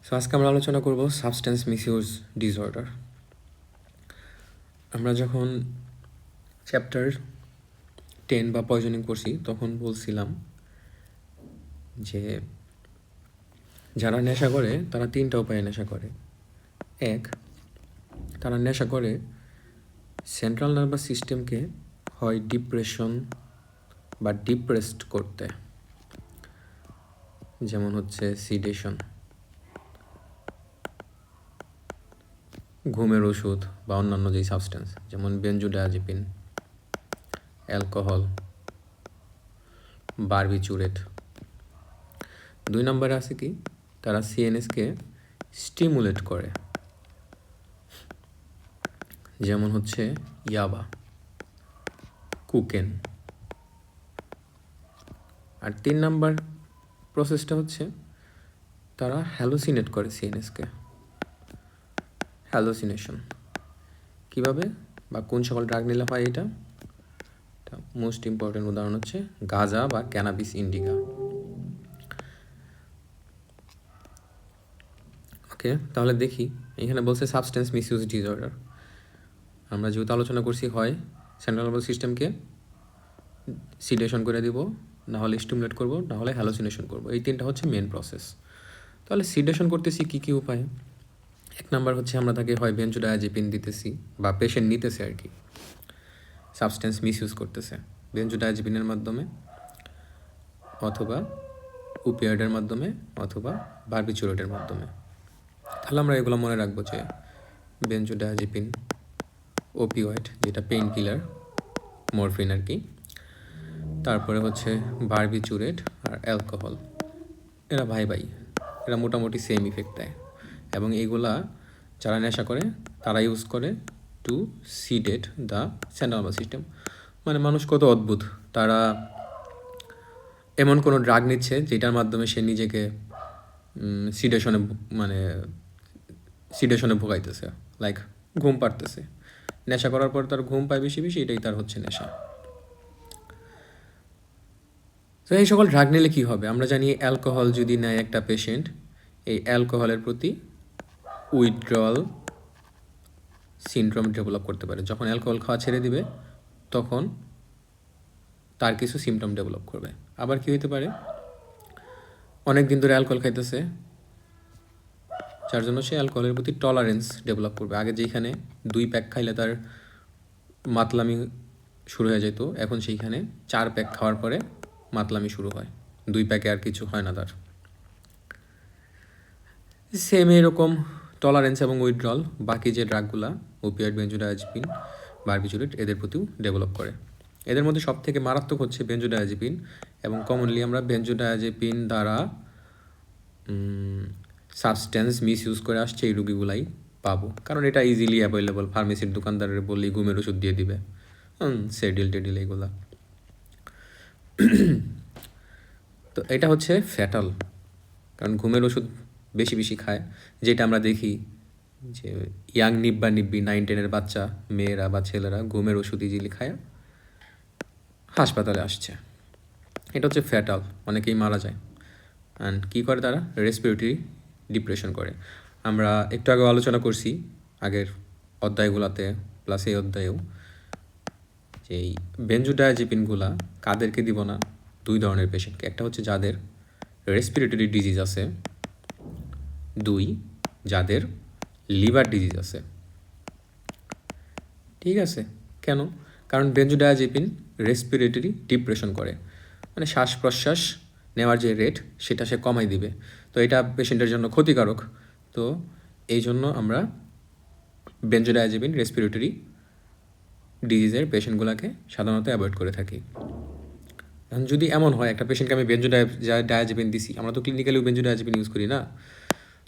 So আজকে আমরা আলোচনা করব সাবস্টেন্স মিসইউজ ডিসঅর্ডার। আমরা যখন চ্যাপ্টার 10 বা পয়জনিং পড়ছি তখন বলছিলাম যে যারা নেশা করে তারা 3টা উপায়ে নেশা করে। এক, তারা নেশা করে সেন্ট্রাল নার্ভাস সিস্টেমকে হয় ডিপ্রেশন বা ডিপ্রেসড করতে, যেমন হচ্ছে সিডেশন, ঘুমের ওষুধ বা অন্যান্য যেই সাবস্টেন্স যেমন বেনজোডায়াজিপিন, অ্যালকোহল, বারবিচুরেট। 2 নম্বরে আছে কি, তারা সিএনএসকে স্টিমুলেট করে, যেমন হচ্ছে ইয়াবা, কুকেন। আর 3 নম্বর প্রসেসটা হচ্ছে তারা হ্যালোসিনেট করে সিএনএসকে। হ্যালোসিনেশন কীভাবে বা কোন সকল ড্রাগ নিলে হয় এটা মোস্ট ইম্পর্টেন্ট উদাহরণ হচ্ছে গাঁজা বা ক্যানাবিস ইন্ডিকা। ওকে, তাহলে দেখি এখানে বলছে সাবস্টেন্স মিসইউজ ডিসঅর্ডার। আমরা যেহেতু আলোচনা করছি হয় সেন্ট্রাল নার্ভাস সিস্টেমকে সিডেশন করে দিব, না হলে স্টিমুলেট করব, না হলে হ্যালোসিনেশন করব। এই 3টা হচ্ছে মেন প্রসেস। তাহলে সিডেশন করতেছি কী কী উপায়ে? 1 নাম্বার হচ্ছে আমরা তাকে হয় বেনজোডায়াজিপিন দিতেছি বা পেশেন্ট নিতেছে আর কি, সাবস্টেন্স মিসইউজ করতেছে বেনজোডায়াজিপিনের মাধ্যমে অথবা ওপিয়েডের মাধ্যমে অথবা বারবিচুরেটের মাধ্যমে। তাহলে আমরা এগুলো মনে রাখবো যে বেনজোডায়াজিপিন, ওপিওয়েড যেটা পেইন কিলার, মরফিন আর কি, তারপরে হচ্ছে বারবিচুরেট আর অ্যালকোহল। এরা ভাই ভাই, এরা মোটামুটি সেম ইফেক্ট দেয় এবং এইগুলা যারা নেশা করে তারা ইউজ করে to sedate the central nervous system. মানে মানুষ কত অদ্ভুত, তারা এমন কোনো ড্রাগ নিচ্ছে যেটার মাধ্যমে সে নিজেকে সিডেশনে ভোগাইতেছে, লাইক ঘুম পাড়তেছে। নেশা করার পর তার ঘুম পায় বেশি বেশি, এটাই তার হচ্ছে নেশা। তো এই সকল ড্রাগ নিলে কী হবে? আমরা জানি অ্যালকোহল যদি নেয় একটা পেশেন্ট, এই অ্যালকোহলের প্রতি উইথড্রল সিনড্রোম ডেভেলপ করতে পারে। যখন অ্যালকোহল খাওয়া ছেড়ে দিবে তখন তার কিছু সিমটম ডেভেলপ করবে। আবার কী হতে পারে, অনেক দিন ধরে অ্যালকোহল খাইতেছে, যার জন্য সে অ্যালকোহলের প্রতি টলারেন্স ডেভেলপ করবে। আগে যেখানে 2 প্যাক খাইলে তার মাতলামি শুরু হয়ে যেত, এখন সেইখানে 4 প্যাক খাওয়ার পরে মাতলামি শুরু হয়, 2 প্যাকে আর কিছু হয় না তার। সেম এরকম টলারেন্স এবং উইথড্রল বাকি যে ড্রাগগুলা ওপিয়েড, বেনজোডায়াজিপিন, বারবিচুরেট এদের প্রতিও ডেভেলপ করে। এদের মধ্যে সব থেকে মারাত্মক হচ্ছে বেনজোডায়াজিপিন, এবং কমনলি আমরা বেনজোডায়াজিপিন দ্বারা সাবস্টেন্স মিসইউজ করে আসছে এই রুগীগুলাই পাবো, কারণ এটা ইজিলি অ্যাভেলেবল। ফার্মেসির দোকানদারের বললেই ঘুমের ওষুধ দিয়ে দিবে, সেডিল টেডিল এইগুলা। তো এটা হচ্ছে ফ্যাটাল, কারণ ঘুমের ওষুধ বেশি বেশি খায়, যেটা আমরা দেখি যে ইয়াং নিব্বা নিব্বি 9-10 বাচ্চা মেয়েরা বা ছেলেরা ঘুমের ওষুধ ইজিলি খায় হাসপাতালে আসছে। এটা হচ্ছে ফ্যাটাল, অনেকেই মারা যায়। অ্যান্ড কী করে তারা? রেসপিরেটরি ডিপ্রেশন করে। আমরা একটু আগে আলোচনা করছি আগের অধ্যায়গুলোতে প্লাস এই অধ্যায়েও, যে এই বেনজোডায়াজিপিনগুলা কাদেরকে দিব না? 2 ধরনের পেশেন্টকে। একটা হচ্ছে যাদের রেসপিরেটরি ডিজিজ আছে, 2 যাদের লিভার ডিজিজ আছে। ঠিক আছে, কেন? কারণ বেনজোডায়াজিপিন রেসপিরেটরি ডিপ্রেশন করে, মানে শ্বাস প্রশ্বাস নেওয়ার যে রেট সেটা সে কমাই দিবে। তো এটা পেশেন্টের জন্য ক্ষতিকারক। তো এই জন্য আমরা বেনজোডায়াজিপিন রেসপিরেটরি ডিজিজের পেশেন্টগুলোকে সাধারণত অ্যাভয়েড করে থাকি। যদি এমন হয় একটা পেশেন্টকে আমি বেনজোডায়াজিপিন দিছি, আমরা তো ক্লিনিক্যালিও বেনজোডায়াজিপিন ইউজ করি না,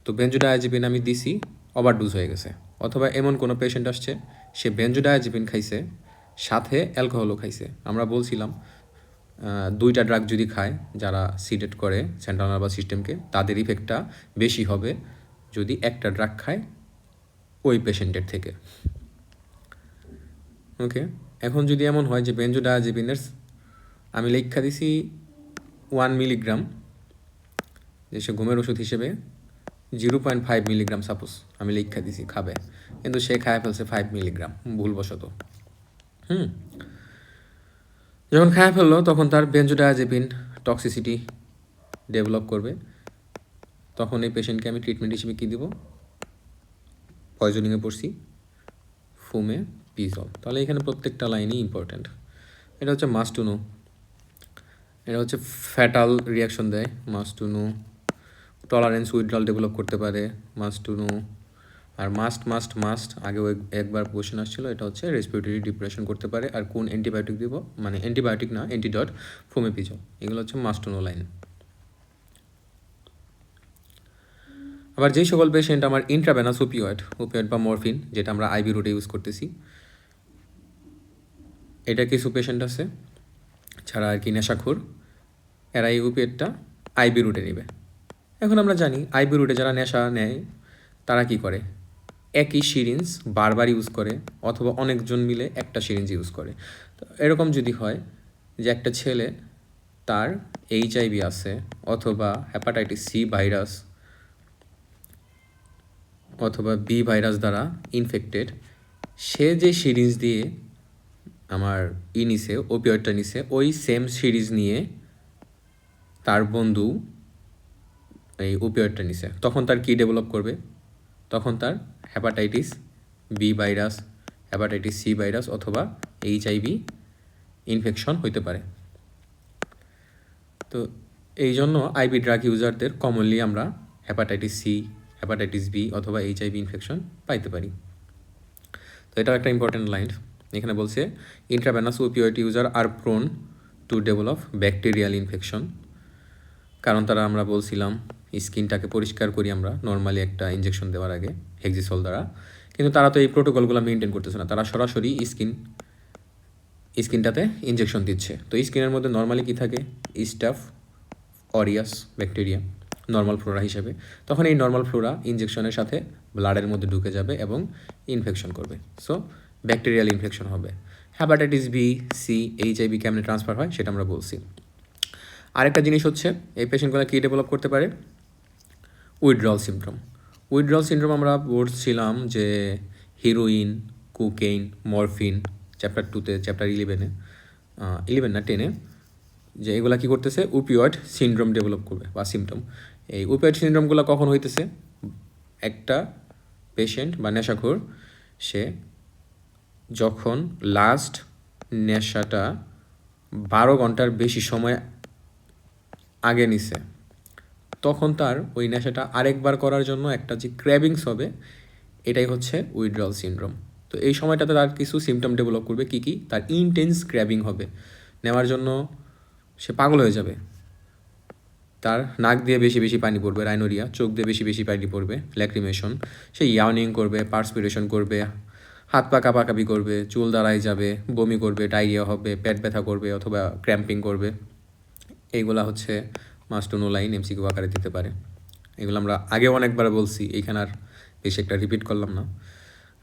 তো বেনজোডায়াজিপিন আমি দিছি, ওভারডোজ হয়ে গেছে। অথবা এমন কোনো পেশেন্ট আসছে সে বেনজোডায়াজিপিন খাইছে সাথে অ্যালকোহলও খাইছে। আমরা বলছিলাম 2টা ড্রাগ যদি খায় যারা সিডেট করে সেন্ট্রাল নার্ভাস সিস্টেমকে, তাদের ইফেক্টটা বেশি হবে যদি একটা ড্রাগ খায় ওই পেশেন্টের থেকে। ওকে, এখন যদি এমন হয় যে বেনজোডায়াজিপিনের আমি লেখা দিছি 1 মিলিগ্রাম, যে সে ঘুমের ওষুধ হিসেবে 0.5 মিলিগ্রাম সাপোজ আমি লিখা দিছি খাবে, কিন্তু সে খায় ফেলছে 5 মিলিগ্রাম ভুলবশত। যখন খায় ফেললো তখন তার বেনজোডায়াজেপিন টক্সিসিটি ডেভেলপ করবে, তখন এই পেশেন্টকে আমি ট্রিটমেন্ট হিসেবে কী দিব, পয়জনিংয়ে পড়ছি ফুমেপিজল। তাহলে এখানে প্রত্যেকটা লাইনই ইম্পর্ট্যান্ট। এটা হচ্ছে মাস্ট টু নো, এটা হচ্ছে ফ্যাটাল রিয়াকশন দেয় must to know, tolerance withdrawal develop করতে পারে মাস্ট টু নো, আর মাস্ট আগেও একবার কোশ্চেন আসছিল, এটা হচ্ছে রেসপিরেটরি ডিপ্রেশন করতে পারে, আর কোন অ্যান্টিবায়োটিক দিব, মানে অ্যান্টিবায়োটিক না অ্যান্টিডট ফুমেপিজল, এগুলো হচ্ছে মাস্ট টু নো লাইন। আবার যেই সকল পেশেন্ট আমার ইন্ট্রাভেনাস ওপিওয়েড বা মরফিন, যেটা আমরা আইভি রুটে ইউজ করতেছি, এটা কিছু পেশেন্ট আছে যারা আর কি নেশাখোর, এরা এই ওপিওয়েডটা আইভি রুটে নেবে। এখন আমরা জানি আইভি রুটে যারা নেশা নেয় তারা কি করে, একই সিরিঞ্জ বারবার ইউজ করে, অথবা অনেকজন মিলে একটা সিরিঞ্জ ইউজ করে। তো এরকম যদি হয় যে একটা ছেলে তার এইচআইভি আছে, অথবা হেপাটাইটিস সি ভাইরাস অথবা বি ভাইরাস দ্বারা ইনফেক্টেড, সে যে সিরিজ দিয়ে আমার নিছে ওপিওয়েডটা নিছে, ওই সেম সিরিজ নিয়ে তার বন্ধু এই ওপিওয়েডটা নিছে, তখন তার কী ডেভেলপ করবে, তখন তার hepatitis B virus, hepatitis C virus অথবা এইচআইভি ইনফেকশন হইতে পারে। তো এই জন্য আইভি ড্রাগ ইউজারদের কমনলি আমরা হেপাটাইটিস সি, হেপাটাইটিস বি অথবা এইচআইভি ইনফেকশন পাইতে পারি। তো এটাও একটা ইম্পর্টেন্ট লাইন। এখানে বলছে intravenous opioid user are prone to develop bacterial infection, কারণ তারা আমরা বলছিলাম স্কিনটাকে পরিষ্কার করি আমরা নর্মালি একটা ইনজেকশন দেওয়ার আগে হেক্সিসল দ্বারা, কিন্তু তারা তো এই প্রোটোকলগুলো মেনটেন করতেছে না, তারা সরাসরি স্কিনটাতে ইনজেকশন দিচ্ছে। তো স্কিনের মধ্যে নর্মালি কী থাকে, staff aureus bacteria normal Flora হিসেবে, তখন এই নর্মাল ফ্লোরা ইনজেকশনের সাথে ব্লাডের মধ্যে ঢুকে যাবে এবং ইনফেকশন করবে, সো ব্যাকটেরিয়াল ইনফেকশন হবে। হ্যাপাটাইটিস বি, সি, এইচআইভি কেমনে ট্রান্সফার হয় সেটা আমরা বলছি। আরেকটা জিনিস হচ্ছে এই পেশেন্টগুলো কী ডেভেলপ করতে পারে, উইথড্রল সিনড্রোম। উইথড্রল সিনড্রোম আমরা বলছিলাম যে হিরোইন, কোকেইন, মরফিন চ্যাপ্টার 2-তে, চ্যাপ্টার 11 না 10-এ, যে এগুলা কী করতেছে, ওপিওয়েড সিনড্রোম ডেভেলপ করবে বা সিমটম। এই ওপিওয়েড সিনড্রোমগুলো কখন হইতেছে, একটা পেশেন্ট বা নেশাখোর সে যখন লাস্ট নেশাটা 12 ঘন্টার বেশি সময় আগে নিছে, তখন তার ওই নেশাটা আরেকবার করার জন্য একটা যে ক্র্যাভিংস হবে, এটাই হচ্ছে উইথড্রল সিনড্রোম। তো এই সময়টাতে তার কিছু সিমটম ডেভেলপ করবে, কী কী, তার ইনটেন্স ক্র্যাভিং হবে, নেওয়ার জন্য সে পাগল হয়ে যাবে, তার নাক দিয়ে বেশি বেশি পানি পড়বে, রাইনোরিয়া, চোখ দিয়ে বেশি বেশি পানি পড়বে, ল্যাক্রিমেশন, সে ইয়ার্নিং করবে, পার্সপিরেশন করবে, হাত পা কাঁপাকাঁপি করবে, চুল দাঁড়ায় যাবে, বমি করবে, ডায়রিয়া হবে, পেট ব্যথা করবে অথবা ক্র্যাম্পিং করবে। এইগুলা হচ্ছে must to know line, MCQ আকারে দিতে পারে। এগুলো আমরা আগে অনেকবার বলছি, এইখানে আর বেশি একটা রিপিট করলাম না।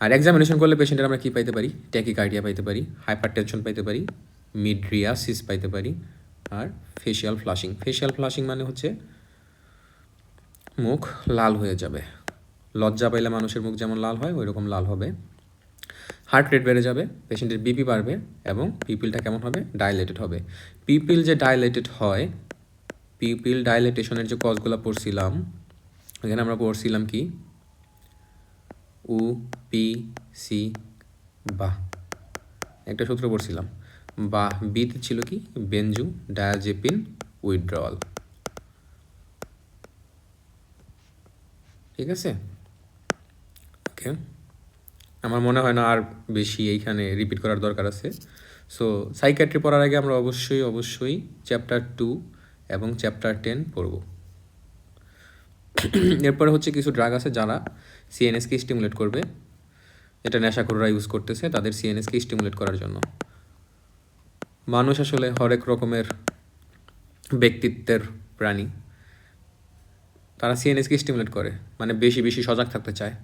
আর এক্সামিনেশন করলে পেশেন্টের আমরা কী পাইতে পারি, ট্যাকিকার্ডিয়া পাইতে পারি, হাইপার টেনশন পাইতে পারি, মিড্রিয়াসিস পাইতে পারি, আর ফেশিয়াল ফ্লাশিং। ফেশিয়াল ফ্লাশিং মানে হচ্ছে মুখ লাল হয়ে যাবে, লজ্জা পাইলে মানুষের মুখ যেমন লাল হয় ওই রকম লাল হবে। হার্ট রেট বেড়ে যাবে, পেশেন্টের বিপি বাড়বে, এবং পিপিলটা কেমন হবে, ডাইলেটেড হবে। পিপিল যে ডাইলেটেড হয়, পিপিল ডাইলেটেশনের যে কজগুলো পড়ছিলাম, এখানে আমরা পড়ছিলাম কি, উ পি সি বা একটা সূত্র পড়ছিলাম, বা বিতে ছিল কি, বেনজু ডায়াজেপিন উইথড্রল। ঠিক আছে, ওকে। আমার মনে হয় না আর বেশি এইখানে রিপিট করার দরকার আছে। সো সাইকিয়াট্রি পড়ার আগে আমরা অবশ্যই চ্যাপ্টার 2 এবং চ্যাপ্টার 10 পড়ব। এরপরে হচ্ছে কিছু ড্রাগ আছে যারা সিএনএসকে স্টিমুলেট করবে, এটা নেশাখোররা ইউজ করতেছে তাদের সিএনএসকে স্টিমুলেট করার জন্য। মানুষ আসলে হরেক রকমের ব্যক্তিত্বের প্রাণী, তারা সিএনএসকে স্টিমুলেট করে, মানে বেশি বেশি সজাগ থাকতে চায়,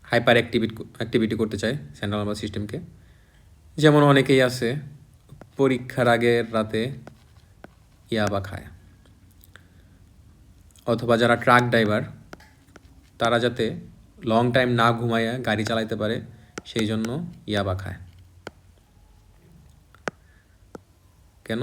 হাইপার অ্যাক্টিভিটি করতে চায় সেন্ট্রাল নার্ভাস সিস্টেমকে। যেমন অনেকেই আছে পরীক্ষার আগের রাতে ইয়াবা খায়, অথবা যারা ট্রাক ড্রাইভার তারা যাতে লং টাইম না ঘুমাইয়া গাড়ি চালাইতে পারে সেই জন্য ইয়াবা খায়। কেন?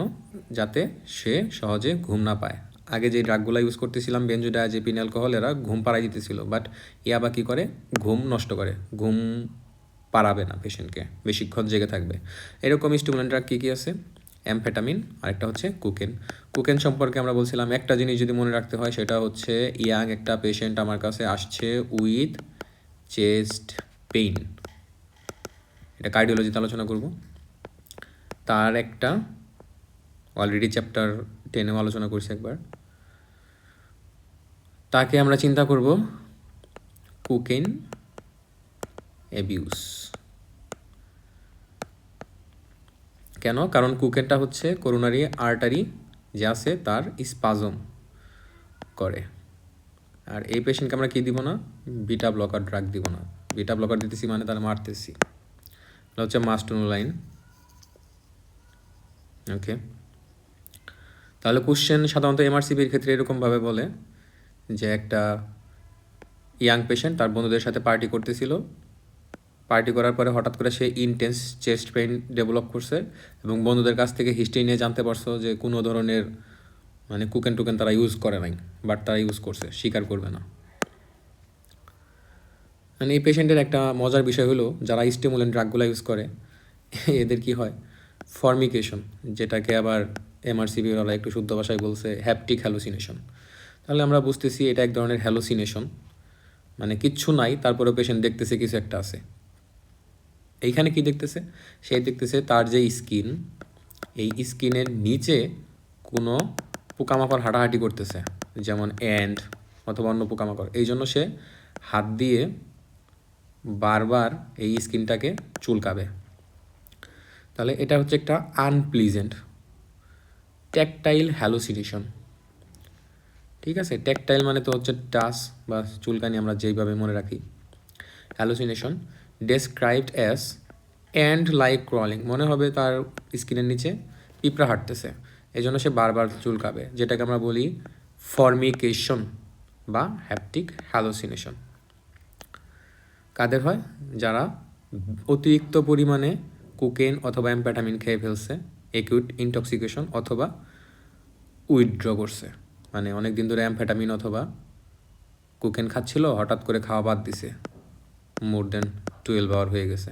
যাতে সে সহজে ঘুম না পায়। আগে যে ড্রাগগুলো ইউজ করতেছিলাম বেনজোডায়াজেপিন, অ্যালকোহল, এরা ঘুম পাড়াই দিতেছিল, বাট ইয়াবা কী করে? ঘুম নষ্ট করে, ঘুম পাড়াবে না পেশেন্টকে, বেশিক্ষণ জেগে থাকবে। এরকম স্টিমুলেন্ট ড্রাগ কী কী আছে? অ্যামফেটামিন, আরেকটা হচ্ছে কোকেন। কোকেন সম্পর্কে আমরা বলছিলাম একটা জিনিস যদি মনে রাখতে হয় সেটা হচ্ছে ইয়াং একটা পেশেন্ট আমার কাছে আসছে উইথ চেস্ট পেইন, এটা কার্ডিওলজিতে আলোচনা করব। তার একটা অলরেডি চ্যাপ্টার 10-এও আলোচনা করছি একবার। তাকে আমরা চিন্তা করব কোকেন অ্যাবিউস। কেন? কারণ কোকেনটা হচ্ছে করোনারি আর্টারি যে আছে তার স্পাজম করে। আর এই পেশেন্টকে আমরা কী দিব না? বিটা ব্লকার ড্রাগ দিব না। বিটা ব্লকার দিতেছি মানে তারা মারতেছি, এটা হচ্ছে মাস্টোনোলাইন। ওকে, তাহলে কোশ্চেন সাধারণত এমআরসিপির ক্ষেত্রে এরকমভাবে বলে যে একটা ইয়াং পেশেন্ট তার বন্ধুদের সাথে পার্টি করতেছিল, পার্টি করার পরে হঠাৎ করে সে ইনটেন্স চেস্ট পেইন ডেভেলপ করছে এবং বন্ধুদের কাছ থেকে হিস্ট্রি নিয়ে জানতে পারছো যে কোনো ধরনের মানে কোকেন টোকেন তারা ইউজ করে নাই, বাট তারা ইউজ করছে, স্বীকার করবে না। মানে এই পেশেন্টের একটা মজার বিষয় হলো যারা স্টিমুলেন্ট ড্রাগগুলো ইউজ করে এদের কি হয়? ফর্মিকেশন, যেটাকে আবার এমআরসিপিওয়ালা একটু শুদ্ধ ভাষায় বলছে হ্যাপটিক হ্যালুসিনেশন। তাহলে আমরা বুঝতেছি এটা এক ধরনের হ্যালুসিনেশন, মানে কিচ্ছু নাই তারপরেও পেশেন্ট দেখতেছে কিছু একটা আছে। এইখানে কি দেখতেছে? সে দেখতেছে তার যে স্কিন, এই স্কিনের নিচে কোনো পোকামাকড় হাঁটাহাঁটি করতেছে, যেমন অ্যান্ড অথবা অন্য পোকামাকড়। এই জন্য সে হাত দিয়ে বারবার এই স্কিনটাকে চুলকাবে। তাহলে এটা হচ্ছে একটা আনপ্লিজেন্ট ট্যাকটাইল হ্যালুসিনেশন। ঠিক আছে, ট্যাকটাইল মানে তো হচ্ছে টাচ বা চুলকানি, আমরা যেইভাবে মনে রাখি। Hallucination described as and like crawling, মনে হবে তার স্কিনের নিচে পিঁপড়া হাঁটতেছে, এই জন্য সে বারবার চুলকাবে, যেটাকে আমরা বলি ফর্মিকেশন বা হ্যাপটিক হ্যালুসিনেশন। কাদের হয়? যারা অতিরিক্ত পরিমাণে কোকেন অথবা অ্যামফেটামিন খেয়ে ফেলছে, একিউট ইনটক্সিকেশন অথবা উইথড্র করছে, মানে অনেক দিন ধরে অ্যামফেটামিন অথবা কোকেন খাচ্ছিল, হঠাৎ করে খাওয়া বাদ দিছে, মোর দেন 12 আওয়ার হয়ে গেছে,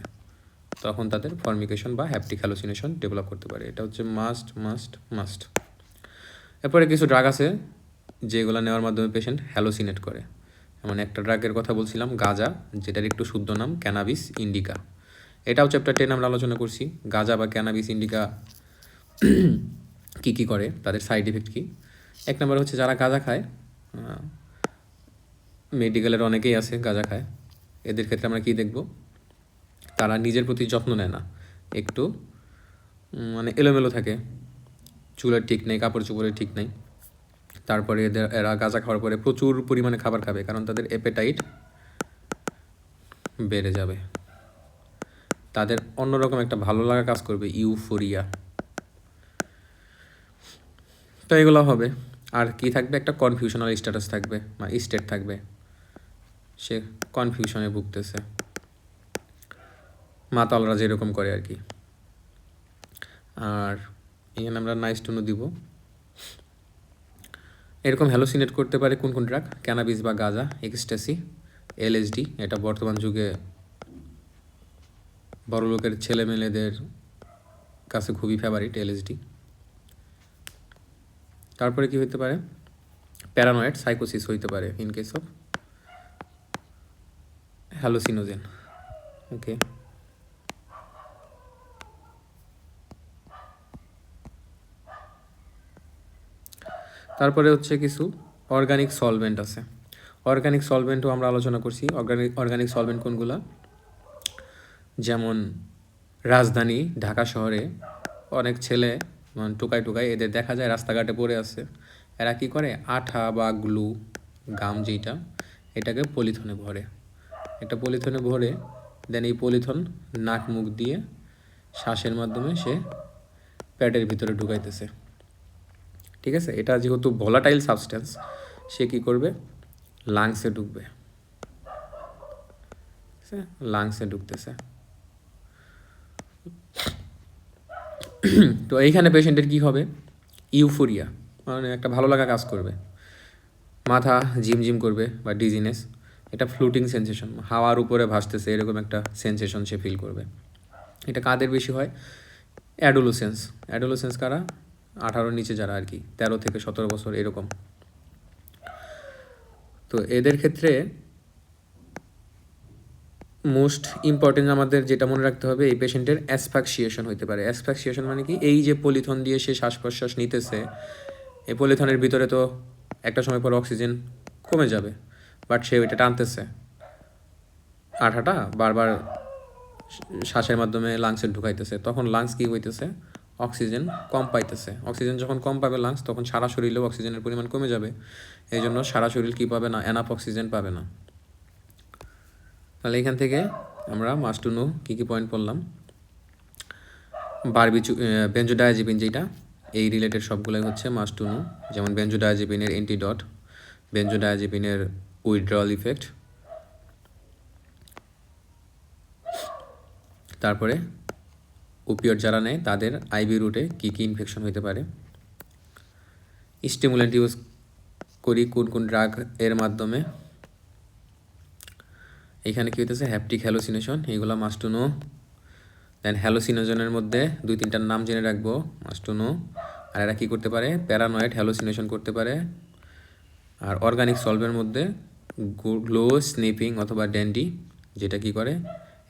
তখন তাদের ফর্মিকেশন বা হ্যাপটিক হ্যালুসিনেশন ডেভেলপ করতে পারে। এটা হচ্ছে মাস্ট। এরপরে কিছু ড্রাগ আছে যেগুলো নেওয়ার মাধ্যমে পেশেন্ট হ্যালুসিনেট করে। মানে একটা ড্রাগের কথা বলছিলাম গাঁজা, যেটার একটু শুদ্ধ নাম ক্যানাবিস ইন্ডিকা। এটাও চ্যাপ্টার 10 আমরা আলোচনা করছি। গাঁজা বা ক্যানাবিস ইন্ডিকা কী কী করে, তাদের সাইড ইফেক্ট কী। এক নম্বর হচ্ছে যারা গাঁজা খায়, মেডিকেলের অনেকেই আছে গাঁজা খায়, এদের ক্ষেত্রে আমরা কী দেখব? তারা নিজের প্রতি যত্ন নেয় না, একটু মানে এলোমেলো থাকে, চুলের ঠিক নেই, কাপড় চোপড়ের ঠিক নেই। তারপরে এরা গাঁজা খাওয়ার পরে প্রচুর পরিমাণে খাবার খাবে, কারণ তাদের অ্যাপেটাইট বেড়ে যাবে, তাদের অন্যরকম একটা ভালো লাগা কাজ করবে, ইউফোরিয়া। তো এগুলো হবে। আর কি থাকবে? একটা কনফিউশনাল স্ট্যাটাস থাকবে বা স্টেট থাকবে, সে কনফিউশনে ভুগতেছে, মাতালরা যেরকম করে আর কি। আর এখানে আমরা নাইস টু নো দিব। এরকম হ্যালোসিনেট করতে পারে কোন কোন ড্রাগ? ক্যানাবিস বা গাঁজা, এক্সট্যাসি, এলএসডি, এটা বর্তমান যুগে বড় লোকের ছেলেমেয়েদের কাছে খুবই ফেভারিট এলএসডি। তারপরে কি হইতে পারে? প্যারানয়েড সাইকোসিস হইতে পারে ইন কেস অফ হ্যালোসিনোজেন। ওকে, তারপরে হচ্ছে কিছু অর্গানিক সলভেন্ট আছে। অর্গানিক সলভেন্টও আমরা আলোচনা করছি। অর্গানিক সলভেন্ট কোনগুলা? যেমন রাজধানী ঢাকা শহরে অনেক ছেলে টোকায় এদের দেখা যায় রাস্তাঘাটে পড়ে আছে। এরা কি করে? আঠা বা গ্লু, গাম যেটা, এটাকে পলিথনে ভরে, একটা পলিথনে ভরে দেন এই পলিথন নাক মুখ দিয়ে শ্বাসের মাধ্যমে সে পেটের ভিতরে ঢুকাইতেছে। ঠিক আছে, এটা যেহেতু ভোলাটাইল সাবস্টেন্স, সে কী করবে, লাংসে ঢুকবে, লাংসে ঢুকতেছে। তো এইখানে পেশেন্টের কী হবে, ইউফোরিয়া, মানে একটা ভালো লাগা কাজ করবে, মাথা ঝিমঝিম করবে বা ডিজিনেস, এটা ফ্লুটিং সেন্সেশন, হাওয়ার উপরে ভাসতেছে এরকম একটা সেন্সেশন সে ফিল করবে। এটা কাদের বেশি হয়, অ্যাডোলোসেন্স। অ্যাডোলোসেন্স কারা, 18 নিচে যারা আর কি, 13 থেকে 17 বছর এরকম। তো এদের ক্ষেত্রে মোস্ট ইম্পর্টেন্ট আমাদের যেটা মনে রাখতে হবে, এই পেশেন্টের অ্যাসফাক্সিয়েশন হইতে পারে। অ্যাসফাক্সিয়েশন মানে কি, এই যে পলিথন দিয়ে সে শ্বাস প্রশ্বাস নিতেছে, এই পলিথনের ভিতরে তো একটা সময় পর অক্সিজেন কমে যাবে, বাট সে ওইটা টানতেছে, আঠাটা বারবার শ্বাসের মাধ্যমে লাংসে ঢুকাইতেছে, তখন লাংস কী হইতেছে, অক্সিজেন কম পাইতেছে। অক্সিজেন যখন কম পাবে লাংস, তখন সারা শরীরেও অক্সিজেনের পরিমাণ কমে যাবে, এই জন্য সারা শরীর কী পাবে না, এনাফ অক্সিজেন পাবে না। তাহলে এখান থেকে আমরা মাস্ট টু নো কী কী পয়েন্ট পড়লাম, বেনজোডায়াজিপিন যেটা, এই রিলেটেড সবগুলোই হচ্ছে মাস্ট টু নো, যেমন বেনজোডায়াজিপিনের অ্যান্টিডট, বেনজোডায়াজিপিনের উইথড্রল ইফেক্ট, তারপরে ওপিওয়েড যারা নেয় তাদের আইভি রুটে কী কী ইনফেকশন হতে পারে, স্টিমুলেন্ট ইউজ করি কোন কোন ড্রাগ এর মাধ্যমে, এখানে কী হইতেছে হ্যাপটিক হ্যালোসিনেশন, এইগুলো মাস্ট টু নো। দেন হ্যালোসিনোজনের মধ্যে 2-3টার নাম জেনে রাখবো, মাস্ট টু নো। আর এরা কী করতে পারে, প্যারানয়েড হ্যালোসিনেশন করতে পারে। আর অর্গানিক সলভের মধ্যে গ্লো স্নিপিং অথবা ড্যান্ডি, যেটা কী করে,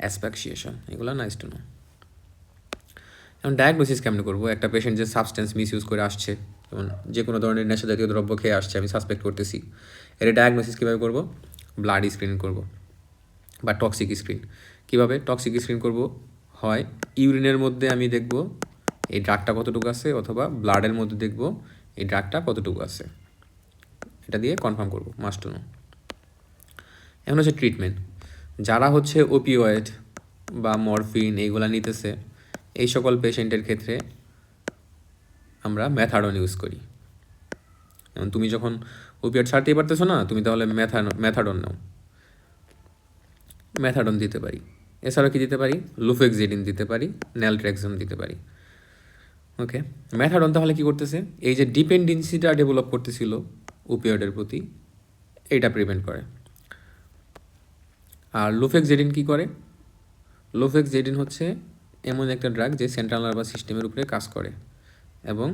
অ্যাসফাক্সিয়েশন, এগুলো নাইস টু নো। এখন ডায়াগনোসিস কেমন করবো, একটা পেশেন্ট যে সাবস্টেন্স মিস ইউজ করে আসছে, যেমন যে কোনো ধরনের নেশা জাতীয় দ্রব্য খেয়ে আসছে, আমি সাসপেক্ট করতেছি, এর ডায়াগনোসিস কীভাবে করবো, ব্লাড স্ক্রিন করব বা টক্সিক স্ক্রিন। কীভাবে টক্সিক স্ক্রিন করব, হয় ইউরিনের মধ্যে আমি দেখব এই ড্রাগটা কতটুকু আছে, অথবা ব্লাডের মধ্যে দেখব এই ড্রাগটা কতটুকু আছে, এটা দিয়ে কনফার্ম করব, মাস্ট টু নো। এখন হচ্ছে ট্রিটমেন্ট, যারা হচ্ছে ওপিওয়েড বা মরফিন এইগুলা নিতেছে, এই সকল পেশেন্টের ক্ষেত্রে আমরা ম্যাথাডন ইউজ করি। যেমন তুমি যখন ওপিওয়েড ছাড়তেই পারতেছো না, তুমি তাহলে ম্যাথাডন নাও, ম্যাথাডন দিতে পারি। এছাড়াও কি দিতে পারি, লুফেক্সিডিন দিতে পারি, ন্যালট্রেক্সন দিতে পারি। ওকে, ম্যাথাডন তাহলে কি করতেছে, এই যে ডিপেন্ডেন্সিটা ডেভেলপ করতেছিল ওপিওয়েডের প্রতি, এইটা প্রিভেন্ট করে। আর লুফেক্সিডিন কি করে, লুফেক্সিডিন হচ্ছে এমন একটা ড্রাগ যে সেন্ট্রাল নার্ভাস সিস্টেমের উপরে কাজ করে, এবং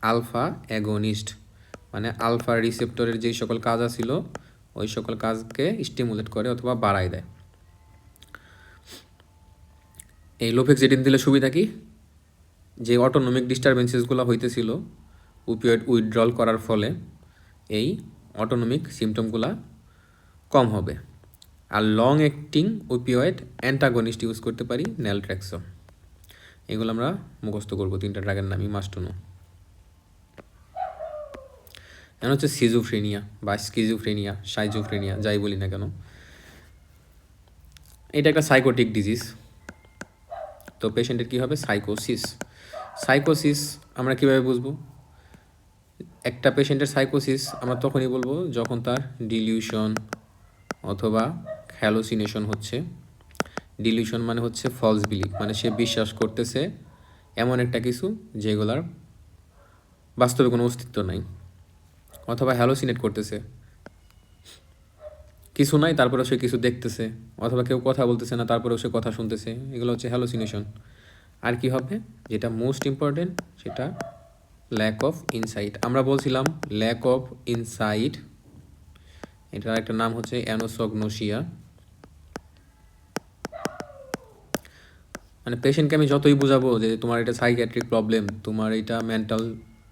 আলফা অ্যাগনিস্ট, মানে আলফা রিসেপ্টরের যেই সকল কাজ আছিল ওই সকল কাজকে স্টিমুলেট করে অথবা বাড়ায় দেয়। এই লুফেক্সিডিন দিলে সুবিধা কি, যে অটোনমিক ডিস্টারবেন্সেসগুলো হইতেছিল ওপিওয়েড উইথড্রল করার ফলে, এই অটোনমিক সিমটমগুলো কম হবে। আর long acting opioid antagonist use করতে পারি, ন্যালট্রেক্সন। এগুলো আমরা মুখস্থ করবো, 3টা ড্রাগের নামই মাস্ট টু নো। এখন হচ্ছে সিজোফ্রেনিয়া বা স্কিজোফ্রেনিয়া, সাইজোফ্রেনিয়া, যাই বলি না কেন, এটা একটা সাইকোটিক ডিজিজ। তো পেশেন্টের কী হবে, সাইকোসিস। সাইকোসিস আমরা কীভাবে বুঝবো, একটা পেশেন্টের সাইকোসিস আমরা তখনই বলবো যখন তার ডিলিউশন অথবা হ্যালোসিনেশন হচ্ছে। ডিলিউশন মানে হচ্ছে ফলস বিলিফ, মানে সে বিশ্বাস করতেছে এমন একটা কিছু যেগুলার বাস্তবে কোনো অস্তিত্ব নাই, অথবা হ্যালোসিনেট করতেছে, কিছু নাই তারপরে সে কিছু দেখতেছে, অথবা কেউ কথা বলতেছে না তারপরেও সে কথা শুনতেছে, এগুলো হচ্ছে হ্যালোসিনেশন। আর কি হবে, যেটা মোস্ট ইম্পর্টেন্ট, সেটা ল্যাক অফ ইনসাইট। আমরা বলছিলাম ল্যাক অফ ইনসাইট, এটার একটা নাম হচ্ছে অ্যানোসগনোসিয়া। মানে পেশেন্টকে আমি যতই বুঝাবো যে তোমার এটা সাইকিয়াট্রিক প্রবলেম, তোমার এটা মেন্টাল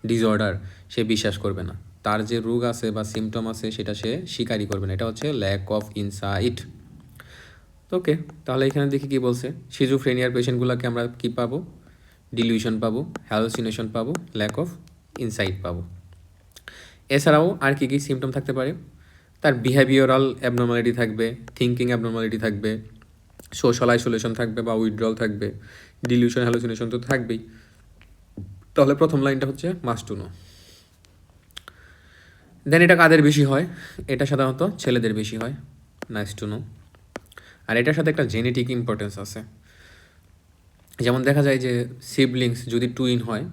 ডিসঅর্ডার, সে বিশ্বাস করবে না, তার যে রোগ আছে বা সিমটম আছে সেটা সে স্বীকারই করবে না, এটা হচ্ছে ল্যাক অফ ইনসাইট। ওকে, তাহলে এখানে দেখি কি বলছে, সিজোফ্রেনিয়ার পেশেন্টগুলোকে আমরা কি পাবো, ডিলিউশন পাবো, হ্যালোসিনেশন পাবো, ল্যাক অফ ইনসাইট পাবো। এছাড়াও আর কি কি সিমটম থাকতে পারে, তার বিহেভিয়ারাল অ্যাবনর্মালিটি থাকবে, থিঙ্কিং অ্যাবনর্মালিটি থাকবে, সোশ্যাল আইসোলেশন থাকবে বা উইথড্রল থাকবে, ডিলিউশন হ্যালুসিনেশন তো থাকবেই। তাহলে প্রথম লাইনটা হচ্ছে মাস্ট টু নো। দেন এটা কাদের বেশি হয়? এটা সাধারণত ছেলেদের বেশি হয়। Nice to know. আর এটার সাথে একটা জেনেটিক ইম্পর্টেন্স আছে। যেমন দেখা যায় যে সিবলিংস যদি টুইন হয়,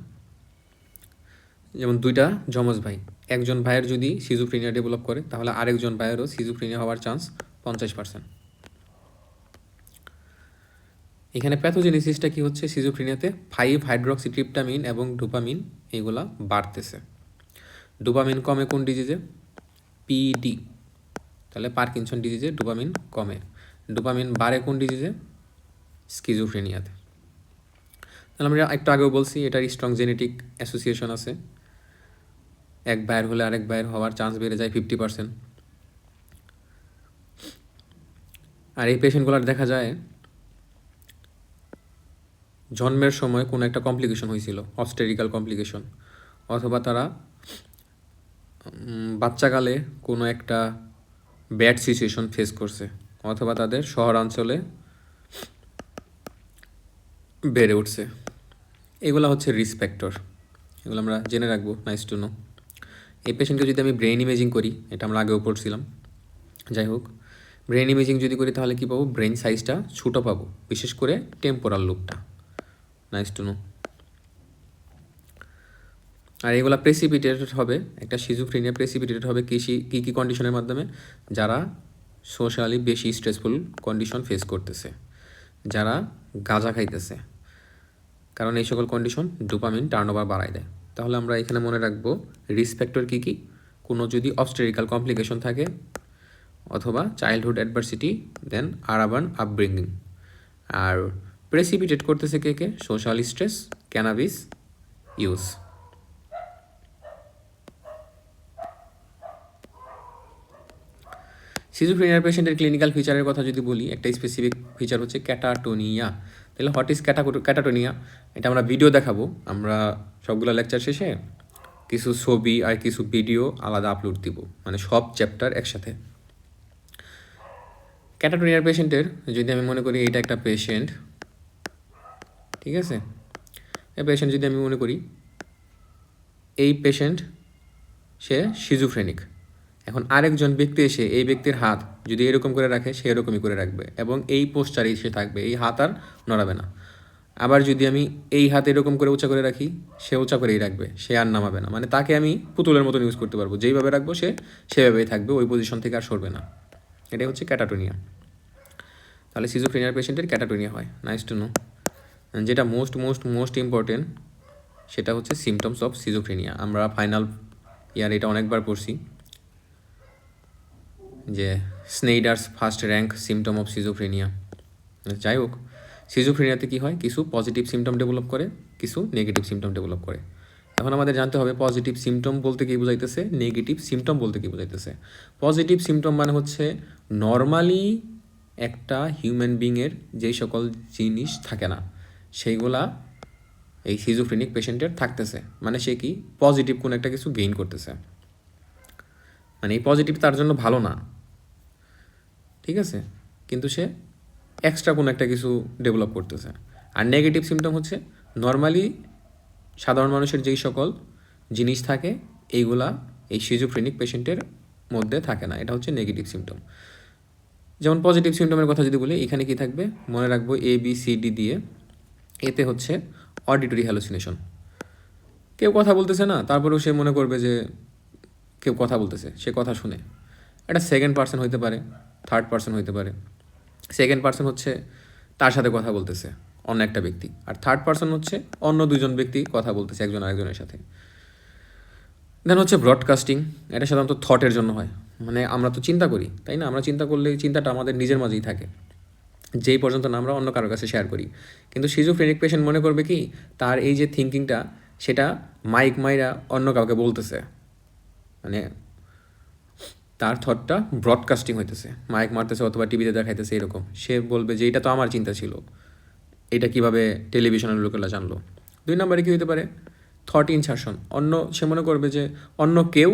যেমন দুইটা যমজ ভাই, একজন ভাইয়ের যদি সিজোফ্রেনিয়া ডেভেলপ করে তাহলে আরেকজন ভাইয়েরও সিজোফ্রেনিয়া হওয়ার চান্স 50%। এখানে প্যাথোজেনেসিসটা কি হচ্ছে সিজোফ্রেনিয়াতে? 5-হাইড্রক্সিট্রিপটামিন এবং ডোপামিন এগুলা বাড়তেছে। ডোপামিন কমে কোন ডিজিজে? পিডি। তাহলে পার্কিনসন ডিজিজে ডোপামিন কমে। ডোপামিন বাড়ে কোন ডিজিজে? স্কিজোফ্রেনিয়াতে। তাহলে আমরা একটু আগেও বলছি এটার স্ট্রং জেনেটিক অ্যাসোসিয়েশন আছে। এক ভাইয়ের হলে আরেক ভাইয়ের হওয়ার চান্স বেড়ে যায় 50%। আর এই পেশেন্টগুলোর দেখা যায় জন্মের সময় কোনো একটা কমপ্লিকেশন হয়েছিল, অবস্টেরিক্যাল কমপ্লিকেশন, অথবা তারা বাচ্চাকালে কোনো একটা ব্যাড সিচুয়েশন ফেস করছে, অথবা তাদের শহরাঞ্চলে বেড়ে উঠছে। এগুলো হচ্ছে রিস্ক ফ্যাক্টর, এগুলো আমরা জেনে রাখবো। Nice to no. এই পেশেন্টকে যদি আমি ব্রেন ইমেজিং করি, এটা আমরা আগেও পড়ছিলাম, যাই হোক, ব্রেন ইমেজিং যদি করি তাহলে কী পাবো? ব্রেন সাইজটা ছোটো পাবো, বিশেষ করে টেম্পোরাল লুপটা। Nice to know. আর এগুলো প্রেসিপিটেটেড হবে, একটা সিজোফ্রেনিয়া প্রেসিপিটেটেড হবে কী কী কন্ডিশনের মাধ্যমে? যারা সোশ্যালি বেশি স্ট্রেসফুল কন্ডিশন ফেস করতেছে, যারা গাঁজা খাইতেছে, কারণ এই সকল কন্ডিশন ডোপামিন টার্নওভার বাড়ায় দেয়। তাহলে আমরা এখানে মনে রাখবো রিস্ক ফ্যাক্টর কী কী? কোনো যদি অবস্টেরিক্যাল কমপ্লিকেশন থাকে, অথবা childhood adversity, then urban upbringing. আর প্রেসিপিটেট করতেছে কে কে? Social stress, cannabis use. Schizophrenia পেশেন্টের ক্লিনিক্যাল ফিচারের কথা যদি বলি, একটা স্পেসিফিক ফিচার হচ্ছে ক্যাটাটোনিয়া। তাহলে হোয়াট ইজ ক্যাটাটোনিয়া? এটা আমরা ভিডিও দেখাবো, আমরা সবগুলো লেকচার শেষে কিছু ছবি আর কিছু ভিডিও আলাদা আপলোড দিব, মানে সব চ্যাপ্টার একসাথে। ক্যাটাটোনিয়ার পেশেন্টের যদি আমি মনে করি এটা একটা পেশেন্ট, ঠিক আছে, এই পেশেন্ট যদি আমি মনে করি এই পেশেন্ট সে সিজোফ্রেনিক, এখন আরেকজন ব্যক্তি এসে এই ব্যক্তির হাত যদি এরকম করে রাখে, সে এরকমই করে রাখবে এবং এই পোস্টারেই সে থাকবে, এই হাত আর নড়াবে না। আবার যদি আমি এই হাত এরকম করে উঁচা করে রাখি, সে উঁচা করেই রাখবে, সে আর নামাবে না। মানে তাকে আমি পুতুলের মতন ইউজ করতে পারবো, যেইভাবে রাখবো সে সেভাবেই থাকবে, ওই পজিশন থেকে আর সরবে না। এটাই হচ্ছে ক্যাটাটোনিয়া। তাহলে সিজোফ্রেনিয়ার পেশেন্টের ক্যাটাটোনিয়া হয়। Nice to know. যেটা মোস্ট ইম্পর্টেন্ট সেটা হচ্ছে সিমটমস অফ সিজোফ্রেনিয়া। আমরা ফাইনাল ইয়ার এটা অনেকবার পড়ছি যে Schneider's first rank symptom of schizophrenia. যাই হোক, সিজোফ্রেনিয়াতে কী হয়? কিছু পজিটিভ সিমটম ডেভেলপ করে, কিছু নেগেটিভ সিমটম ডেভেলপ করে। এখন আমাদের জানতে হবে পজিটিভ সিমটম বলতে কী বোঝাইতেছে, নেগেটিভ সিমটম বলতে কী বোঝাইতেছে। পজিটিভ সিমটম মানে হচ্ছে নর্মালি একটা হিউম্যান বিংয়ের যেই সকল জিনিস থাকে না, সেইগুলা এই সিজোফ্রেনিক পেশেন্টের থাকতেছে। মানে সে কি পজিটিভ কোনো একটা কিছু গেইন করতেছে, মানে এই পজিটিভ তার জন্য ভালো না, ঠিক আছে, কিন্তু সে এক্সট্রা কোনো একটা কিছু ডেভেলপ করতেছে। আর নেগেটিভ সিমটম হচ্ছে নর্মালি সাধারণ মানুষের যেই সকল জিনিস থাকে এইগুলা এই সিজোফ্রেনিক পেশেন্টের মধ্যে থাকে না, এটা হচ্ছে নেগেটিভ সিমটম। যেমন পজিটিভ সিমটমের কথা যদি বলি, এখানে কি থাকবে মনে রাখবো ABCD দিয়ে। এতে হচ্ছে অডিটরি হ্যালুসিনেশন, কেউ কথা বলতেছে না, তারপরেও সে মনে করবে যে কেউ কথা বলতেছে, সে কথা শুনে। এটা সেকেন্ড পার্সন হইতে পারে, থার্ড পার্সন হইতে পারে। সেকেন্ড পার্সন হচ্ছে তার সাথে কথা বলতেছে অন্য একটা ব্যক্তি, আর থার্ড পার্সন হচ্ছে অন্য দুজন ব্যক্তি কথা বলতেছে একজন আরেকজনের সাথে। দেন হচ্ছে ব্রডকাস্টিং, এটা সাধারণত থটের জন্য হয়, মানে আমরা তো চিন্তা করি, তাই না? আমরা চিন্তা করলে চিন্তাটা আমাদের নিজের মাঝেই থাকে, যেই পর্যন্ত না আমরা অন্য কারোর কাছে শেয়ার করি। কিন্তু সিজোফ্রেনিক পেশেন্ট মনে করবে কি তার এই যে থিঙ্কিংটা সেটা মাইক মাইরা অন্য কাউকে বলতেছে, মানে তার থটটা ব্রডকাস্টিং হইতেছে, মাইক মারতেছে অথবা টিভিতে দেখাইতেছে এরকম। সে বলবে যে এটা তো আমার চিন্তা ছিল, এটা কিভাবে টেলিভিশনের লোকেরা জানলো। 2 নম্বরে কী হতে পারে? থট ইনসারশন, সে মনে করবে যে অন্য কেউ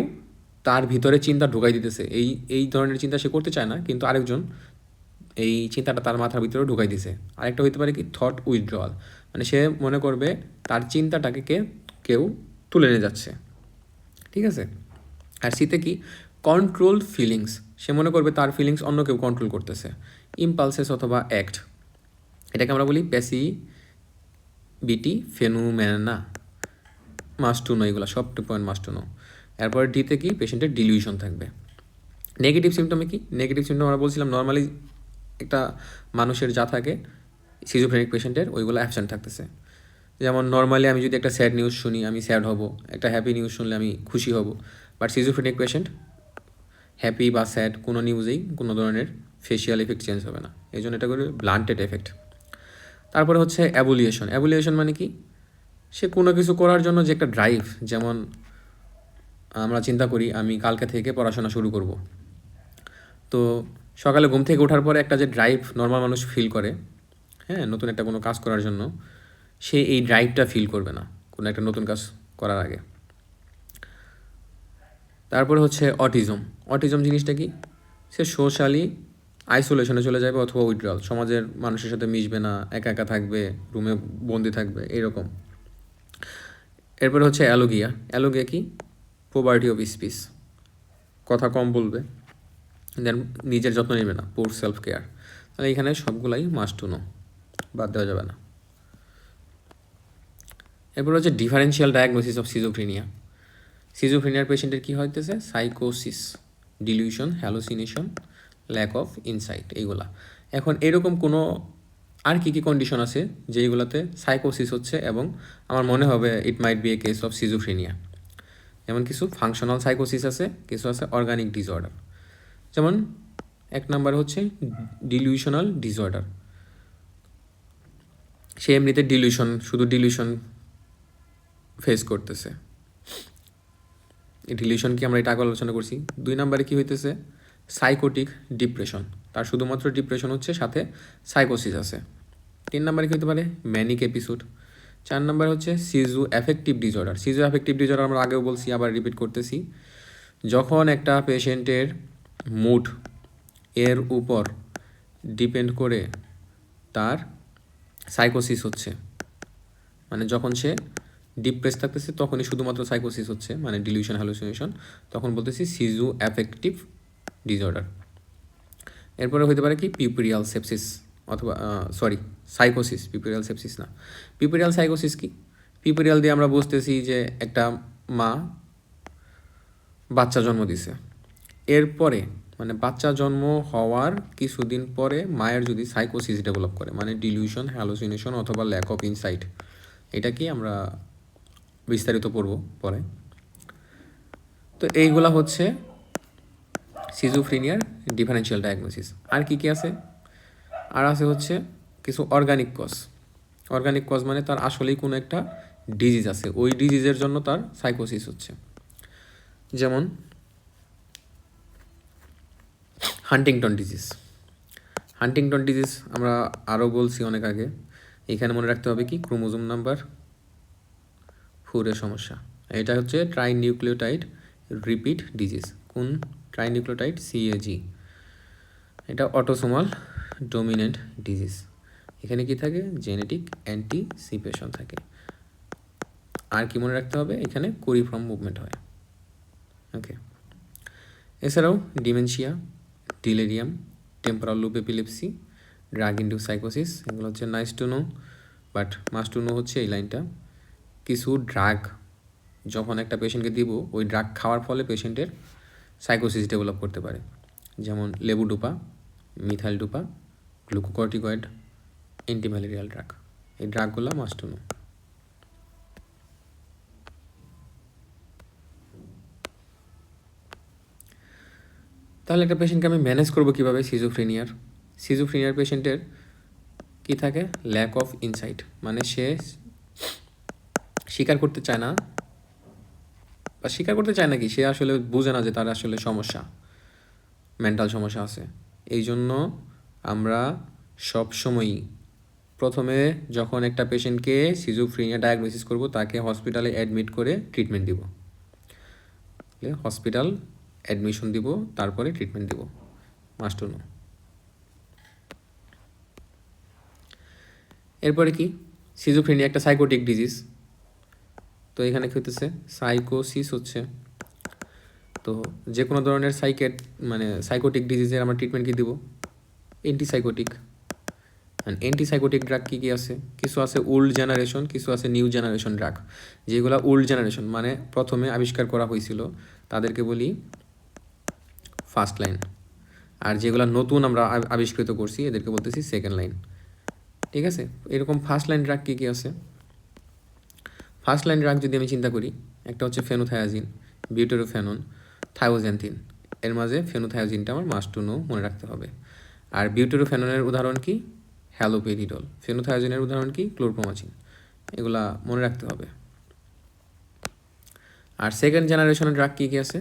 তার ভিতরে চিন্তা ঢুকাই দিতেছে, এই ধরনের চিন্তা সে করতে চায় না, কিন্তু আরেকজন এই চিন্তাটা তার মাথার ভিতরে ঢুকাই দিছে। আরেকটা হইতে পারে কি থট উইথড্রয়াল, মানে সে মনে করবে তার চিন্তাটাকে কেউ তুলে নিয়ে যাচ্ছে, ঠিক আছে। আর সিতে কি কন্ট্রোল ফিলিংস, সে মনে করবে তার ফিলিংস অন্য কেউ কন্ট্রোল করতেছে, ইম্পালসেস অথবা অ্যাক্ট, এটাকে আমরা বলি প্যাসিভিটি ফেনোমেনা, মাস্ট টু নো, এগুলো সব পয়েন্ট মাস্ট টু নো। এরপর ডিতে কি পেশেন্টের ডিলিউশন থাকবে। নেগেটিভ সিমটমে কি, নেগেটিভ সিমটম আমরা বলছিলাম নর্মালি একটা মানুষের যা থাকে সিজোফ্রেনিক পেশেন্টের ওইগুলো অ্যাবসেন্ট থাকতেছে। যেমন নর্মালি আমি যদি একটা স্যাড নিউজ শুনি আমি স্যাড হব, একটা হ্যাপি নিউজ শুনলে আমি খুশি হব, বাট সিজোফ্রেনিক পেশেন্ট হ্যাপি বা স্যাড কোনো নিউজেই কোনো ধরনের ফেশিয়াল এফেক্ট চেঞ্জ হবে না, এই জন্য এটা করে ব্লান্টেড এফেক্ট। তারপরে হচ্ছে অ্যাবুলিয়েশন। অ্যাবুলিয়েশন মানে কি, সে কোনো কিছু করার জন্য যে একটা ড্রাইভ, যেমন আমরা চিন্তা করি আমি কালকে থেকে পড়াশোনা শুরু করব, তো সকালে ঘুম থেকে ওঠার পরে একটা যে ড্রাইভ নর্মাল মানুষ ফিল করে, হ্যাঁ, নতুন একটা কোনো কাজ করার জন্য, সে এই ড্রাইভটা ফিল করবে না কোনো একটা নতুন কাজ করার আগে। তারপরে হচ্ছে অটিজম। অটিজম জিনিসটা কি, সে সোশ্যালি আইসোলেশনে চলে যাবে অথবা উইথড্রল, সমাজের মানুষের সাথে মিশবে না, একা একা থাকবে, রুমে বন্দি থাকবে এরকম। এরপরে হচ্ছে অ্যালোগিয়া। অ্যালোগিয়া কি, পোভার্টি অফ স্পিচ, কথা কম বলবে, দেন নিজের যত্ন নেবে না, পোর সেলফ কেয়ার। তাহলে এখানে সবগুলাই মাস্ট টু নো, বাদ দেওয়া যাবে না। এরপর হচ্ছে ডিফারেন্সিয়াল ডায়াগনোসিস অফ সিজোফ্রেনিয়া। সিজোফ্রেনিয়ার পেশেন্টের কী হইতেছে, সাইকোসিস, delusion, hallucination, lack of insight, এইগুলা। এখন এরকম কোনো আর কী কী কন্ডিশন আছে যেইগুলোতে সাইকোসিস হচ্ছে এবং আমার মনে হবে it might be a case of schizophrenia. যেমন কিছু ফাংশনাল সাইকোসিস আছে, কিছু আছে অর্গানিক ডিসঅর্ডার। যেমন এক নাম্বার হচ্ছে ডিলিউশনাল ডিসঅর্ডার, সে এমনিতে ডিলিউশন, শুধু ডিলিউশন ফেস করতেছে, ডিলিউশন কি আমরা এটা আগে আলোচনা করছি। 2 নাম্বারে কি হইতেছে, সাইকোটিক ডিপ্রেশন, তার শুধুমাত্র ডিপ্রেশন হচ্ছে, সাথে সাইকোসিস আছে। 3 নাম্বারে কি হতে পারে, ম্যানিক এপিসোড। 4 নাম্বার হচ্ছে সিজো অ্যাফেক্টিভ ডিসঅর্ডার। সিজো অ্যাফেক্টিভ ডিসঅর্ডার আমরা আগেও বলছি, আবার রিপিট করতেছি, যখন একটা পেশেন্টের মুড এর উপর ডিপেন্ড করে তার সাইকোসিস হচ্ছে, মানে যখন সে ডিপ্রেস থাকতেছে তখনই শুধুমাত্র সাইকোসিস হচ্ছে, মানে ডিলিউশন হ্যালুসিনেশন, তখন বলতেছি সিজো অ্যাফেক্টিভ ডিসঅর্ডার। এরপরে হতে পারে কি পিউপেরিয়াল সেপসিস, অথবা সাইকোসিস, পিউপেরিয়াল সেপসিস না। পিউপেরিয়াল সাইকোসিস কি, পিউপেরিয়াল দিয়ে আমরা বুঝতেছি যে একটা মা বাচ্চা জন্ম দিছে, এরপরে মানে বাচ্চা জন্ম হওয়ার কিছুদিন পরে মায়ের যদি সাইকোসিস ডেভেলপ করে, মানে ডিলিউশন, হ্যালুসিনেশন অথবা ল্যাক অফ ইনসাইট, এটা কি আমরা বিস্তারিত পড়ব পরে। তো এইগুলা হচ্ছে সিজোফ্রেনিয়ার ডিফারেন্সিয়াল ডায়াগনোসিস। আর কি কি আছে, আর আছে হচ্ছে কিছু অর্গানিক কজ। অর্গানিক কজ মানে তার আসলেই কোনো একটা ডিজিজ আছে, ওই ডিজিজের জন্য তার সাইকোসিস হচ্ছে। যেমন হান্টিংটন ডিজিজ। হান্টিংটন ডিজিজ আমরা আরও বলছি অনেক আগে, এখানে মনে রাখতে হবে কি, ক্রোমোজোম নাম্বার 4 এর সমস্যা। এটা হচ্ছে ট্রাইনিউক্লিওটাইড রিপিট ডিজিজ। কোন ট্রাইনিউক্লিওটাইড, CAG। এটা অটোসোমাল ডমিনেন্ট ডিজিজ। এখানে কি থাকে, জেনেটিক অ্যান্টিসিপেশন থাকে। আর কি মনে রাখতে হবে, এখানে কোরিফর্ম মুভমেন্ট হয়। ওকে, এছাড়াও dementia, delirium, temporal lobe epilepsy, drug induce সাইকোসিস, এগুলো হচ্ছে nice to know, but must to know হচ্ছে এই লাইনটা। কিছু ড্রাগ যখন একটা পেশেন্টকে দিব, ওই ড্রাগ খাওয়ার ফলে পেশেন্টের সাইকোসিস ডেভেলপ করতে পারে। যেমন লেবুডোপা, methyl dopa, glucocorticoid, antimalarial drug, এই ড্রাগগুলো মাস্ট টু নো। তাহলে একটা পেশেন্টকে আমি ম্যানেজ করবো কীভাবে সিজোফ্রেনিয়ার। সিজোফ্রেনিয়ার পেশেন্টের কি থাকে, ল্যাক অফ ইনসাইট, মানে সে স্বীকার করতে চায় না, বা স্বীকার করতে চায় না কি, সে আসলে বুঝে না যে তার আসলে সমস্যা, মেন্টাল সমস্যা আছে। এই জন্য আমরা সবসময়ই প্রথমে যখন একটা পেশেন্টকে সিজোফ্রেনিয়া ডায়াগনোসিস করব, তাকে হসপিটালে অ্যাডমিট করে ট্রিটমেন্ট দিব, হসপিটাল অ্যাডমিশন দিব, তারপরে ট্রিটমেন্ট দিব, মাস্ট টু নো। এরপরে কি, সিজোফ্রেনিয়া একটা সাইকোটিক ডিজিজ, তো এখানে কি হতেছে, সাইকোসিস হচ্ছে। তো যে কোনো ধরনের সাইকোটিক ডিজিজের আমরা ট্রিটমেন্ট কী দিব? অ্যান্টিসাইকোটিক। অ্যান্টিসাইকোটিক ড্রাগ কী কী আছে? কিছু আছে ওল্ড জেনারেশন, কিছু আছে নিউ জেনারেশন ড্রাগ। যেগুলো ওল্ড জেনারেশন মানে প্রথমে আবিষ্কার করা হয়েছিল তাদেরকে বলি ফার্স্ট লাইন, আর যেগুলো নতুন আমরা আবিষ্কৃত করছি এদেরকে বলতেছি সেকেন্ড লাইন। ঠিক আছে, এরকম ফার্স্ট লাইন ড্রাগ কী কী আছে? ফার্স্ট লাইন ড্রাগ যদি আমি চিন্তা করি, একটা হচ্ছে ফেনোথায়াজিন, বিউটেরোফেনন, থায়োজেন্থিন। এর মাঝে ফেনোথায়াজিনটা আমার মাস্ট টু নো মনে রাখতে হবে। আর বিউটেরোফেননের উদাহরণ কি? হ্যালোপেরিডল। ফেনোথায়াজিনের উদাহরণ কি? ক্লোরপ্রোমাজিন। এগুলা মনে রাখতে হবে। আর সেকেন্ড জেনারেশনের ড্রাগ কী কী আছে?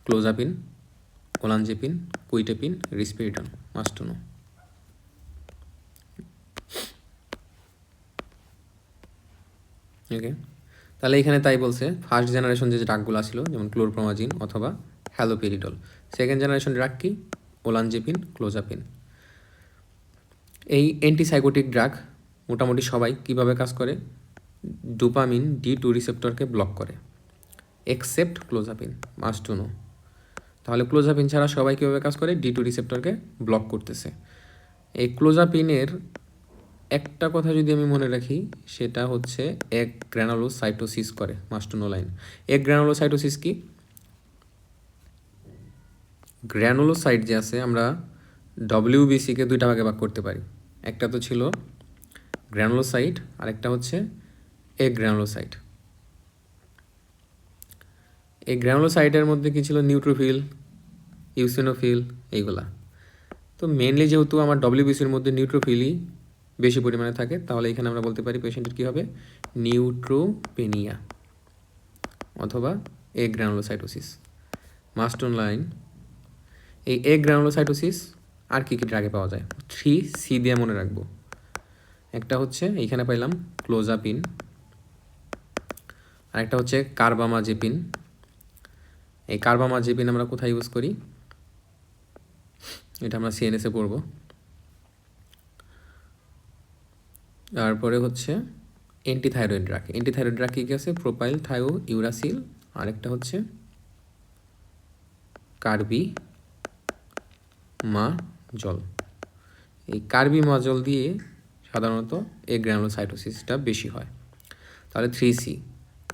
ক্লোজাপিন, ওলানজেপিন, কুইটেপিন, রিসপেরিডন, মাস্ট টু নো। ওকে, তাহলে এখানে তাই বলছে ফার্স্ট জেনারেশন যে ড্রাগগুলো ছিল যেমন ক্লোরপ্রোমাজিন অথবা হ্যালোপেরিডল। সেকেন্ড জেনারেশন ড্রাগ কি? ওলানজেপিন, ক্লোজাপিন। এই অ্যান্টিসাইকোটিক ড্রাগ মোটামুটি সবাই কিভাবে কাজ করে? ডোপামিন D2 রিসেপ্টরকে ব্লক করে, এক্সেপ্ট ক্লোজাপিন, মাস্ট টু নো। তাহলে ক্লোজাপিন ছাড়া সবাই কীভাবে কাজ করে? D2 রিসেপ্টরকে ব্লক করতেছে। এই ক্লোজাপিনের একটা কথা যদি আমি মনে রাখি সেটা হচ্ছে এক গ্র্যানুলোসাইটোসিস করে, মাস্ট টু নো লাইন। এক গ্র্যানুলোসাইটোসিস কি? গ্র্যানুলোসাইট যে আছে আমরা WBCকে দুইটা ভাগে ভাগ করতে পারি। একটা তো ছিল গ্র্যানুলোসাইট আর একটা হচ্ছে এক গ্র্যানুলোসাইট। এই গ্র্যানুলোসাইটের মধ্যে কি ছিল? নিউট্রোফিল, ইউসিনোফিল, এইগুলা। তো মেনলি যেহেতু আমার WBCর মধ্যে নিউট্রোফিলই বেশি পরিমাণে থাকে, তাহলে এখানে আমরা বলতে পারি পেশেন্টের কী হবে? নিউট্রোপেনিয়া অথবা এ গ্র্যানুলোসাইটোসিস, মাস্ট অন লাইন। এই এ গ্র্যানুলোসাইটোসিস আর কী কী ড্রাগে পাওয়া যায়? 3C দিয়ে মনে রাখবো। একটা হচ্ছে এইখানে পাইলাম ক্লোজাপিন, আর একটা হচ্ছে কার্বামাজেপিন। এই কার্বামাজেপিন আমরা কোথায় ইউজ করি? এটা আমরা CNS-এ পড়ব। তারপরে হচ্ছে অ্যান্টিথাইরয়েড ড্রাগ। অ্যান্টিথাইরয়েড ড্রাগ কী কী আছে? প্রোপাইল, থায়ো, ইউরাসিল, আরেকটা হচ্ছে কার্বিমাজল। এই কার্বিমাজল দিয়ে সাধারণত এই গ্র্যানুলোসাইটোসিসটা বেশি হয়। তাহলে 3C,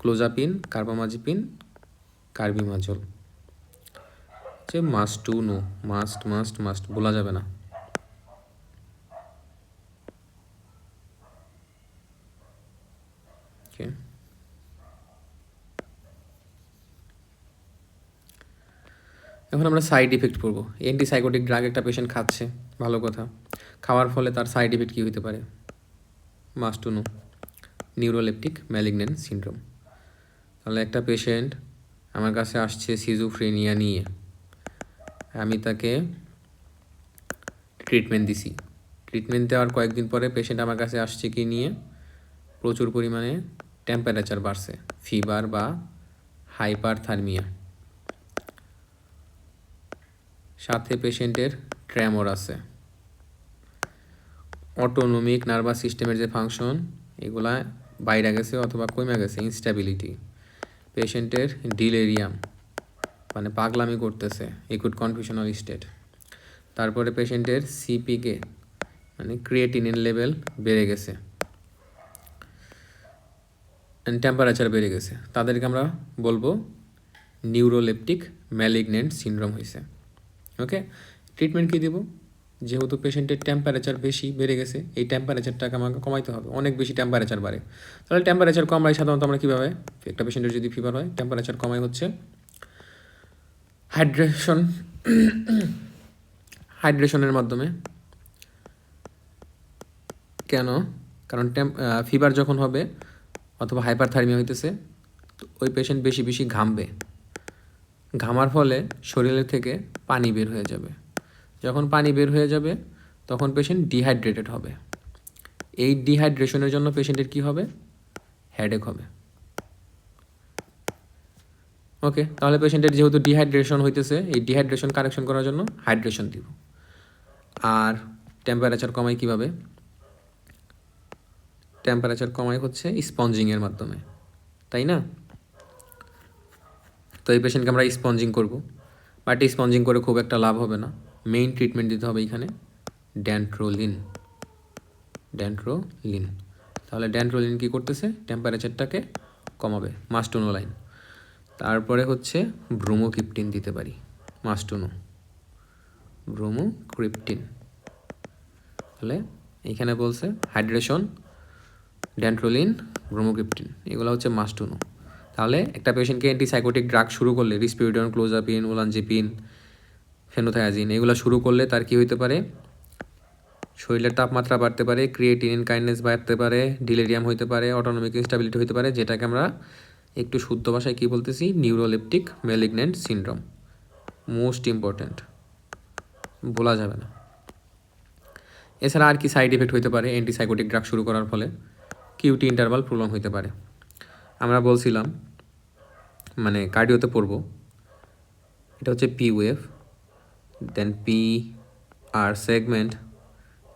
ক্লোজাপিন, কার্বামাজিপিন, কার্বিমাজল হচ্ছে মাস্ট টু নো, মাস্ট বলা যাবে না। ওকে, এখন আমরা সাইড ইফেক্ট পড়বো। অ্যান্টিসাইকোটিক ড্রাগ একটা পেশেন্ট খাচ্ছে, ভালো কথা। খাওয়ার ফলে তার সাইড ইফেক্ট কী হতে পারে? Must to no, neuroleptic malignant syndrome. তাহলে একটা পেশেন্ট আমার কাছে আসছে সিজোফ্রেনিয়া নিয়ে, আমি তাকে ট্রিটমেন্ট দিছি। ট্রিটমেন্ট দেওয়ার কয়েকদিন পরে পেশেন্ট আমার কাছে আসছে কি নিয়ে? প্রচুর পরিমাণে টেম্পারেচার বাড়ছে, ফিভার বা হাইপারথার্মিয়া, সাথে পেশেন্টের ট্রেমর আছে। অটোনমিক নার্ভাস সিস্টেমের যে ফাংশন এগুলা বাইরে গেছে অথবা কমে গেছে, ইনস্ট্যাবিলিটি। পেশেন্টের ডিলেরিয়াম মানে পাগলামি করতেছে, একুট কনফিউশনাল স্টেট। তারপরে পেশেন্টের CPK মানে ক্রিয়েটিনিন লেভেল বেড়ে গেছে, টেম্পারেচার বেড়ে গেছে। তাদেরকে আমরা বলবো নিউরোলেপটিক ম্যালিগন্যান্ট সিনড্রোম হয়েছে। ওকে, ট্রিটমেন্ট কী দেবো? যেহেতু পেশেন্টের টেম্পারেচার বেশি বেড়ে গেছে, এই টেম্পারেচারটাকে আমাকে কমাইতে হবে। অনেক বেশি টেম্পারেচার বাড়ে, তাহলে টেম্পারেচার কমাই সাধারণত আমরা কীভাবে? একটা পেশেন্টের যদি ফিভার হয় টেম্পারেচার কমাই হচ্ছে হাইড্রেশনের মাধ্যমে। কেন? কারণ ফিভার যখন হবে অথবা হাইপারথার্মিয়া হইতেছে, ওই পেশেন্ট বেশি বেশি ঘামবে। ঘামার ফলে শরীরের থেকে পানি বের হয়ে যাবে। যখন পানি বের হয়ে যাবে তখন পেশেন্ট ডিহাইড্রেটেড হবে। এই ডিহাইড্রেশনের জন্য পেশেন্টের কী হবে? হেডেক হবে। ওকে, তাহলে পেশেন্টের যেহেতু ডিহাইড্রেশন হইতেছে, এই ডিহাইড্রেশন কারেকশন করার জন্য হাইড্রেশন দিব। আর টেম্পারেচার কমাই কীভাবে? টেম্পারেচার কমাই হচ্ছে স্পঞ্জিংয়ের মাধ্যমে, তাই না? তো এই পেশেন্টকে আমরা স্পঞ্জিং করব, বাট স্পঞ্জিং করে খুব একটা লাভ হবে না। মেইন ট্রিটমেন্ট দিতে হবে এখানে ড্যান্ট্রোলিন। তাহলে ড্যান্ট্রোলিন কী করতেছে, টেম্পারেচারটাকে কমাবে, মাস্টুনোলাইন। তারপরে হচ্ছে ব্রোমোক্রিপ্টিন দিতে পারি, মাস্টুনো ব্রোমোক্রিপ্টিন। তাহলে এইখানে বলছে হাইড্রেশন, ড্যান্ট্রোলিন, ব্রোমোক্রিপ্টিন, এগুলো হচ্ছে মাস্টুনো। তাহলে একটা পেশেন্টকে অ্যান্টিসাইকোটিক ড্রাগ শুরু করলে, রিসপিরিডন, ক্লোজাপিন, ওলানজিপিন, ফেনোথায়াজিন, এগুলো শুরু করলে তার কী হইতে পারে, শরীরের তাপমাত্রা বাড়তে পারে, ক্রিয়েটিনিন কাইনেস বাড়তে পারে, ডিলেরিয়াম হইতে পারে, অটোনমিক ইনস্টাবিলিটি হইতে পারে, যেটাকে আমরা একটু শুদ্ধ ভাষায় কী বলতেছি, neuroleptic malignant syndrome. Most important, বলা যাবে না। এছাড়া আর কি সাইড এফেক্ট হইতে পারে অ্যান্টিসাইকোটিক ড্রাগ শুরু করার ফলে, কিউটি ইন্টারভাল প্রলং হইতে পারে। আমরা বলছিলাম মানে কার্ডিওতে পড়ব, এটা হচ্ছে পি ওয়েভ, দেন পি আর সেগমেন্ট,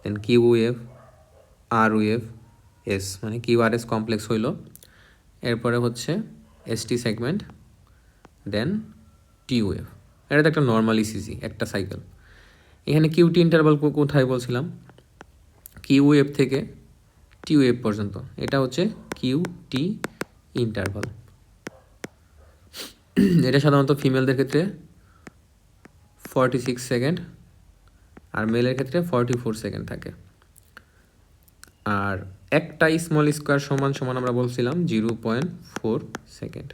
দেন কিউ ওয়েভ, আর ওয়েভ, এস মানে কিউ আর এস কমপ্লেক্স হইল, এরপরে হচ্ছে এসটি সেগমেন্ট, দেন টি ওয়েভ। এটা তো একটা নর্মাল ইসিজি, একটা সাইকেল। এখানে কিউটি ইন্টারভাল কোথায় বলছিলাম, কিউ ওয়েভ থেকে টি ওয়েভ পর্যন্ত, এটা হচ্ছে কিউ টি ইন্টারভাল। এটা সাধারণত ফিমেলদের ক্ষেত্রে 46 সেকেন্ড আর মেলের ক্ষেত্রে 44 সেকেন্ড থাকে। আর একটা স্মল স্কোয়ার সমান সমান আমরা বলছিলাম 0.4 সেকেন্ড।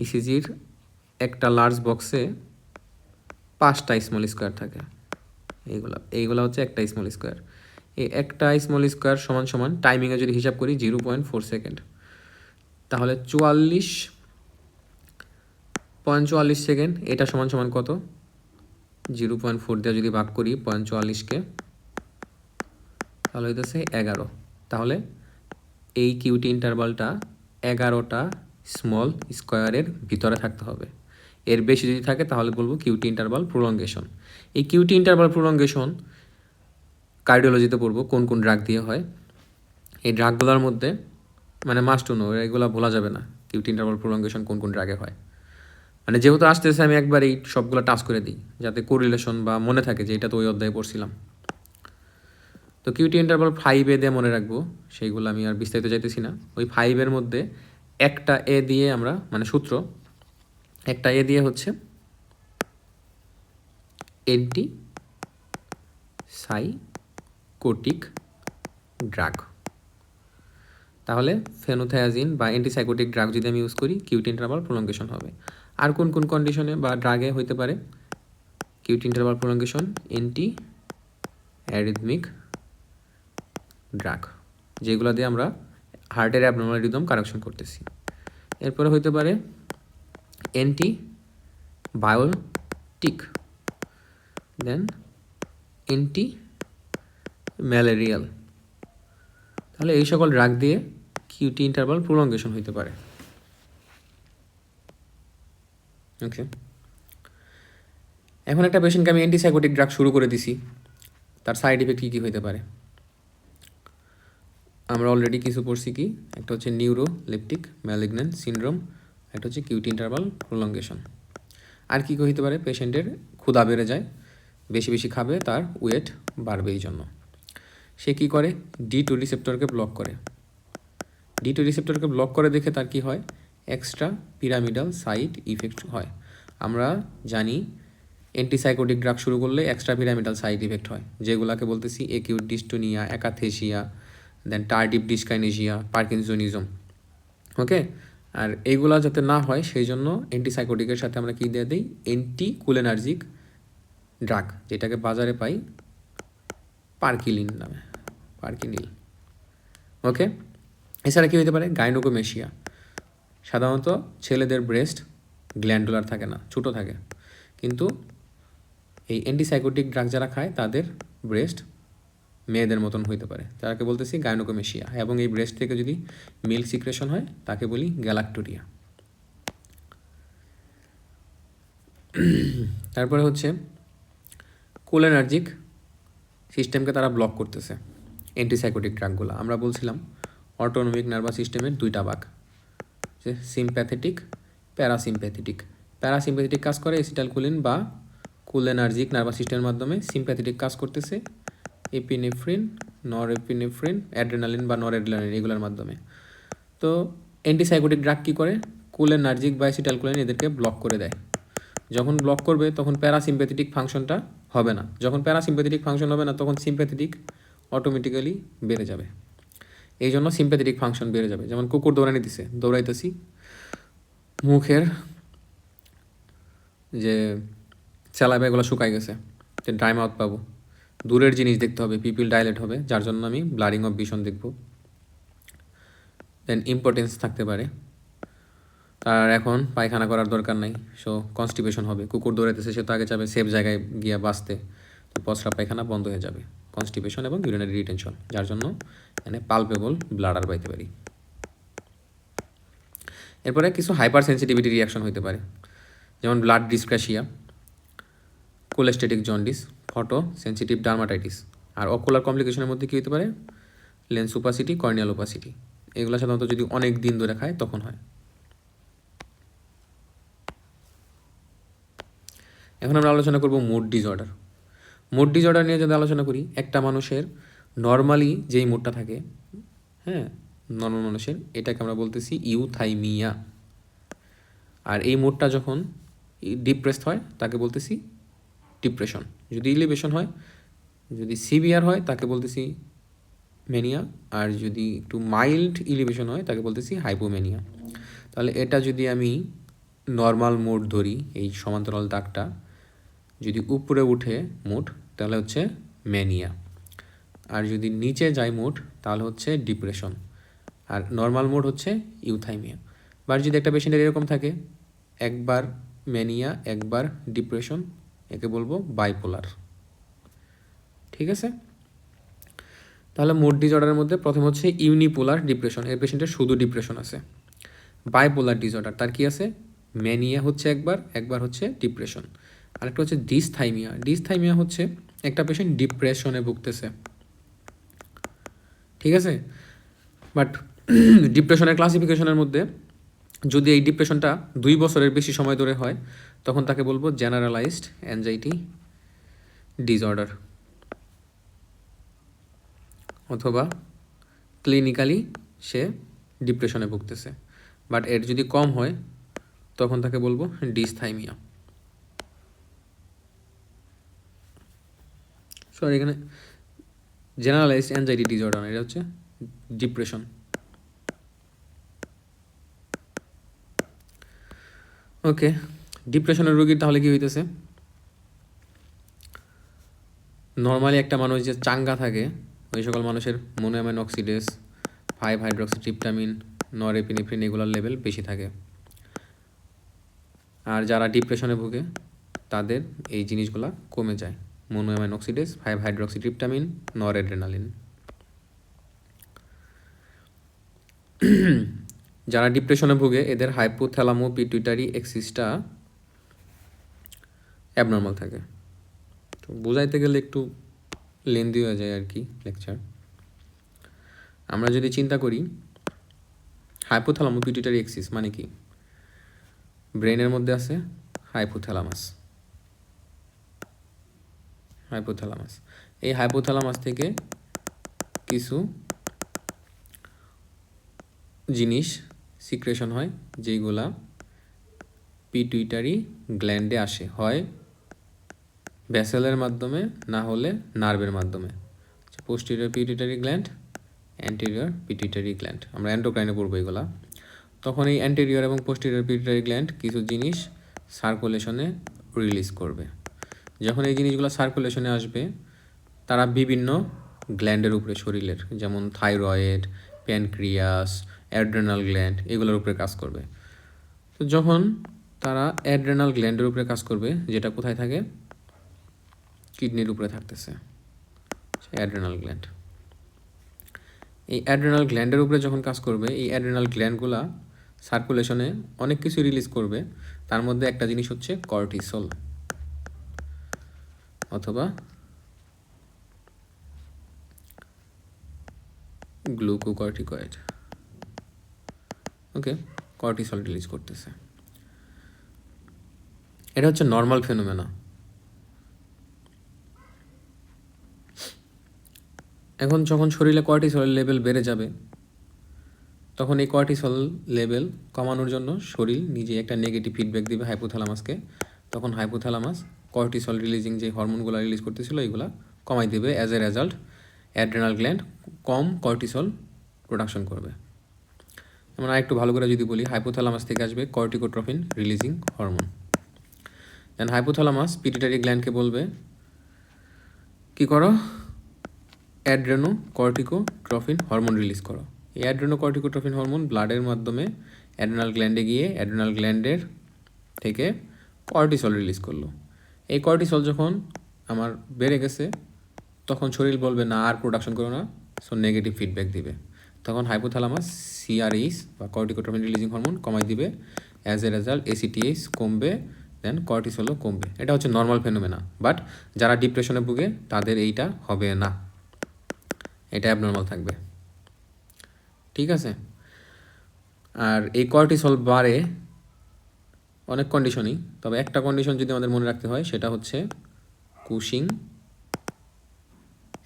ইসিজির একটা লার্জ বক্সে 5টা স্মল স্কোয়ার থাকে, এইগুলা হচ্ছে একটা স্মল স্কোয়ার। এই একটা স্মল স্কোয়ার সমান সমান টাইমিংয়ে যদি হিসাব করি 0.4 সেকেন্ড, তাহলে 44.44 সেকেন্ড, এটা সমান সমান কত, 0.4 দিয়ে যদি ভাগ করি 0.44কে, তাহলে হইতেছে 11। তাহলে এই কিউটি ইন্টারভালটা 11টা স্মল স্কোয়ারের ভিতরে থাকতে হবে। এর বেশি যদি থাকে তাহলে বলবো কিউটি ইন্টারভাল প্রলঙ্গেশন। এই কিউটি ইন্টারভাল প্রলঙ্গেশন কার্ডিওলজিতে পড়বো কোন কোন ড্রাগ দিয়ে হয়। এই ড্রাগগুলোর মধ্যে মানে মাস্টুনো, এগুলো বলা যাবে না কিউটি ইন্টারভাল প্রলঙ্গেশন কোন কোন ড্রাগে হয়। মানে যেহেতু আসতেছে আমি একবার এই সবগুলো টাচ করে দিই যাতে কোরিলেশন বা মনে থাকে যে এটা তো ওই অধ্যায়ে পড়ছিলাম। তো কিউটি ইন্টারভাল 5A দিয়ে মনে রাখবো, সেইগুলো আমি আর বিস্তারিত যাইতেছি না। ওই 5 মধ্যে একটা এ দিয়ে আমরা মানে সূত্র, একটা এ দিয়ে হচ্ছে অ্যান্টিসাইকোটিক ড্রাগ। তাহলে ফেনোথায়াজিন বা অ্যান্টিসাইকোটিক ড্রাগ যদি আমি ইউজ করি কিউটি ইন্টারভাল প্রলঙ্গেশন হবে। আর কোন কোন কন্ডিশনে বা ড্রাগে হইতে পারে cutie interval prolongation, anti arrhythmic drug, যেগুলো দিয়ে আমরা হার্টের অ্যাবনর্মাল রিদম কারেকশন করতেছি। এরপরে হইতে পারে অ্যান্টিবায়োটিক, দেন অ্যান্টি ম্যালেরিয়াল। তাহলে এই সকল ড্রাগ দিয়ে কিউটি ইন্টারভাল প্রলঙ্গেশন হইতে পারে। ওকে, এখন একটা পেশেন্টকে আমি অ্যান্টিসাইকোটিক ড্রাগ শুরু করে দিছি, তার সাইড ইফেক্ট কী কী হইতে পারে আমরা অলরেডি কিছু পড়ছি। কি একটা হচ্ছে নিউরোলেপটিক ম্যালিগন্যান্ট সিনড্রোম, একটা হচ্ছে কিউটি ইন্টারভাল প্রলঙ্গেশন। আর কী হইতে পারে, পেশেন্টের ক্ষুধা বেড়ে যায়, বেশি বেশি খাবে, তার ওয়েট বাড়বে, এই জন্য সে কী করে, D2 রিসেপ্টরকে ব্লক করে। D2 রিসেপ্টরকে ব্লক করে দেখে তার কি হয়, এক্সট্রা পিরামিডাল সাইড ইফেক্ট হয়। আমরা জানি অ্যান্টিসাইকোটিক ড্রাগ শুরু করলে এক্সট্রা পিরামিডাল সাইড ইফেক্ট হয়, যেগুলোকে বলতেছি একিউট ডিস্টোনিয়া, অ্যাকাথেসিয়া, দেন টার্ডিভ ডিসকাইনেসিয়া, পার্কিনসনিজম। ওকে, আর এইগুলা যাতে না হয় সেই জন্য অ্যান্টিসাইকোটিকের সাথে আমরা কী দিয়ে দিই, অ্যান্টিকুলিনার্জিক ড্রাগ, যেটাকে বাজারে পাই পার্কিলিন নামে, পার্কিনিল। ওকে, এছাড়া কী হতে পারে, গাইনোকোমেশিয়া। সাধারণত ছেলেদের ব্রেস্ট গ্ল্যান্ডুলার থাকে না, ছোটো থাকে, কিন্তু এই অ্যান্টিসাইকোটিক ড্রাগ যারা খায় তাদের ব্রেস্ট মেয়েদের মতন হইতে পারে, যাকে বলতেছি গাইনোকোমেশিয়া। এবং এই ব্রেস্ট থেকে যদি মিল্ক সিক্রেশন হয় তাকে বলি গ্যালাক্টোরিয়া। তারপরে হচ্ছে কোলিনার্জিক সিস্টেমকে তারা ব্লক করতেছে অ্যান্টিসাইকোটিক ড্রাগগুলো। আমরা বলছিলাম অটোনমিক নার্ভাস সিস্টেমের দুইটা ভাগ, যে সিম্প্যাথেটিক প্যারাসিম্প্যাথেটিক। প্যারাসিম্প্যাথেটিক কাজ করে অ্যাসিটাইলকোলিন বা কোলিনার্জিক নার্ভাস সিস্টেমের মাধ্যমে, সিম্প্যাথেটিক কাজ করতেছে এপিনেফ্রিন, নরএপিনেফ্রিন, অ্যাড্রেনালিন বা নরএড্রেনালিন এগুলোর মাধ্যমে। তো অ্যান্টিসাইকোটিক ড্রাগ কী করে, কোলিনার্জিক বা অ্যাসিটাইলকোলিন এদেরকে ব্লক করে দেয়। যখন ব্লক করবে তখন প্যারাসিম্প্যাথেটিক ফাংশনটা হবে না। যখন প্যারাসিম্প্যাথেটিক ফাংশন হবে না তখন সিম্প্যাথেটিক অটোমেটিক্যালি বেড়ে যাবে। এই জন্য সিম্প্যাথেটিক ফাংশন বেড়ে যাবে। যেমন কুকুর দৌড়াইতেছি, মুখের যে স্যালাইভা এগুলো শুকাই গেছে, যে ড্রাই মাউথ পাবো, দূরের জিনিস দেখতে হবে, পিপিল ডাইলেট হবে, যার জন্য আমি ব্লারিং অফ ভিশন দেখব। দেন ইম্পর্টেন্স থাকতে পারে, তার এখন পায়খানা করার দরকার নাই, সো কনস্টিপেশন হবে। কুকুর দৌড়াইতেছে, সে তো আগে যাবে সেফ জায়গায় গিয়ে বাঁচতে, তো প্রস্রাব পায়খানা বন্ধ হয়ে যাবে, কনস্টিপেশন এবং ইউরিনারি রিটেনশন, যার জন্য এখানে পালপেবল ব্লাডার পাইতে পারি। এরপরে কিছু হাইপার সেন্সিটিভিটি রিয়াকশন হতে পারে, যেমন blood dyscrasia, cholestatic jaundice, photo sensitive dermatitis. আর অকুলার কমপ্লিকেশনের মধ্যে কী হতে পারে, লেন্স ওপাসিটি, কর্নিয়াল ওপাসিটি। এগুলো সাধারণত যদি অনেক দিন ধরে খায় তখন হয়। এখন আমরা আলোচনা করব মুড ডিসঅর্ডার। মুড ডিসঅর্ডার নিয়ে যদি আলোচনা করি, একটা মানুষের নর্মালি যেই মুডটা থাকে, হ্যাঁ, নর্মাল মানুষের, এটাকে আমরা বলতেছি ইউথাইমিয়া। আর এই মুডটা যখন ডিপ্রেসড হয় তাকে বলতেছি ডিপ্রেশন। যদি ইলিভেশন হয়, যদি সিভিয়ার হয় তাকে বলতেছি ম্যানিয়া, আর যদি একটু মাইল্ড ইলিভেশন হয় তাকে বলতেছি হাইপোম্যানিয়া। তাহলে এটা যদি আমি নর্মাল মুড ধরি, এই সমান্তরাল দাগটা যদি উপরে উঠে মুড তাহলে হচ্ছে ম্যানিয়া, আর যদি নিচে যায় মুড তাহলে হচ্ছে ডিপ্রেশন, আর নর্মাল মুড হচ্ছে ইউথাইমিয়া। বা যদি একটা পেশেন্টের এরকম থাকে, একবার ম্যানিয়া একবার ডিপ্রেশন, একে বলবো বাইপোলার। ঠিক আছে, তাহলে মুড ডিসঅর্ডারের মধ্যে প্রথম হচ্ছে ইউনিপোলার ডিপ্রেশন, এই পেশেন্টের শুধু ডিপ্রেশন আছে। বাইপোলার ডিসঅর্ডার, তার কি আছে, ম্যানিয়া হচ্ছে একবার, একবার হচ্ছে ডিপ্রেশন। আরেকটা হচ্ছে ডিসথাইমিয়া। ডিসথাইমিয়া হচ্ছে একটা পেশেন্ট ডিপ্রেশনে ভুগতেছে, ঠিক আছে, বাট ডিপ্রেশনের ক্লাসিফিকেশনের মধ্যে যদি এই ডিপ্রেশনটা 2 বছরের বেশি সময় ধরে হয় তখন তাকে বলবো জেনারেলাইজড অ্যাংজাইটি ডিসঅর্ডার, অথবা ক্লিনিক্যালি সে ডিপ্রেশনে ভুগতেছে। বাট এর যদি কম হয় তখন তাকে বলবো ডিসথাইমিয়া। সরি, এখানে জেনারেলাইজড অ্যাংজাইটি ডিসঅর্ডার, এটা হচ্ছে ডিপ্রেশন। ওকে, ডিপ্রেশনের রোগীর তাহলে কি হইতেছে, নর্মালি একটা মানুষ যে চাঙ্গা থাকে, ওই সকল মানুষের মোনোঅ্যামাইন অক্সিডেজ, 5-হাইড্রক্সিট্রিপটামিন, নরএপিনেফ্রিন এগুলোর লেভেল বেশি থাকে। আর যারা ডিপ্রেশনে ভুগে তাদের এই জিনিসগুলো কমে যায়, মোনোঅ্যামাইন অক্সিডেজ, 5-হাইড্রক্সিট্রিপটামিন, নরএড্রেনালিন। যারা ডিপ্রেশনে ভুগে এদের হাইপোথ্যালামো পিটুইটারি এক্সিসটা অ্যাবনর্মাল থাকে। তো বোঝাইতে গেলে একটু লেন্দি হয়ে যায় আর কি লেকচার। আমরা যদি চিন্তা করি হাইপোথ্যালামো পিটুইটারি এক্সিস মানে কি, ব্রেনের মধ্যে আছে হাইপোথ্যালামাস, হাইপোথ্যালামাস, এই হাইপোথ্যালামাস থেকে কিছু জিনিস সিক্রেশন হয় যেগুলা পিটুইটারি গ্ল্যান্ডে আসে, হয় ভ্যাসেলের মাধ্যমে না হলে নার্ভের মাধ্যমে। Posterior pituitary gland, anterior pituitary gland, আমরা এন্ডোক্রাইনে পড়বো এগুলা। তখন এই অ্যান্টেরিয়র এবং পোস্টেরিয়র পিটুইটারি গ্ল্যান্ড কিছু জিনিস সার্কুলেশনে রিলিজ করবে। যখন এই জিনিসগুলো সার্কুলেশনে আসবে তারা বিভিন্ন গ্ল্যান্ডের উপরে শরীরের, যেমন থাইরয়েড, প্যানক্রিয়াস, অ্যাড্রেনাল গ্ল্যান্ড এগুলোর উপরে কাজ করবে। তো যখন তারা অ্যাড্রেনাল গ্ল্যান্ডের উপরে কাজ করবে, যেটা কোথায় থাকে, কিডনির উপরে থাকতেছে অ্যাড্রেনাল গ্ল্যান্ড। এই অ্যাড্রেনাল গ্ল্যান্ডের উপরে যখন কাজ করবে, এই অ্যাড্রেনাল গ্ল্যান্ডগুলা সার্কুলেশনে অনেক কিছু রিলিজ করবে। তার মধ্যে একটা জিনিস হচ্ছে কর্টিসল অথবা গ্লুকোকর্টিকয়েড। ওকে, কর্টিসল রিলিজ করতেছে। এটা হচ্ছে নর্মাল ফেনোমেনা। এখন যখন শরীরে কর্টিসলের লেভেল বেড়ে যাবে, তখন এই কর্টিসল লেভেল কমানোর জন্য শরীর নিজে একটা নেগেটিভ ফিডব্যাক দিবে হাইপোথ্যালামাসকে। তখন হাইপোথ্যালামাস কর্টিসল রিলিজিং যে হরমোনগুলো রিলিজ করতেছিল এইগুলা কমাই দেবে। As a result adrenal gland com cortisol production করবে। যেমন আরেকটু ভালো করে যদি বলি, হাইপোথ্যালামাস থেকে আসবে কর্টিকোট্রফিন রিলিজিং হরমোন। দেন হাইপোথ্যালামাস পিটুইটারি গ্ল্যান্ডকে বলবে কি করো, অ্যাড্রেনো কর্টিকোট্রফিন হরমোন রিলিজ করো। এই অ্যাড্রেনো কর্টিকোট্রফিন হরমোন ব্লাডের মাধ্যমে অ্যাড্রেনাল গ্ল্যান্ডে গিয়ে অ্যাড্রেনাল গ্ল্যান্ডের থেকে কর্টিসল রিলিজ করলো। এই কর্টিসল যখন আমার বেড়ে গেছে, তখন শরীর বলবে না আর প্রোডাকশন করো না, সো নেগেটিভ ফিডব্যাক দিবে। তখন হাইপোথ্যালামাস সিআরএইচ বা কর্টিকোট্রফিন রিলিজিং হরমোন কমাই দিবে। অ্যাজ এ রেজাল্ট এসিটিএইচ কমবে, দেন কর্টিসলও কমবে। এটা হচ্ছে নর্মাল ফেনোমেনা। বাট যারা ডিপ্রেশনে ভুগে তাদের এইটা হবে না, এটা অ্যাবনর্মাল থাকবে। ঠিক আছে। আর এই কর্টিসল বাড়ে অনেক কন্ডিশনই, তবে একটা কন্ডিশন যদি আমাদের মনে রাখতে হয় সেটা হচ্ছে কুশিং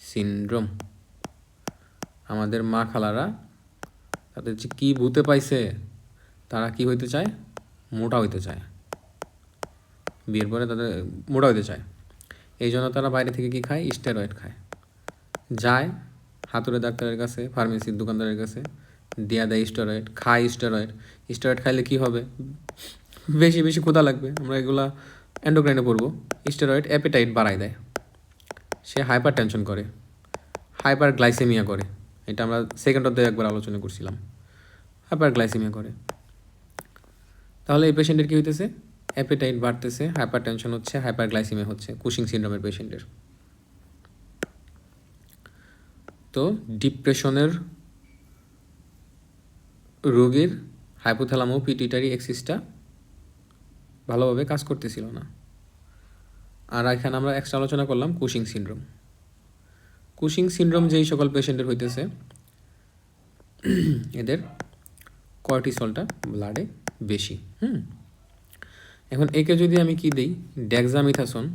সিনড্রোম। আমাদের মা খালারা তাদের যে কী ভূতে পাইছে, তারা কি হইতে চায়, মোটা হইতে চায়। বিয়ের পরে তাদের মোটা হইতে চায়, এই জন্য তারা বাইরে থেকে কি খায়, স্টেরয়েড খায়। যায় হাতুড়ে ডাক্তারের কাছে, ফার্মেসির দোকানদারের কাছে, দেয়া দেয় স্টেরয়েড, খায় স্টেরয়েড। স্টেরয়েড খাইলে কি হবে, বেশি বেশি ক্ষুধা লাগবে। আমরা এগুলা এন্ডোক্রাইনে পড়বো। স্টেরয়েড অ্যাপেটাইট বাড়ায় দেয়, সে হাইপার টেনশন করে, হাইপার গ্লাইসেমিয়া করে। এটা আমরা সেকেন্ড অধ্যায়ে একবার আলোচনা করছিলাম, হাইপার গ্লাইসেমিয়া করে। তাহলে এই পেশেন্টের কী হইতেছে, অ্যাপেটাইট বাড়তেছে, হাইপার টেনশন হচ্ছে, হাইপার গ্লাইসেমিয়া হচ্ছে, কুশিং সিনড্রোমের পেশেন্টের। তো ডিপ্রেশনের রোগীর হাইপোথ্যালামো পিটুইটারি এক্সিসটা ভালোভাবে কাজ করতেছিল না। আর এখানে আমরা এক্সট্রা আলোচনা করলাম কুশিং সিনড্রোম। কুশিং সিনড্রোম যেই সকল পেশেন্টের হইতেছে, এদের কর্টিসলটা ব্লাডে বেশি। এখন একে যদি আমি কি দিই, ডেক্সামিথাসন,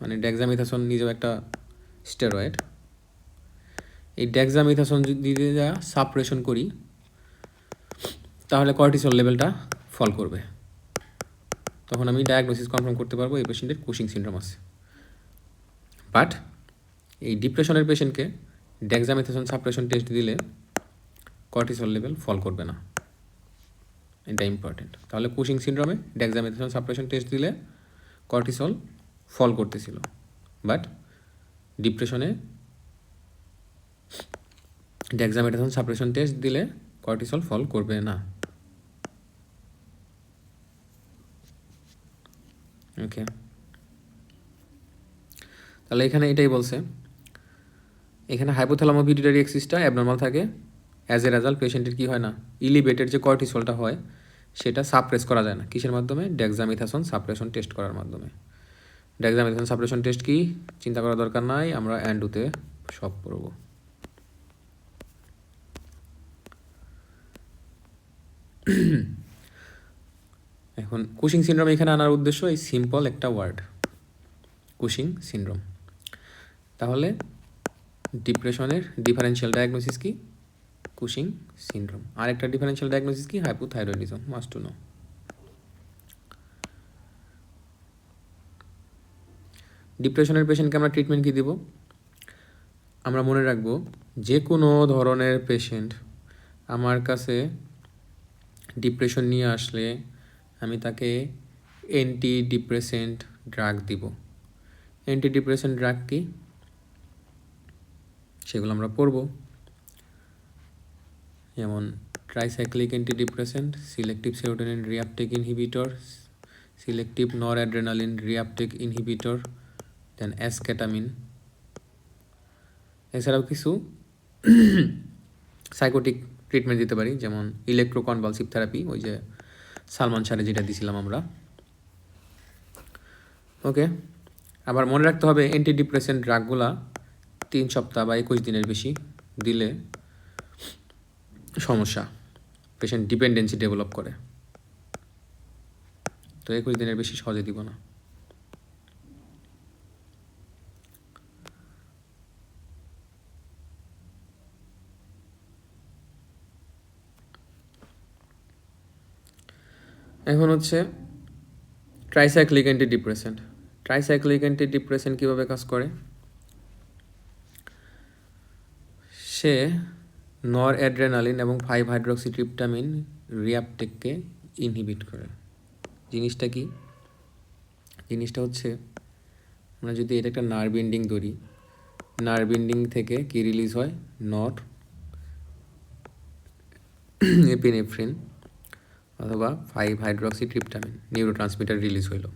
মানে ডেক্সামিথাসন নিজেও একটা স্টেরয়েড। এই ডেক্সামিথাসন যদি সাপ্রেশন করি, তাহলে কর্টিসল লেভেলটা ফল করবে। তখন আমি ডায়াগনোসিস কনফার্ম করতে পারবো এই পেশেন্টের কুশিং সিনড্রোম আছে। বাট এই ডিপ্রেশনের পেশেন্টকে ডেক্সামিথাসন সাপ্রেশন টেস্ট দিলে কর্টিসল লেভেল ফল করবে না, এটা ইম্পর্টেন্ট। তাহলে কুশিং সিনড্রোমে ডেক্সামিথাসন সাপ্রেশন টেস্ট দিলে কর্টিসল ফল করতেছিল, বাট ডিপ্রেশনে ডেক্সামিথাসন সাপ্রেশন টেস্ট দিলে কর্টিসল ফল করবে না। ওকে, তাহলে এখানে এটাই বলছে, এখানে হাইপোথ্যালামো পিটুইটারি এক্সিসটা অ্যাবনর্মাল থাকে। অ্যাজ এ রেজাল্ট পেশেন্টের কী হয় না, ইলিভেটেড যে কর্টিসলটা হয় সেটা সাপ্রেস করা যায় না। কিসের মাধ্যমে, ডেক্সামিথাসন সাপ্রেশন টেস্ট করার মাধ্যমে। ডেক্সামিথাসন সাপ্রেশন টেস্ট কি, চিন্তা করার দরকার নাই, আমরা অ্যান্ডুতে সব পড়ব। এখন কুশিং সিনড্রোম এখানে আনার উদ্দেশ্য এই সিম্পল একটা ওয়ার্ড, কুশিং সিনড্রোম। তাহলে ডিপ্রেশনের ডিফারেন্সিয়াল ডায়াগনোসিস কি, কুশিং সিনড্রোম। আরেকটা ডিফারেন্সিয়াল ডায়াগনোসিস কি, হাইপোথাইরয়েডিজম, মাস্ট টু নো। ডিপ্রেশনের পেশেন্টকে আমরা ট্রিটমেন্ট কী দিব, আমরা মনে রাখবো যে কোনো ধরনের পেশেন্ট আমার কাছে ডিপ্রেশন নিয়ে আসলে আমি তাকে অ্যান্টি ডিপ্রেসেন্ট ড্রাগ দিব। অ্যান্টি ডিপ্রেসেন্ট ড্রাগ কি, সেগুলো আমরা পড়ব। যেমন tricyclic anti depressant, selective serotonin reuptake inhibitor, selective নর অ্যাড্রেনালিন রিআপটেক ইনহিবিটর, দেন অ্যাসকেটামিন। এছাড়াও কিছু সাইকোটিক ট্রিটমেন্ট দিতে পারি, যেমন ইলেকট্রোকনভালসিভ থেরাপি, ওই যে সালমান শাহরে যেটা দিছিলাম আমরা। ওকে, আবার মনে রাখতে হবে অ্যান্টি ডিপ্রেসেন্ট ড্রাগগুলা 3 সপ্তাহ বা 21 দিনের বেশি দিলে সমস্যা, পেশেন্ট ডিপেন্ডেন্সি ডেভেলপ করে। তো 21 দিনের বেশি সহজে দিব না। এখন হচ্ছে ট্রাইসাইক্লিক অ্যান্টিডিপ্রেসেন্ট। ট্রাইসাইক্লিক অ্যান্টিডিপ্রেসেন্ট কীভাবে কাজ করে? সে নর অ্যাড্রেনালিন এবং 5-হাইড্রক্সিট্রিপটামিন রিঅ্যাপটেককে ইনহিবিট করে। জিনিসটা কি? জিনিসটা হচ্ছে আমরা যদি এটা একটা নার্ভ এন্ডিং ধরি, নার্ভ এন্ডিং থেকে কি রিলিজ হয়? নর এপিনেফ্রিন অথবা 5-হাইড্রক্সিট্রিপটামিন নিউরোট্রান্সমিটার রিলিজ হইল।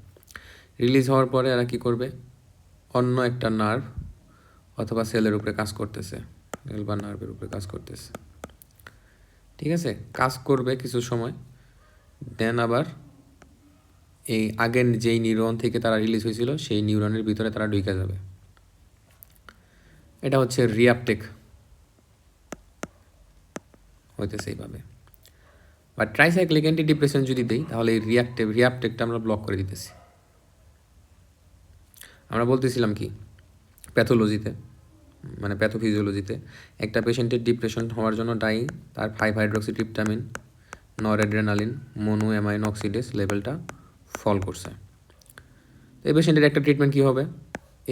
রিলিজ হওয়ার পরে এরা কী করবে? অন্য একটা নার্ভ অথবা সেলের উপরে কাজ করতেছে, সেল বা নার্ভের উপরে কাজ করতেছে, ঠিক আছে? কাজ করবে কিছু সময়, দেন আবার এই আগের যেই নিউরন থেকে তারা রিলিজ হয়েছিল সেই নিউরনের ভিতরে তারা ঢুকে যাবে। এটা হচ্ছে রিঅ্যাপটেক হইতেছে এইভাবে। বা ট্রাইসাইক্লিক অ্যান্টিডিপ্রেসেন্ট যদি দিই তাহলে এই রিঅ্যাপটেকটা আমরা ব্লক করে দিতেছি। আমরা বলতেছিলাম কি প্যাথোলজিতে, মানে প্যাথোফিজিওলজিতে, একটা পেশেন্টের ডিপ্রেশন হওয়ার জন্য দায়ী তার 5-হাইড্রক্সিট্রিপটামিন, নরঅ্যাড্রেনালিন, মোনো অ্যামাইনো অক্সিডেস লেভেলটা ফল করছে। এই পেশেন্টের একটা ট্রিটমেন্ট কী হবে?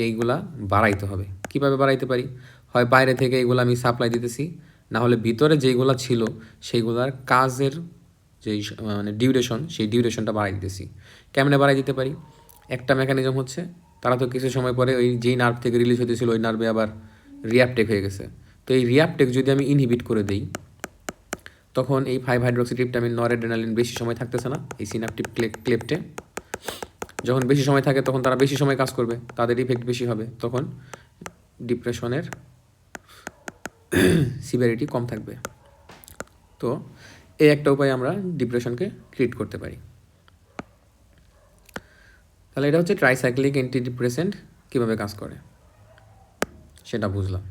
এইগুলা বাড়াইতে হবে। কীভাবে বাড়াইতে পারি? হয় বাইরে থেকে এইগুলো আমি সাপ্লাই দিতেছি, না হলে ভিতরে যেইগুলা ছিল সেইগুলার কাজের যেই মানে ডিউরেশন, সেই ডিউরেশনটা বাড়াই দিতেছি। কেমনে বাড়াই দিতে পারি? একটা মেকানিজম হচ্ছে তারা তো কিছু সময় পরে ওই যেই নার্ভ থেকে রিলিজ হতেছিল ওই নার্ভে আবার রিঅ্যাপটেক হয়ে গেছে। তো এই রিঅ্যাপটেক যদি আমি ইনহিবিট করে দিই, তখন এই 5-হাইড্রক্সিট্রিপটামিন, নরঅ্যাড্রেনালিন বেশি সময় থাকতেছে না এই সিনাপটিক ক্লেপ্টে। যখন বেশি সময় থাকে তখন তারা বেশি সময় কাজ করবে, তাদের ইফেক্ট বেশি হবে, তখন ডিপ্রেশনের সিভিয়ারিটি কম থাকবে। তো এই একটা উপায় আমরা ডিপ্রেশনকে ট্রিট করতে পারি। তাহলে এটা হচ্ছে ট্রাইসাইক্লিক অ্যান্টিডিপ্রেসেন্ট কীভাবে কাজ করে সেটা বুঝলাম।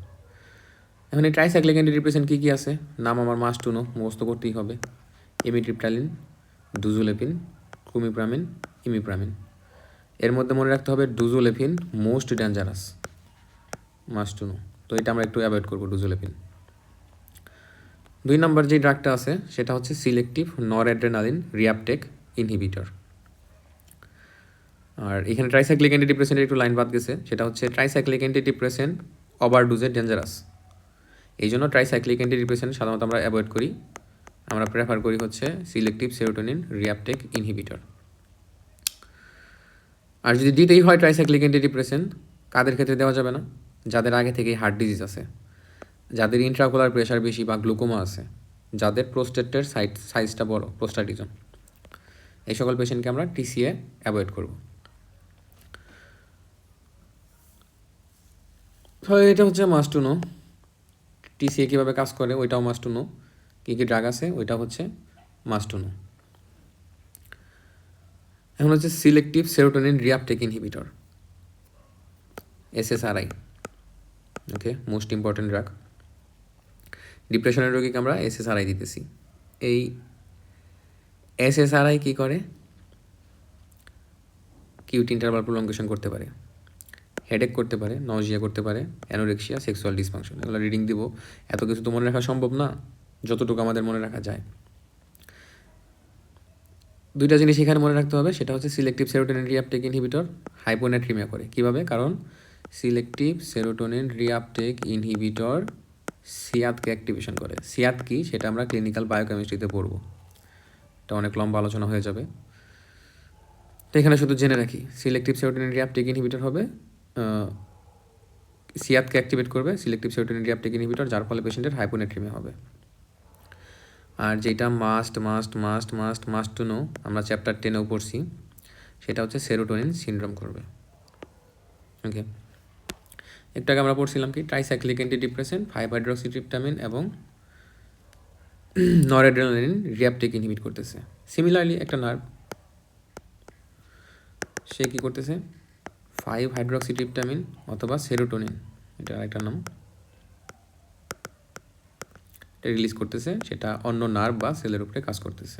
এখন এই ট্রাইসাইক্লিক অ্যান্টিডিপ্রেসেন্ট কী কী আছে? নাম আমার মাস্ট টু নো, মুখস্থ করতেই হবে। Amitriptyline, dosulepin, clomipramine, imipramine. এর মধ্যে মনে রাখতে হবে dosulepin most dangerous, must to know. তো এটা আমরা একটু অ্যাভয়েড করবো ডুজোলেপিন। 2 নম্বর যে ড্রাগটা আছে সেটা হচ্ছে সিলেক্টিভ নরঅ্যাড্রেনালিন রিঅ্যাপটেক ইনহিবিটর। আর এখানে ট্রাইসাইক্লিক অ্যান্টিডিপ্রেসেন্টের একটু লাইন বাদ গেছে, সেটা হচ্ছে ট্রাইসাইক্লিক অ্যান্টিডিপ্রেসেন্ট ওভারডোজে ডেঞ্জারাস। এই জন্য ট্রাইসাইক্লিক অ্যান্টিডিপ্রেসেন্ট সাধারণত আমরা অ্যাভয়েড করি, আমরা প্রেফার করি হচ্ছে সিলেক্টিভ সেরোটোনিন রিঅ্যাপটেক ইনহিবিটর। আর যদি দিতেই হয় ট্রাইসাইক্লিক অ্যান্টিডিপ্রেসেন্ট, কাদের ক্ষেত্রে দেওয়া যাবে না? যাদের আগে থেকেই হার্ট ডিজিজ আছে, যাদের ইন্ট্রাকুলার প্রেশার বেশি বা গ্লুকোমা আছে, যাদের প্রোস্টেটের সাইজটা বড়, প্রোস্টাটিজম, এই সকল পেশেন্টকে আমরা টিসিএ অ্যাভয়েড করব। তো এটা হচ্ছে মাস্ট টু নো। টিসিএ কীভাবে কাজ করে ওইটাও মাস্ট টু নো, কী কী ড্রাগ আছে ওইটাও হচ্ছে মাস্ট টু নো। এখন হচ্ছে selective serotonin reuptake inhibitor, SSRI। Okay, most important drug. ডিপ্রেশনের রোগীকে আমরা SSRI দিতেছি। এই SSRI কী করে? কিউট ইন্টারভাল প্রলঙ্গেশন করতে পারে, হেডেক করতে পারে, নজিয়া করতে পারে, অ্যানোরেক্সিয়া, সেক্সুয়াল ডিসফাংশন। এগুলো রিডিং দিব, এত কিছু তো মনে রাখা সম্ভব না, যতটুকু আমাদের মনে রাখা যায়। 2টা জিনিস এখানে মনে রাখতে হবে, সেটা হচ্ছে সিলেক্টিভ সেরোটোনিন রিঅ্যাপটেক ইনহিবিটর হাইপোনাট্রিমিয়া করে। কীভাবে? কারণ selective serotonin reuptake inhibitor সিয়াতকে activation করে। সিয়াত কি সেটা আমরা ক্লিনিক্যাল বায়োকেমিস্ট্রিতে পড়বো, এটা অনেক লম্বা আলোচনা হয়ে যাবে। তো এখানে শুধু জেনে রাখি, সিলেক্টিভ সেরোটোনিন রিঅ্যাপটেক ইনহিবিটর হবে সিয়াতকে অ্যাক্টিভেট করবে, সিলেক্টিভ সেরোটোনিন রিঅ্যাপটেক ইনহিবিটর, যার ফলে পেশেন্টের হাইপোনাট্রিমিয়া হবে। আর যেটা মাস্ট টু নো, আমরা চ্যাপ্টার 10-এও পড়ছি, সেটা হচ্ছে সেরোটোনিন সিনড্রোম করবে। ওকে, একটু আগে আমরা পড়ছিলাম কি ট্রাইসাইক্লিক অ্যান্টিডিপ্রেসেন্ট, 5-হাইড্রক্সিট্রিপটামিন এবং নরঅ্যাড্রেনালিন রিঅ্যাপটেক ইনহিবিট করতেছে। সিমিলারলি একটা নার্ভ, সে কী করতেছে? 5-হাইড্রক্সিট্রিপটামিন অথবা সেরোটোনিন, এটা আরেকটা নাম, এটা রিলিজ করতেছে, সেটা অন্য নার্ভ বা সেলের উপরে কাজ করতেছে।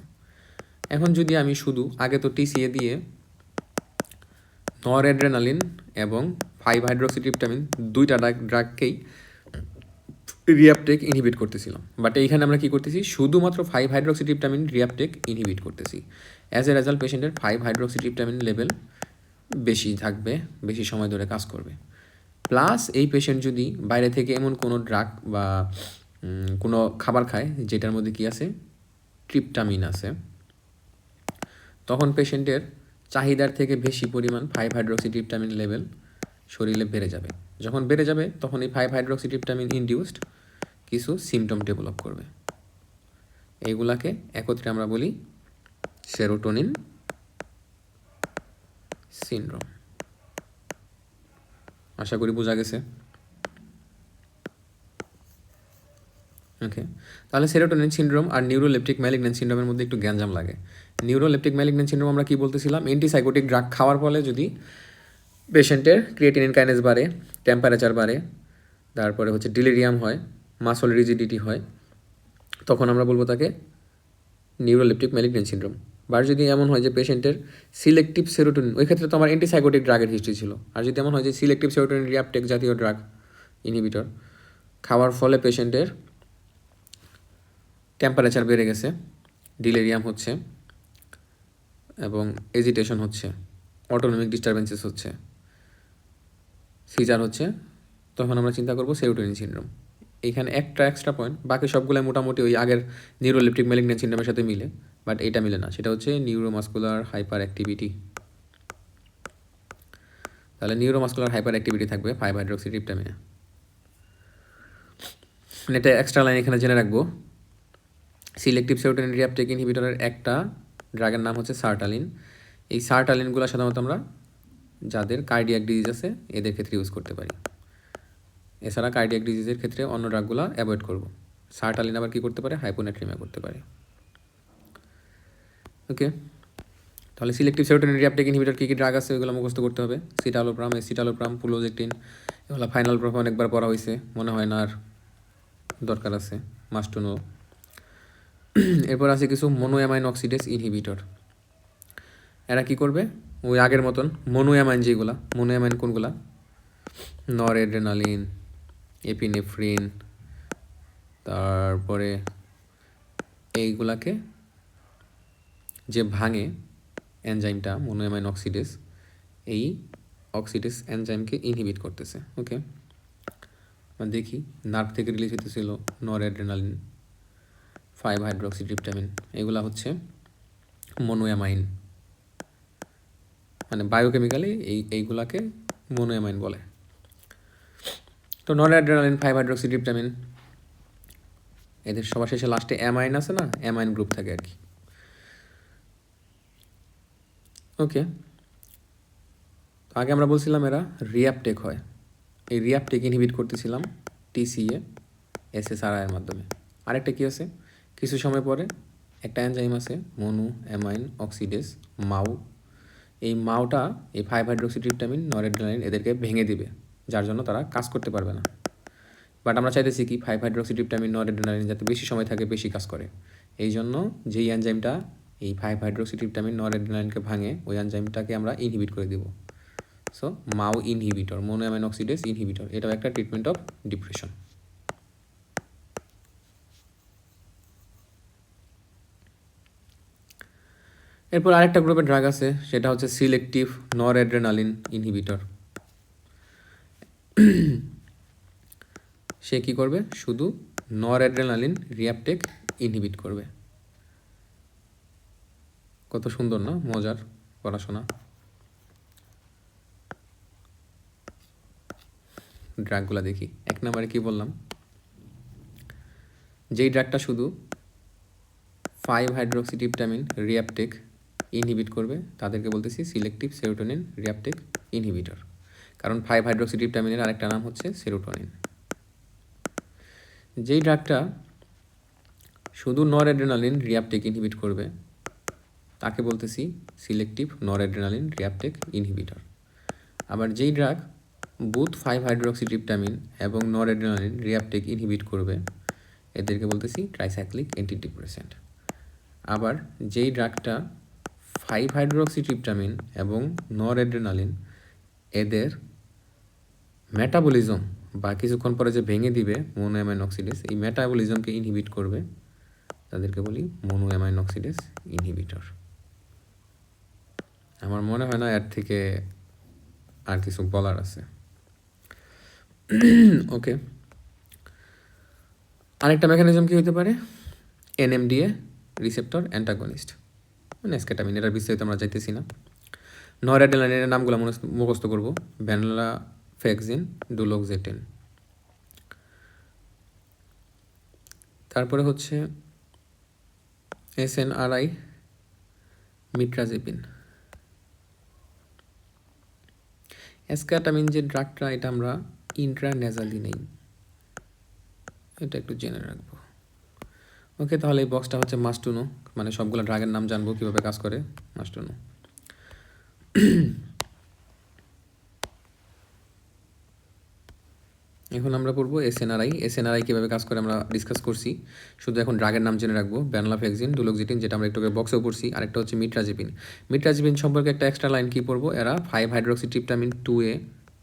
এখন যদি আমি শুধু আগে তো টিসিএ দিয়ে নরঅ্যাড্রেনালিন এবং 5-হাইড্রক্সিট্রিপটামিন 2টা ড্রাগকেই রিঅ্যাপটেক ইনহিবিট করতেছিলাম, বাট এইখানে আমরা কী করতেছি, শুধুমাত্র 5-হাইড্রোক্সিট্রিপটামিন রিঅ্যাপটেক ইনহিবিট করতেছি। অ্যাজ এ রেজাল্ট পেশেন্টের 5-হাইড্রোক্সিট্রিপটামিন লেভেল বেশি থাকবে, বেশি সময় ধরে কাজ করবে। প্লাস এই পেশেন্ট যদি বাইরে থেকে এমন কোনো ড্রাগ বা কোনো খাবার খায় যেটার মধ্যে কী আছে, ট্রিপটামিন আছে, তখন পেশেন্টের চাহিদার থেকে বেশি পরিমাণ 5-হাইড্রোক্সিট্রিপটামিন লেভেল শরীরে বেড়ে যাবে। যখন বেড়ে যাবে তখন এই 5-হাইড্রোক্সিট্রিপটামিন ইনডিউসড কিছু সিমটম ডেভেলপ করবে। এইগুলাকে একত্রে আমরা বলি সেরোটোনিন সিনড্রোম। আশা করি বোঝা গেছে। ওকে, তাহলে সেরোটোনিন সিনড্রোম আর নিউরোলেপটিক ম্যালিগন্যান্ট সিনড্রোমের মধ্যে একটু গ্যাঞ্জাম লাগে। নিউরোলেপটিক ম্যালিগন্যান্ট সিনড্রোম আমরা কী বলতেছিলাম, অ্যান্টিসাইকোটিক ড্রাগ খাওয়ার ফলে যদি পেশেন্টের ক্রিয়েটিনিন কাইনেজ বাড়ে, টেম্পারেচার বাড়ে, তারপরে হচ্ছে ডিলিরিয়াম হয়, মাসল রিজিডিটি হয়, তখন আমরা বলবো তাকে নিউরোলেপটিক ম্যালিগন্যান্ট সিনড্রোম। বা যদি এমন হয় যে পেশেন্টের সিলেক্টিভ সেরোটোনিন, ওই ক্ষেত্রে তো আমার অ্যান্টিসাইকোটিক ড্রাগের হিস্ট্রি ছিল, আর যদি এমন হয় যে সিলেক্টিভ সেরোটোনিন রিঅ্যাপটেক জাতীয় ড্রাগ ইনহিবিটর খাওয়ার ফলে পেশেন্টের টেম্পারেচার বেড়ে গেছে, ডিলেরিয়াম হচ্ছে এবং এজিটেশন হচ্ছে, অটোনমিক ডিস্টারবেন্সেস হচ্ছে, সিজার হচ্ছে, তখন আমরা চিন্তা করবো সেরোটোনিন সিনড্রোম। এইখানে একটা এক্সট্রা পয়েন্ট, বাকি সবগুলো মোটামুটি ওই আগের নিউরোলেপটিক ম্যালিগন্যান্ট সিনড্রোমের সাথে মিলে, বাট এটা মিলে না, সেটা হচ্ছে নিউরোমাস্কুলার হাইপার অ্যাক্টিভিটি। তাহলে নিউরোমাস্কুলার হাইপার অ্যাক্টিভিটি থাকবে 5-হাইড্রোক্সিট্রিপটামিনে। এটা এক্সট্রা লাইন এখানে জেনে রাখবো। সিলেক্টিভ সেরোটোনিন রিঅ্যাপটেক ইনহিবিটরের একটা ড্রাগের নাম হচ্ছে সার্টালিন। এই সার্টালিনগুলো সাধারণত আমরা যাদের কার্ডিয়াক ডিজিজ আছে এদের ক্ষেত্রে ইউজ করতে পারি। এছাড়া কার্ডিয়াক ডিজিজের ক্ষেত্রে অন্য ড্রাগগুলো অ্যাভয়েড করব। সার্টালিন আবার কী করতে পারে, হাইপোনাট্রিমিয়া করতে পারে। ওকে, তাহলে সিলেক্টিভ সেরোটোনিন রিঅ্যাপটেক ইনহিবিটর কী কী ড্রাগ আছে ওইগুলো মুখস্থ করতে হবে। সিটালোপ্রাম, এসিটালোপ্রাম, পুলোজেকটিন, এগুলো ফাইনাল প্রফে অনেকবার পড়া হয়েছে, মনে হয় না আর দরকার আছে, মাস্ট টু নো। এরপর আছে কিছু মোনোঅ্যামাইন অক্সিডেজ ইনহিবিটর। এরা কী করবে, ওই আগের মতন মোনোঅ্যামাইন যেগুলা, মোনোঅ্যামাইন কোনগুলা, নরএড্রেনালিন, এপিনেফ্রিন, তারপরে এইগুলাকে যে ভাঙে এনজাইমটা মোনোঅ্যামাইন অক্সিডেজ, এই অক্সিডেজ এনজাইমকে ইনহিবিট করতেছে। ওকে, আমরা দেখি নার্ভ থেকে রিলিজ হইতেছিল নরএড্রেনালিন, 5-হাইড্রোক্সিট্রিপটামিন, এগুলা হচ্ছে মোনোঅ্যামাইন, মানে বায়োকেমিক্যালি এইগুলাকে মোনোঅ্যামাইন বলে। তো নরএড্রেনালিন, 5-হাইড্রোক্সিট্রিপটামিন, এদের সবার শেষে লাস্টে অ্যামাইন আছে না, অ্যামাইন গ্রুপ থাকে আর কি। ওকে, তো আগে আমরা বলছিলাম এরা রিঅ্যাপটেক হয়, এই রিঅ্যাপটেক ইনহিবিট করতেছিলাম টিসিএ এসএসআরআইয়ের মাধ্যমে। আরেকটা কী আছে, কিছু সময় পরে একটা এনজাইম আছে মোনো অ্যামাইন অক্সিডেজ, মাউ। এই মাউটা এই 5-হাইড্রোক্সিট্রিপটামিন, নরএড্রেনালিন এদেরকে ভেঙে দিবে, যার জন্য তারা কাজ করতে পারবে না। বাট আমরা চাইতেছি কি 5-হাইড্রোক্সিট্রিপটামিন, নরএড্রেনালিন যাতে বেশি সময় থাকে, বেশি কাজ করে। এই জন্য যেই এনজাইমটা এই 5-হাইড্রোক্সিট্রিপটামিন, নরএড্রেনালিনকে ভাঙে, ওই এনজাইমটাকে আমরা ইনহিবিট করে দিব। সো মাউ ইনহিবিটর, মোনোঅ্যামাইন অক্সিডেজ ইনহিবিটর, এটাও একটা ট্রিটমেন্ট অফ ডিপ্রেশন। এরপর আরেকটা গ্রুপের ড্রাগ আছে, সেটা হচ্ছে সিলেক্টিভ নরএড্রেনালিন ইনহিবিটর। সে কী করবে, শুধু নরএড্রেনালিন রিঅ্যাপটেক ইনহিবিট করবে। কত সুন্দর না, মজার পড়াশোনা। ড্রাগগুলো দেখি। এক নম্বরে কী বললাম, যেই ড্রাগটা শুধু 5-হাইড্রোক্সিট্রিপটামিন রিঅ্যাপটেক ইনহিবিট করবে তাদেরকে বলতেছি সিলেক্টিভ সেরোটোনিন রিঅ্যাপটেক ইনহিবিটর, কারণ 5-হাইড্রোক্সিট্রিপটামিনের আরেকটা নাম হচ্ছে সেরোটোনিন। যেই ড্রাগটা শুধু নরএড্রেনালিন রিঅ্যাপটেক ইনহিবিট করবে তাকে বলতেছি সিলেক্টিভ নরএড্রেনালিন রিঅ্যাপটেক ইনহিবিটর। আবার যেই ড্রাগ বুথ 5-হাইড্রোক্সিট্রিপটামিন এবং নরএড্রেনালিন রিঅ্যাপটেক ইনহিবিট করবে এদেরকে বলতেছি ট্রাইসাইক্লিক অ্যান্টিডিপ্রেসেন্ট। আবার যেই ড্রাগটা 5-হাইড্রোক্সিট্রিপটামিন এবং নরএড্রেনালিন এদের মেটাবলিজম বা কিছুক্ষণ পরে যে ভেঙে দিবে মোনোঅ্যামাইন অক্সিডেজ, এই মেটাবলিজমকে ইনহিবিট করবে, তাদেরকে বলি মোনোঅ্যামাইন অক্সিডেজ ইনহিবিটর। আমার মনে হয় না এর থেকে আর কিছু বলার আছে। ওকে, আরেকটা মেকানিজম কি হতে পারে? NMDA রিসেপ্টর অ্যান্টাগনিস্ট, মানে এসকেটামিন। এটার বিস্তারিত আমরা যাইতেছি না। নরঅ্যাড্রেনালিনের নামগুলো মুখস্থ করবো: ভেনলাফেক্সিন, ডুলোক্সেটিন। তারপরে হচ্ছে SNRI, মিট্রাজিপিন। এসকেটামিন যে ড্রাগটা, এটা আমরা ইন্ট্রানেজালি নেই, এটা একটু জেনে রাখবো। ওকে, তাহলে এই বক্সটা হচ্ছে মাস্ট টু নো, মানে সবগুলো ড্রাগের নাম জানবো, কীভাবে কাজ করে, মাস্ট টু নো। এখন আমরা পড়বো SNRI। SNRI কীভাবে কাজ করে আমরা ডিসকাস করছি, শুধু এখন ড্রাগের নাম জেনে রাখবো: ভ্যানলাফেক্সিন, ডুলোক্সেটিন, যেটা আমরা একটু বক্সেও পড়ছি, আরেকটা হচ্ছে মিট্রাজিপিন। মিট্রাজিপিন সম্পর্কে একটা এক্সট্রা লাইন কী পড়বো, এরা 5-হাইড্রোক্সিট্রিপটামিন 2A,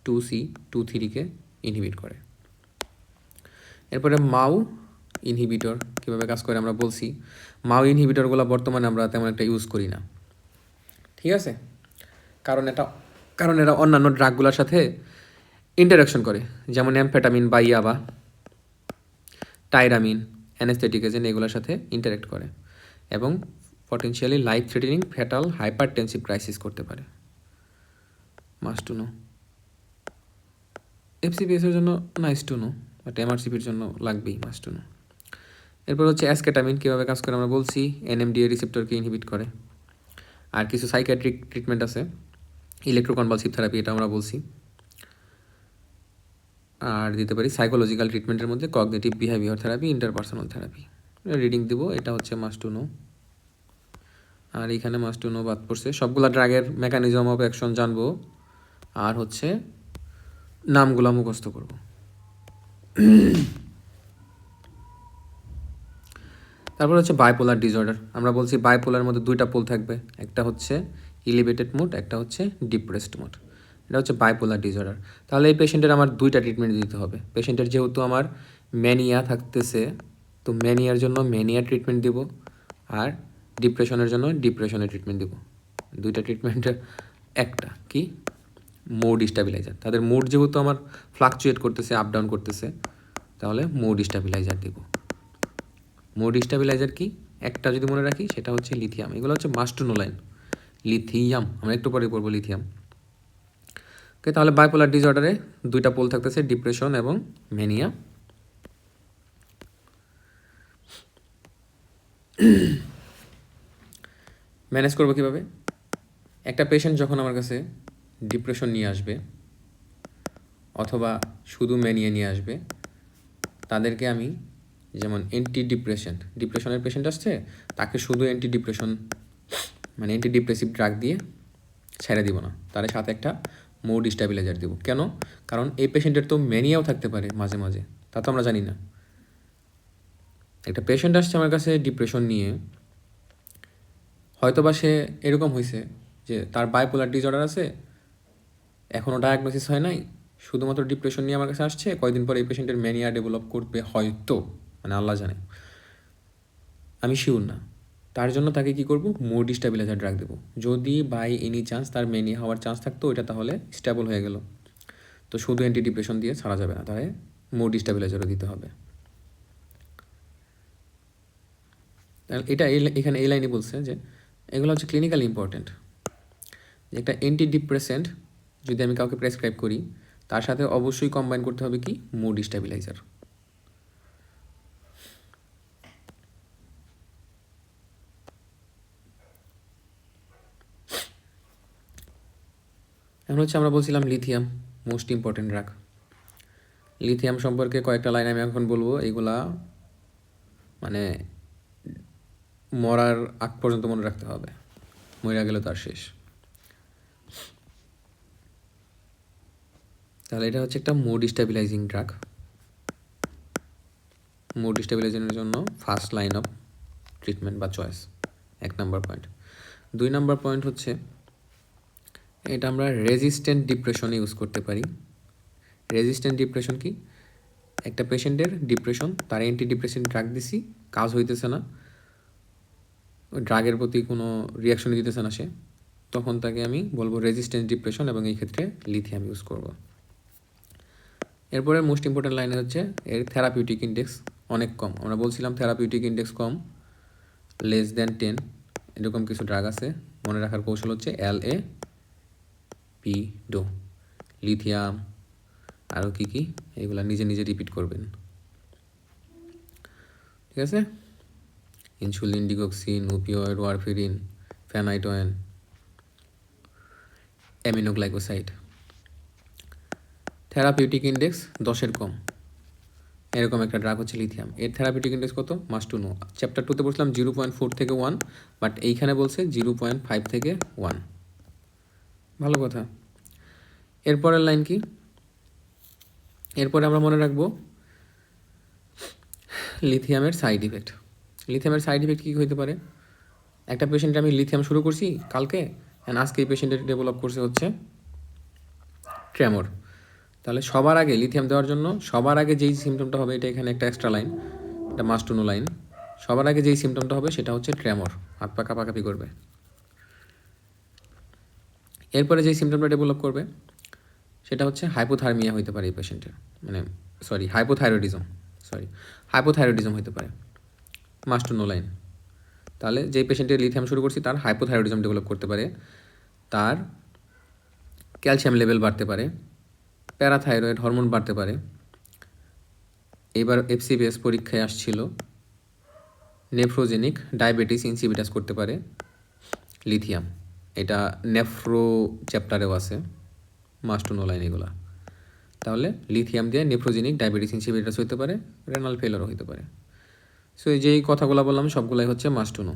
2C, 2,3-কে ইনহিবিট করে। এরপরে মাউ ইনহিবিটর কীভাবে কাজ করে আমরা বলছি। মাউ ইনহিবিটরগুলো বর্তমানে আমরা তেমন একটা ইউজ করি না, ঠিক আছে, কারণ এরা অন্যান্য ড্রাগগুলোর সাথে ইন্টারাকশন করে, যেমন অ্যামফেটামিন বা ইয়াবা, টাইরামিন, অ্যানেস্থেটিক এজেন্ট, এগুলোর সাথে ইন্টারেক্ট করে এবং potentially life threatening fatal hypertensive crisis করতে পারে। Must to know. FCPS-এর জন্য নাইস টু নো, বাট MRCP-র জন্য লাগবেই, মাস্ট টু নো। এরপর হচ্ছে অ্যাসকেটামিন কীভাবে কাজ করে আমরা বলছি, NMDA রিসেপ্টরকে ইনহিবিট করে। আর কিছু সাইকিয়াট্রিক ট্রিটমেন্ট আছে, ইলেকট্রোকনভালসিভ থেরাপি, এটা আমরা বলছি। আর দিতে পারি সাইকোলজিক্যাল ট্রিটমেন্টের মধ্যে cognitive behaviour therapy, interpersonal therapy. Reading দিব, এটা হচ্ছে মাস্ট টু নো। আর এখানে মাস্ট টু নো বাদ পড়ছে। সবগুলা ড্রাগের মেকানিজম অফ অ্যাকশন জানবো, আর হচ্ছে নামগুলো মুখস্থ করব। তারপর হচ্ছে বাইপোলার ডিসঅর্ডার। আমরা বলছি বাইপোলার মধ্যে দুইটা পোল থাকবে, একটা হচ্ছে এলিভেটেড মোড, একটা হচ্ছে ডিপ্রেসড মোড। এটা হচ্ছে বাইপোলার ডিসঅর্ডার। তাহলে এই পেশেন্টের আমার দুইটা ট্রিটমেন্ট দিতে হবে। পেশেন্টের যেহেতু আমার ম্যানিয়া থাকতেছে, তো ম্যানিয়ার জন্য ম্যানিয়া ট্রিটমেন্ট দিব, আর ডিপ্রেশনের জন্য ডিপ্রেশনের ট্রিটমেন্ট দিব। দুইটা ট্রিটমেন্টের একটা কি, মুড স্টেবিলাইজার। তাদের মুড যেহেতু আমার ফ্লাকচুয়েট করতেছে, আপ ডাউন করতেছে, তাহলে মুড স্টেবিলাইজার দিব। মুড স্টেবিলাইজার কি, একটা যদি মনে রাখি, সেটা হচ্ছে লিথিয়াম। এগুলো হচ্ছে must to know line. Lithium আমরা একটু পরে পড়বো, লিথিয়াম। ওকে, তাহলে বাইপোলার ডিসঅর্ডারে দুইটা পোল থাকতেছে, ডিপ্রেশন এবং ম্যানিয়া। ম্যানেজ করবো কীভাবে? একটা পেশেন্ট যখন আমার কাছে ডিপ্রেশন নিয়ে আসবে অথবা শুধু ম্যানিয়া নিয়ে আসবে, তাদেরকে আমি যেমন ডিপ্রেশনের পেশেন্ট আসছে, তাকে শুধু মানে অ্যান্টিডিপ্রেসিভ ড্রাগ দিয়ে ছেড়ে দিব না, তার সাথে একটা মুড স্টেবিলাইজার দিব। কেন? কারণ এই পেশেন্টের তো ম্যানিয়াও থাকতে পারে মাঝে মাঝে, তা তো আমরা জানি না। একটা পেশেন্ট আসছে আমার কাছে ডিপ্রেশন নিয়ে, হয়তোবা সে এরকম হয়েছে যে তার বাইপোলার ডিসঅর্ডার আছে, এখনও ডায়াগনোসিস হয় নাই, শুধুমাত্র ডিপ্রেশন নিয়ে আমার কাছে আসছে, কয়েকদিন পরে এই পেশেন্টের ম্যানিয়া ডেভেলপ করবে হয়তো, মানে আল্লাহ জানে, আমি শিওর না। তার জন্য তাকে কি করব, মুড স্টেবিলাইজার ড্রাগ দেবো। যদি বাই এনি চান্স তার ম্যানিয়া হওয়ার চান্স থাকতো, ওইটা তাহলে স্টেবল হয়ে গেল, তো শুধু অ্যান্টি ডিপ্রেশন দিয়ে ছাড়া যাবে না, তাহলে মুড স্টেবিলাইজারও দিতে হবে। এটা এখানে এই লাইনে বলছে যে এগুলো হচ্ছে ক্লিনিক্যালি ইম্পর্টেন্ট, যে একটা অ্যান্টি ডিপ্রেসেন্ট যদি আমি কাউকে প্রেসক্রাইব করি, তার সাথে অবশ্যই কম্বাইন করতে হবে কি, মুড স্টেবিলাইজার। এখন হচ্ছে আমরা বলছিলাম lithium most important drug. Lithium সম্পর্কে কয়েকটা লাইন আমি এখন বলবো, এইগুলা মানে মরার আগ পর্যন্ত মনে রাখতে হবে, মরে গেলে তার শেষ। তাহলে এটা হচ্ছে একটা মুড স্টেবিলাইজিং ড্রাগ। মুড স্টেবিলাইজেশনের জন্য ফার্স্ট লাইন অফ ট্রিটমেন্ট বা চয়েস, 1 নম্বর পয়েন্ট। 2 নম্বর পয়েন্ট হচ্ছে এটা আমরা রেজিস্ট্যান্ট ডিপ্রেশনে ইউজ করতে পারি। রেজিস্ট্যান্ট ডিপ্রেশন কি? একটা পেশেন্টের ডিপ্রেশন, তার অ্যান্টি ডিপ্রেশন ড্রাগ দিছি, কাজ হইতেছে না, ওই ড্রাগের প্রতি কোনো রিয়াকশন দিতেছে না সে, তখন তাকে আমি বলবো রেজিস্ট্যান্ট ডিপ্রেশন, এবং এই ক্ষেত্রে লিথিয়াম ইউজ করব। এরপরে মোস্ট ইম্পর্ট্যান্ট লাইনে হচ্ছে এর থেরাপিউটিক ইন্ডেক্স অনেক কম। আমরা বলছিলাম থেরাপিউটিক ইন্ডেক্স কম, লেস দ্যান 10, এরকম কিছু ড্রাগ আছে। মনে রাখার কৌশল হচ্ছে LA ডো, লিথিয়াম, আরও কী কী, এগুলো নিজে নিজে রিপিট করবেন, ঠিক আছে? Insulin, digoxin, opioid, warfarin, phenytoin, aminoglycoside. Therapeutic index 10-এর কম, এরকম একটা ড্রাগ হচ্ছে লিথিয়াম। এর থেরাপিউটিক ইন্ডেক্স কত? Must to know. চ্যাপ্টার 2-তে বলছিলাম 0.4 থেকে 1, বাট এইখানে বলছে 0.5 থেকে 1। ভালো কথা। এরপরের লাইন কি? এরপরে আমরা মনে রাখবো লিথিয়ামের সাইড ইফেক্ট। লিথিয়ামের সাইড ইফেক্ট কী হতে পারে? একটা পেশেন্টে আমি লিথিয়াম শুরু করছি কালকে, অ্যান্ড আজকে এই পেশেন্টের ডেভেলপ করছে হচ্ছে ট্রেমর। তাহলে সবার আগে লিথিয়াম দেওয়ার জন্য সবার আগে যেই সিমটমটা হবে, এটা এখানে একটা এক্সট্রা লাইন, এটা মাস্ট টু নো লাইন, সবার আগে যেই সিমটমটা হবে সেটা হচ্ছে ট্রেমর, হাত পা কাঁপাকাঁপি করবে। এরপরে যেই সিমটমটা ডেভেলপ করবে সেটা হচ্ছে হাইপোথার্মিয়া হতে পারে এই পেশেন্টের, মানে হাইপোথাইরয়েডিজম হতে পারে, মাস্ট টু নো লাইন। তাহলে যেই পেশেন্টের লিথিয়াম শুরু করছি তার হাইপোথাইরয়েডিজম ডেভেলপ করতে পারে, তার ক্যালসিয়াম লেভেল বাড়তে পারে, প্যারাথাইরয়েড হরমোন বাড়তে পারে। এবার FCPS পরীক্ষায় আসছিল নেফ্রোজেনিক ডায়াবেটিস ইনসিপিটাস করতে পারে লিথিয়াম, এটা নেফ্রো চ্যাপ্টারেও আছে, মাস্ট টু নো লাইন এগুলা। তাহলে লিথিয়াম দিয়ে নেফ্রোজেনিক ডায়াবেটিস ইনসিপিটাস হতে পারে, রেনাল ফেলারও হতে পারে। সো এই যেই কথাগুলো বললাম সবগুলাই হচ্ছে মাস্ট টু নো।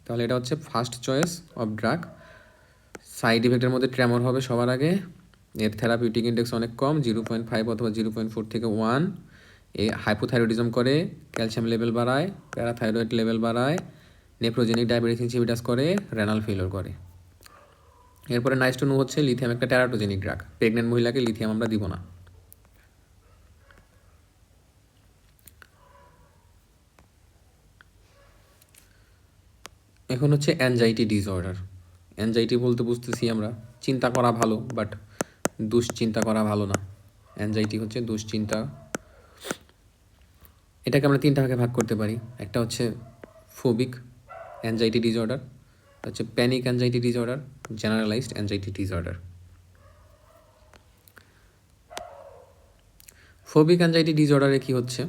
তাহলে এটা হচ্ছে first choice of drug. Side ইফেক্টের মধ্যে ট্রেমর হবে সবার আগে, এর থেরাপিউটিক ইন্ডেক্স অনেক কম, 0.5 অথবা 0.4 থেকে 1। এ হাইপোথাইরয়েডিজম করে, ক্যালসিয়াম লেভেল বাড়ায়, প্যারাথাইরয়েড লেভেল বাড়ায়, নেফ্রোজেনিক ডায়াবেটিস ইনসিপিটাস করে, রেনাল ফেলিওর করে। এরপরে নাইস টু নো হচ্ছে লিথিয়াম একটা টেরাটোজেনিক ড্রাগ, প্রেগনেন্ট মহিলাকে লিথিয়াম আমরা দিব না। এখন হচ্ছে অ্যাংজাইটি ডিসঅর্ডার। অ্যাংজাইটি বলতে বুঝতেছি আমরা চিন্তা করা ভালো, বাট দুশ্চিন্তা করা ভালো না। অ্যাংজাইটি হচ্ছে দুশ্চিন্তা। এটাকে আমরা 3টা ভাগে ভাগ করতে পারি। একটা হচ্ছে ফোবিক অ্যাংজাইটি ডিসঅর্ডার, হচ্ছে panic anxiety disorder, generalized anxiety disorder. Phobic anxiety ডিসঅর্ডারে কি হচ্ছে,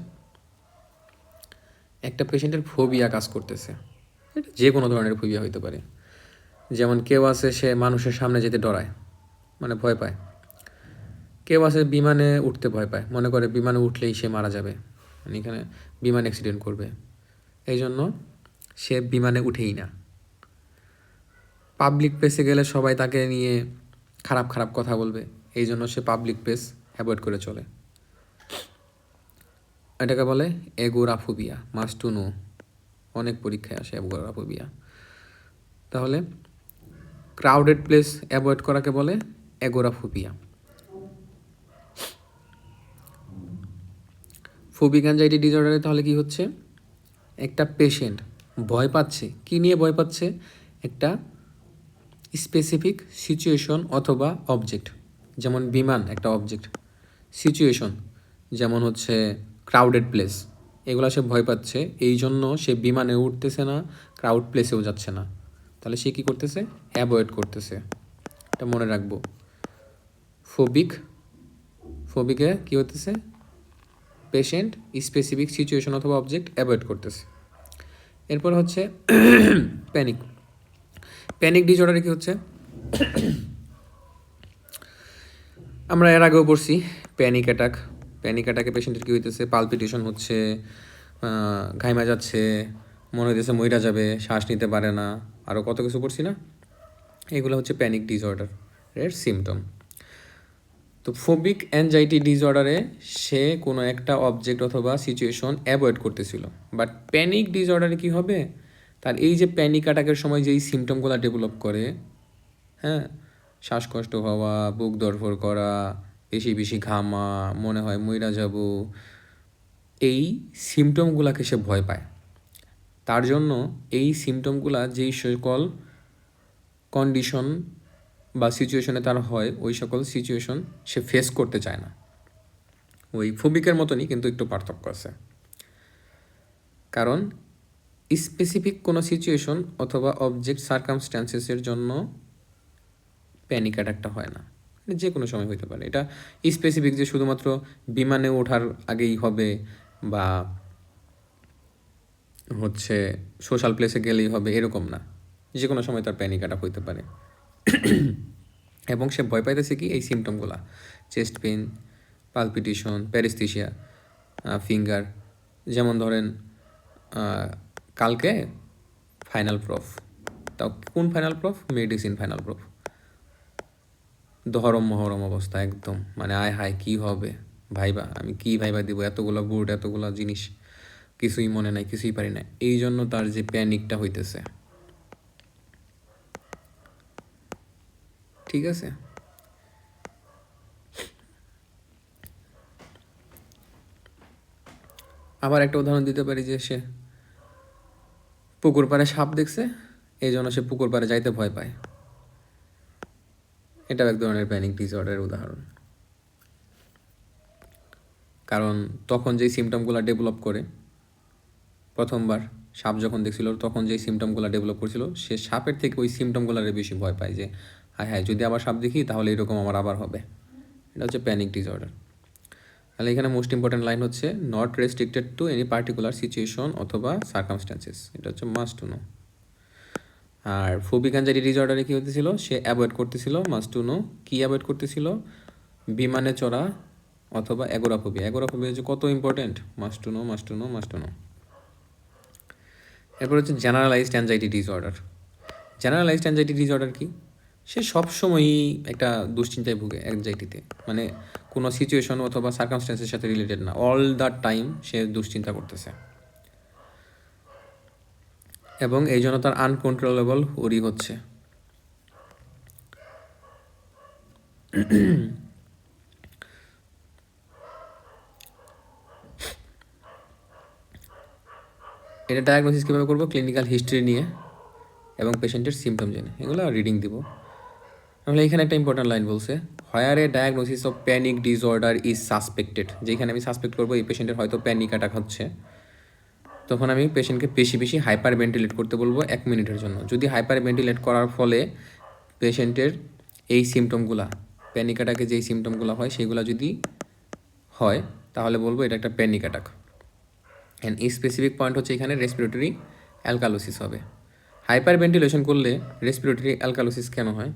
একটা পেশেন্টের ফোবিয়া কাজ করতেছে, এটা যে কোনো ধরনের ফোবিয়া হতে পারে। যেমন কেউ আছে সে মানুষের সামনে যেতে ডরায়, মানে ভয় পায়। কেউ আছে বিমানে উঠতে ভয় পায়, মনে করে বিমানে উঠলেই সে মারা যাবে, মানে এখানে বিমান অ্যাক্সিডেন্ট করবে, এই জন্য সে বিমানে উঠেই না। পাবলিক প্লেসে গেলে সবাই তাকে নিয়ে খারাপ খারাপ কথা বলবে, এই জন্য সে পাবলিক প্লেস অ্যাভয়েড করে চলে। এটাকে বলে এগোরাফোবিয়া, মাস্ট টু নো, অনেক পরীক্ষায় আসে এগোরাফোবিয়া। তাহলে ক্রাউডেড প্লেস অ্যাভয়েড করাকে বলে এগোরাফোবিয়া। ফোবিক অ্যাংজাইটি ডিসঅর্ডারে তাহলে কি হচ্ছে, একটা পেশেন্ট ভয় পাচ্ছে, কি নিয়ে ভয় পাচ্ছে, একটা স্পেসিফিক সিচুয়েশন অথবা অবজেক্ট, যেমন বিমান একটা অবজেক্ট, সিচুয়েশন যেমন হচ্ছে ক্রাউডেড প্লেস, এগুলো সে ভয় পাচ্ছে, এই জন্য সে বিমানে উঠতেছে না, ক্রাউড প্লেসেও যাচ্ছে না। তাহলে সে কী করতেছে, অ্যাভয়েড করতেছে। এটা মনে রাখবো, ফোবিকে কী হতেছে, পেশেন্ট স্পেসিফিক সিচুয়েশন অথবা অবজেক্ট অ্যাভয়েড করতেছে। এরপর হচ্ছে প্যানিক ডিসঅর্ডারে কী হচ্ছে, আমরা এর আগেও পড়ছি প্যানিক অ্যাটাকে পেশেন্টের কী হইতেছে, পালপিটেশন হচ্ছে, ঘাইমা যাচ্ছে, মনে হইতেছে মইরা যাবে, শ্বাস নিতে পারে না, আরও কত কিছু পড়ছি না, এগুলো হচ্ছে প্যানিক ডিসঅর্ডার এর সিমটম। তো ফোবিক অ্যাংজাইটি ডিসঅর্ডারে সে কোনো একটা অবজেক্ট অথবা সিচুয়েশন অ্যাভয়েড করতেছিল, বাট প্যানিক ডিসঅর্ডারে কী হবে, তার এই যে প্যানিক অ্যাটাকের সময় যেই সিমটমগুলো ডেভেলপ করে, হ্যাঁ, শ্বাসকষ্ট হওয়া, বুক ধড়ফড় করা, বেশি বেশি ঘামা, মনে হয় মইরা যাব, এই সিমটমগুলোকে সে ভয় পায়। তার জন্য এই সিমটমগুলা যেই সকল কন্ডিশন বা সিচুয়েশনে তার হয়, ওই সকল সিচুয়েশন সে ফেস করতে চায় না। ওই ফোবিকের মতনই, কিন্তু একটু পার্থক্য আছে। কারণ স্পেসিফিক কোনো সিচুয়েশন অথবা অবজেক্ট সার্কামস্ট্যান্সেসের জন্য প্যানিক অ্যাটাকটা হয় না, যে কোনো সময় হতে পারে। এটা স্পেসিফিক যে শুধুমাত্র বিমানে ওঠার আগেই হবে বা হচ্ছে সোশ্যাল প্লেসে গেলেই হবে, এরকম না। যে কোনো সময় তার প্যানিক অ্যাটাক হইতে পারে। এবং সে ভয় পাইতেছে কি এই সিমটমগুলা, chest pain, palpitation, paresthesia, finger. যেমন ধরেন কালকে ফাইনাল প্রফ, তাও কোন final prof? Medicine final prof. দহরম মহরম অবস্থা একদম, মানে আয় হায় কী হবে ভাইবা, আমি কি ভাইবা দিব, এতগুলো বোর্ড, এতগুলো জিনিস, কিছুই মনে নাই, কিছুই পারি না। এই জন্য তার যে প্যানিকটা হইতেছে, ঠিক আছে? আবার একটা উদাহরণ দিতে পারি যে সে পুকুর পাড়ে সাপ দেখছে, এই জন্য সে পুকুর পাড়ে যাইতে ভয় পায়। এটাও এক ধরনের প্যানিক ডিসঅর্ডারের উদাহরণ। কারণ তখন যেই সিমটমগুলো ডেভেলপ করে, প্রথমবার সাপ যখন দেখছিল তখন যেই সিমটমগুলো ডেভেলপ করছিল, সে সাপের থেকে ওই সিমটমগুলোরে বেশি ভয় পায়, যে হায় হায় যদি আবার সাপ দেখি তাহলে এরকম আমার আবার হবে। এটা হচ্ছে প্যানিক ডিসঅর্ডার। তাহলে এখানে মোস্ট ইম্পর্ট্যান্ট লাইন হচ্ছে not restricted to any particular situation অথবা সার্কামস্ট্যান্সেস, এটা হচ্ছে মাস্ট টু নো। আর ফোবিক অ্যাংজাইটি ডিসঅর্ডারে কী হতেছিল, সে অ্যাভয়েড করতেছিল মাস্ট টু নো। কী অ্যাভয়েড করতেছিল? বিমানে চড়া অথবা অ্যাগোরাফোবিয়া। অ্যাগোরাফোবিয়া হচ্ছে কত important, must to know, must to know, must to know. এরপর হচ্ছে generalized anxiety disorder. Generalized anxiety disorder কি? সে সবসময়ই একটা দুশ্চিন্তায় ভুগে, অ্যাংজাইটিতে, মানে কোনো সিচুয়েশন অথবা সার্কামস্ট্যান্সের সাথে রিলেটেড না, অল দ্য টাইম সে দুশ্চিন্তা করতেছে, এবং এই জন্য তার আনকন্ট্রোলেবল ওরি হচ্ছে। এটা ডায়াগনোসিস কীভাবে করবো? ক্লিনিক্যাল হিস্ট্রি নিয়ে এবং পেশেন্টের সিমটম জেনে, এগুলো রিডিং দিব। তাহলে এখানে একটা ইম্পর্ট্যান্ট লাইন বলছে, where a diagnosis of panic disorder is suspected. যেখানে আমি সাসপেক্ট করবো এই পেশেন্টের হয়তো প্যানিক অ্যাটাক হচ্ছে, তখন আমি পেশেন্টকে বেশি বেশি হাইপার ভেন্টিলেট করতে বলবো 1 মিনিটের জন্য। যদি হাইপার ভেন্টিলেট করার ফলে পেশেন্টের এই সিমটমগুলা, প্যানিক অ্যাটাকে যেই সিমটমগুলো হয় সেগুলো যদি হয়, তাহলে বলবো এটা একটা প্যানিক অ্যাটাক। অ্যান্ড এই স্পেসিফিক পয়েন্ট হচ্ছে এখানে রেসপিরেটরি অ্যালকালোসিস হবে। হাইপার ভেন্টিলেশন করলে রেসপিরেটরি অ্যালকালোসিস কেন হয়?